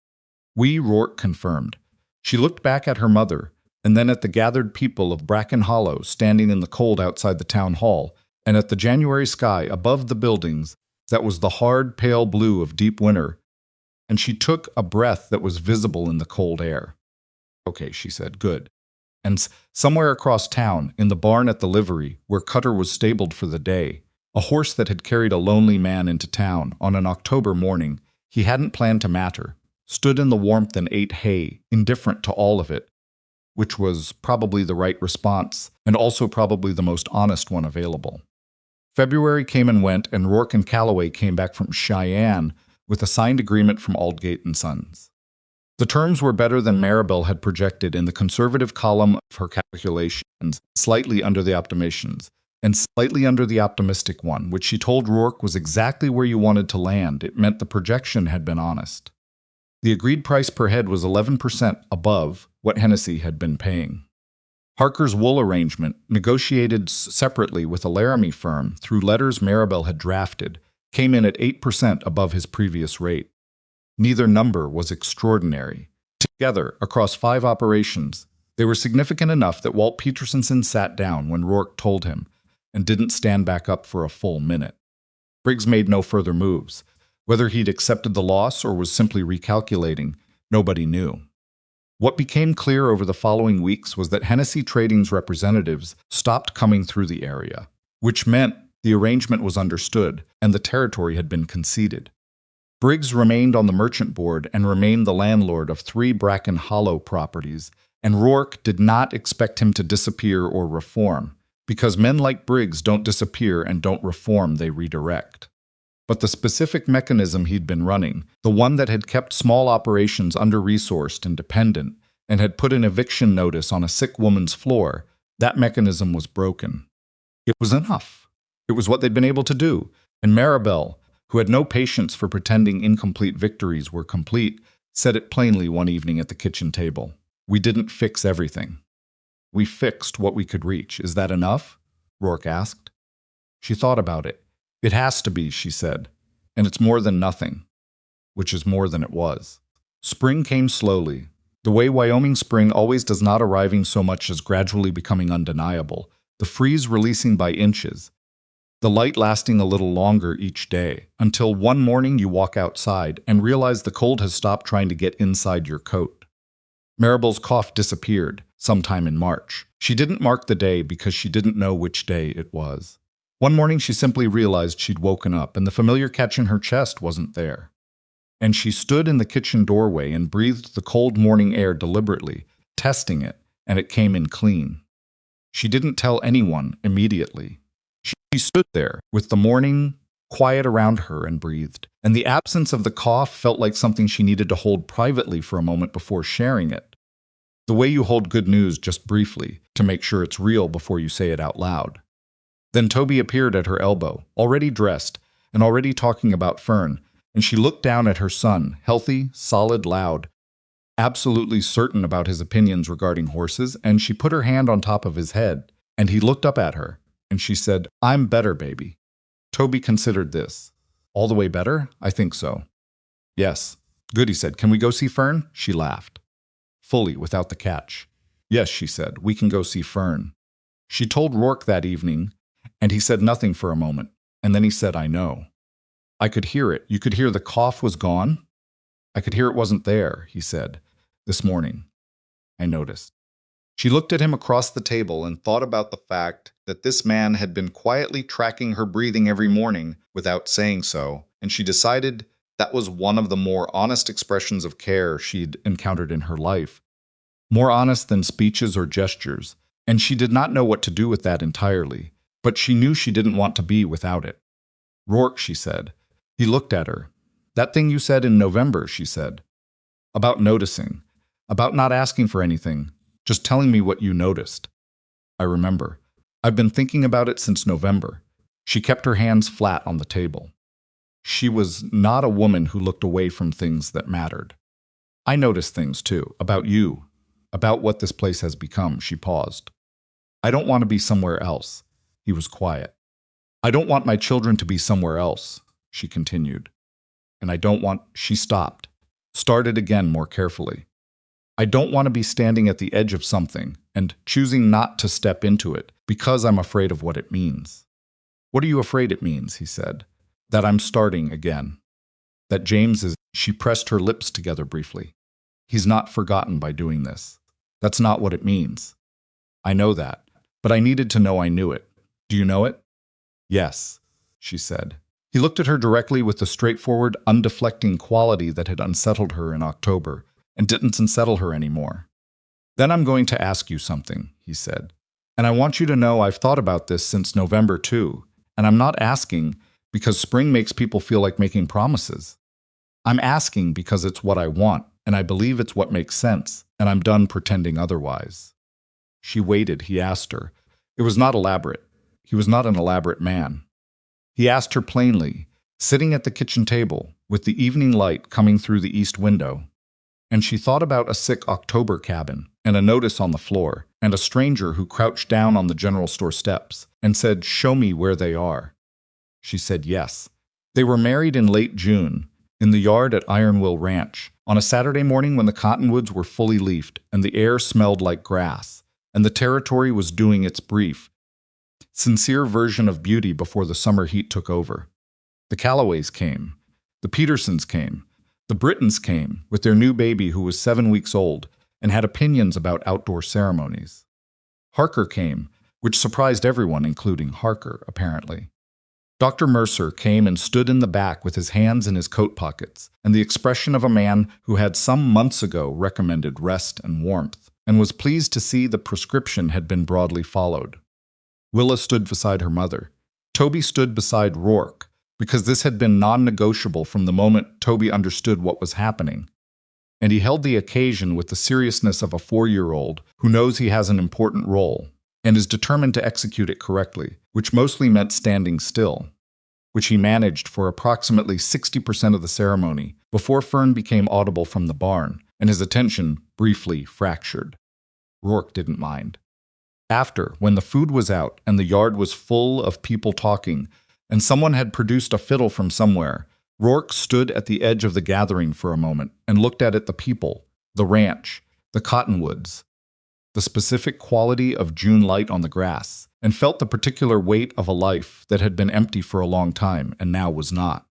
Speaker 1: We, Rourke confirmed. She looked back at her mother, and then at the gathered people of Bracken Hollow standing in the cold outside the town hall, and at the January sky above the buildings that was the hard, pale blue of deep winter, and she took a breath that was visible in the cold air. Okay, she said, good. And somewhere across town, in the barn at the livery, where Cutter was stabled for the day, a horse that had carried a lonely man into town on an October morning he hadn't planned to matter, stood in the warmth and ate hay, indifferent to all of it, which was probably the right response, and also probably the most honest one available. February came and went, and Rourke and Calloway came back from Cheyenne with a signed agreement from Aldgate and Sons. The terms were better than Maribel had projected in the conservative column of her calculations, slightly under the optimations, and slightly under the optimistic one, which she told Rourke was exactly where you wanted to land. It meant the projection had been honest. The agreed price per head was 11% above what Hennessy had been paying. Harker's wool arrangement, negotiated separately with a Laramie firm through letters Maribel had drafted, came in at 8% above his previous rate. Neither number was extraordinary. Together, across 5 operations, they were significant enough that Walt Peterson sat down when Rourke told him, and didn't stand back up for a full minute. Briggs made no further moves. Whether he'd accepted the loss or was simply recalculating, nobody knew. What became clear over the following weeks was that Hennessy Trading's representatives stopped coming through the area, which meant the arrangement was understood and the territory had been conceded. Briggs remained on the merchant board and remained the landlord of 3 Bracken Hollow properties, and Rourke did not expect him to disappear or reform, because men like Briggs don't disappear and don't reform, they redirect. But the specific mechanism he'd been running, the one that had kept small operations under-resourced and dependent, and had put an eviction notice on a sick woman's floor, that mechanism was broken. It was enough. It was what they'd been able to do, and Maribel, who had no patience for pretending incomplete victories were complete, said it plainly one evening at the kitchen table. We didn't fix everything. We fixed what we could reach. Is that enough? Rourke asked. She thought about it. It has to be, she said, and it's more than nothing, which is more than it was. Spring came slowly, the way Wyoming spring always does, not arriving so much as gradually becoming undeniable, the freeze releasing by inches, the light lasting a little longer each day, until one morning you walk outside and realize the cold has stopped trying to get inside your coat. Maribel's cough disappeared sometime in March. She didn't mark the day because she didn't know which day it was. One morning she simply realized she'd woken up and the familiar catch in her chest wasn't there. And she stood in the kitchen doorway and breathed the cold morning air deliberately, testing it, and it came in clean. She didn't tell anyone immediately. She stood there with the morning quiet around her and breathed, and the absence of the cough felt like something she needed to hold privately for a moment before sharing it. The way you hold good news just briefly, to make sure it's real before you say it out loud. Then Toby appeared at her elbow, already dressed, and already talking about Fern, and she looked down at her son, healthy, solid, loud. absolutely certain about his opinions regarding horses, and she put her hand on top of his head, and he looked up at her, and she said, "I'm better, baby." Toby considered this. "All the way better? I think so." "Yes." "Good," he said. "Can we go see Fern?" She laughed. Fully, without the catch. "Yes," she said, "we can go see Fern." She told Rourke that evening, and he said nothing for a moment, and then he said, "I know." "I could hear it. You could hear the cough was gone?" "I could hear it wasn't there," he said. "This morning. I noticed." She looked at him across the table and thought about the fact that this man had been quietly tracking her breathing every morning without saying so, and she decided that was one of the more honest expressions of care she'd encountered in her life. More honest than speeches or gestures, and she did not know what to do with that entirely, but she knew she didn't want to be without it. "Rourke," she said. He looked at her. "That thing you said in November," she said. "About noticing. About not asking for anything. Just telling me what you noticed." "I remember. I've been thinking about it since November." She kept her hands flat on the table. She was not a woman who looked away from things that mattered. "I noticed things, too. About you. About what this place has become." She paused. "I don't want to be somewhere else." He was quiet. "I don't want my children to be somewhere else," she continued. "And I don't want—" She stopped. Started again more carefully. "I don't want to be standing at the edge of something and choosing not to step into it because I'm afraid of what it means." "What are you afraid it means?" he said. "That I'm starting again. That James is—" She pressed her lips together briefly. "He's not forgotten by doing this. That's not what it means. I know that, but I needed to know I knew it. Do you know it?" "Yes," she said. He looked at her directly with the straightforward, undeflecting quality that had unsettled her in October and didn't unsettle her anymore. "Then I'm going to ask you something," he said. "And I want you to know I've thought about this since November too, and I'm not asking because spring makes people feel like making promises. I'm asking because it's what I want, and I believe it's what makes sense, and I'm done pretending otherwise." She waited. He asked her. It was not elaborate. He was not an elaborate man. He asked her plainly, sitting at the kitchen table, with the evening light coming through the east window. And she thought about a sick October cabin, and a notice on the floor, and a stranger who crouched down on the general store steps, and said, "Show me where they are." She said yes. They were married in late June, in the yard at Ironwill Ranch, on a Saturday morning when the cottonwoods were fully leafed, and the air smelled like grass, and the territory was doing its brief, sincere version of beauty before the summer heat took over. The Callaways came. The Petersons came. The Brittons came, with their new baby who was 7 weeks old, and had opinions about outdoor ceremonies. Harker came, which surprised everyone, including Harker, apparently. Dr. Mercer came and stood in the back with his hands in his coat pockets, and the expression of a man who had some months ago recommended rest and warmth, and was pleased to see the prescription had been broadly followed. Willa stood beside her mother. Toby stood beside Rourke, because this had been non-negotiable from the moment Toby understood what was happening. And he held the occasion with the seriousness of a 4-year-old who knows he has an important role and is determined to execute it correctly, which mostly meant standing still, which he managed for approximately 60% of the ceremony before Fern became audible from the barn and his attention briefly fractured. Rourke didn't mind. After, when the food was out and the yard was full of people talking, and someone had produced a fiddle from somewhere, Rourke stood at the edge of the gathering for a moment and looked at the people, the ranch, the cottonwoods, the specific quality of June light on the grass, and felt the particular weight of a life that had been empty for a long time and now was not.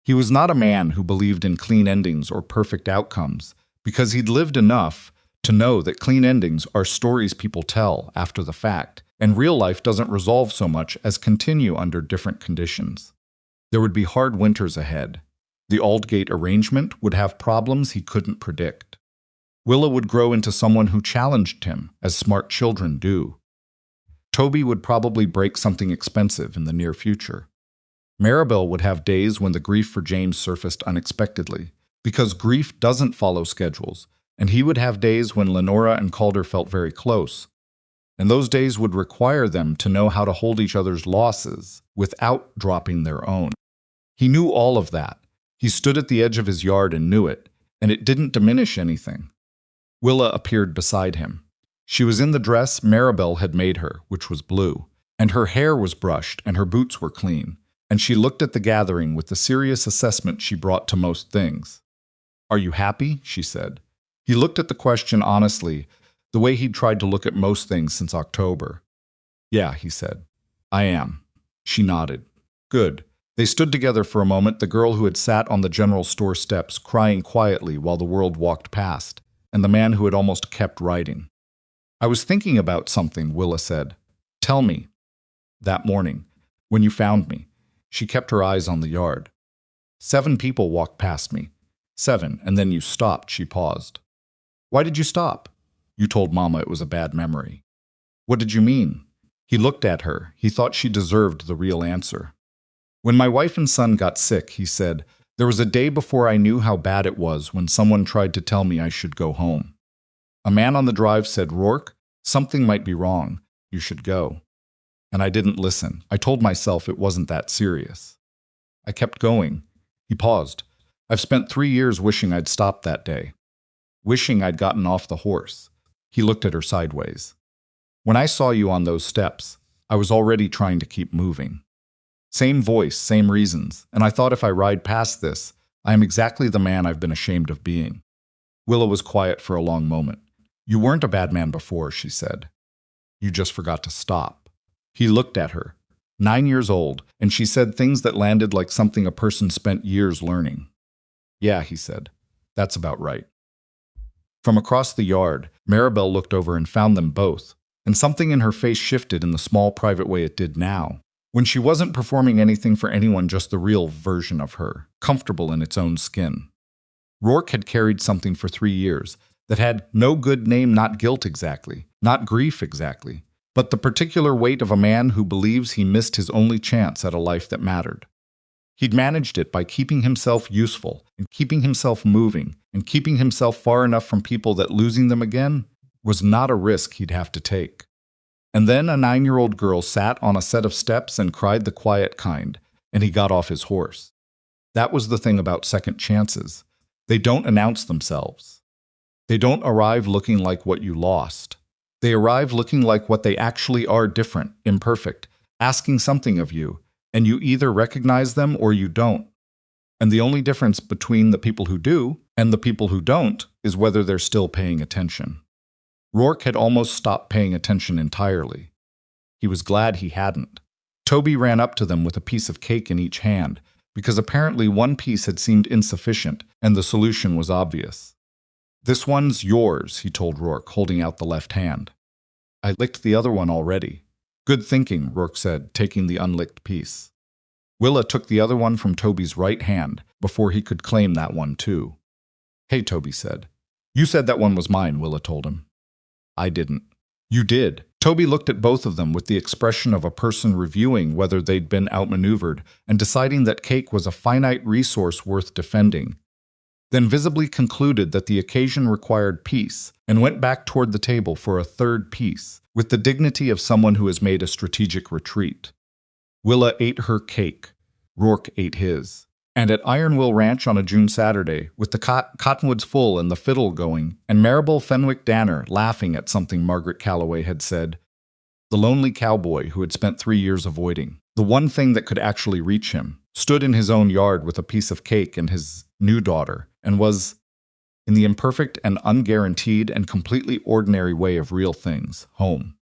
Speaker 1: He was not a man who believed in clean endings or perfect outcomes, because he'd lived enough to know that clean endings are stories people tell after the fact, and real life doesn't resolve so much as continue under different conditions. There would be hard winters ahead. The Aldgate arrangement would have problems he couldn't predict. Willa would grow into someone who challenged him, as smart children do. Toby would probably break something expensive in the near future. Maribel would have days when the grief for James surfaced unexpectedly, because grief doesn't follow schedules, and he would have days when Lenora and Calder felt very close. And those days would require them to know how to hold each other's losses without dropping their own. He knew all of that. He stood at the edge of his yard and knew it, and it didn't diminish anything. Willa appeared beside him. She was in the dress Maribel had made her, which was blue, and her hair was brushed and her boots were clean, and she looked at the gathering with the serious assessment she brought to most things. "Are you happy?" she said. He looked at the question honestly, the way he'd tried to look at most things since October. "Yeah," he said. "I am." She nodded. "Good." They stood together for a moment, the girl who had sat on the general store steps crying quietly while the world walked past, and the man who had almost kept writing. "I was thinking about something," Willa said. "Tell me." "That morning, when you found me." She kept her eyes on the yard. "7 people walked past me. 7, and then you stopped," she paused. "Why did you stop?" "You told Mama it was a bad memory." "What did you mean?" He looked at her. He thought she deserved the real answer. "When my wife and son got sick," he said, "there was a day before I knew how bad it was when someone tried to tell me I should go home. A man on the drive said, 'Rourke, something might be wrong. You should go.' And I didn't listen. I told myself it wasn't that serious. I kept going." He paused. "I've spent 3 years wishing I'd stopped that day. Wishing I'd gotten off the horse." He looked at her sideways. "When I saw you on those steps, I was already trying to keep moving. Same voice, same reasons, and I thought if I ride past this, I am exactly the man I've been ashamed of being." Willa was quiet for a long moment. "You weren't a bad man before," she said. "You just forgot to stop." He looked at her. 9 years old, and she said things that landed like something a person spent years learning. "Yeah," he said. "That's about right." From across the yard, Maribel looked over and found them both, and something in her face shifted in the small private way it did now, when she wasn't performing anything for anyone, just the real version of her, comfortable in its own skin. Rourke had carried something for 3 years that had no good name, not guilt exactly, not grief exactly, but the particular weight of a man who believes he missed his only chance at a life that mattered. He'd managed it by keeping himself useful, and keeping himself moving, and keeping himself far enough from people that losing them again was not a risk he'd have to take. And then a 9-year-old girl sat on a set of steps and cried the quiet kind, and he got off his horse. That was the thing about second chances. They don't announce themselves. They don't arrive looking like what you lost. They arrive looking like what they actually are, different, imperfect, asking something of you, and you either recognize them or you don't. And the only difference between the people who do and the people who don't is whether they're still paying attention. Rourke had almost stopped paying attention entirely. He was glad he hadn't. Toby ran up to them with a piece of cake in each hand, because apparently one piece had seemed insufficient and the solution was obvious. "This one's yours," he told Rourke, holding out the left hand. "I licked the other one already." "Good thinking," Rourke said, taking the unlicked piece. Willa took the other one from Toby's right hand before he could claim that one too. "Hey," Toby said. "You said that one was mine," Willa told him. "I didn't." "You did." Toby looked at both of them with the expression of a person reviewing whether they'd been outmaneuvered and deciding that cake was a finite resource worth defending, then visibly concluded that the occasion required peace, and went back toward the table for a third piece, with the dignity of someone who has made a strategic retreat. Willa ate her cake. Rourke ate his. And at Ironwill Ranch on a June Saturday, with the cottonwoods full and the fiddle going, and Maribel Fenwick Danner laughing at something Margaret Calloway had said, the lonely cowboy who had spent 3 years avoiding, the one thing that could actually reach him, stood in his own yard with a piece of cake and his new daughter, and was, in the imperfect and unguaranteed and completely ordinary way of real things, home.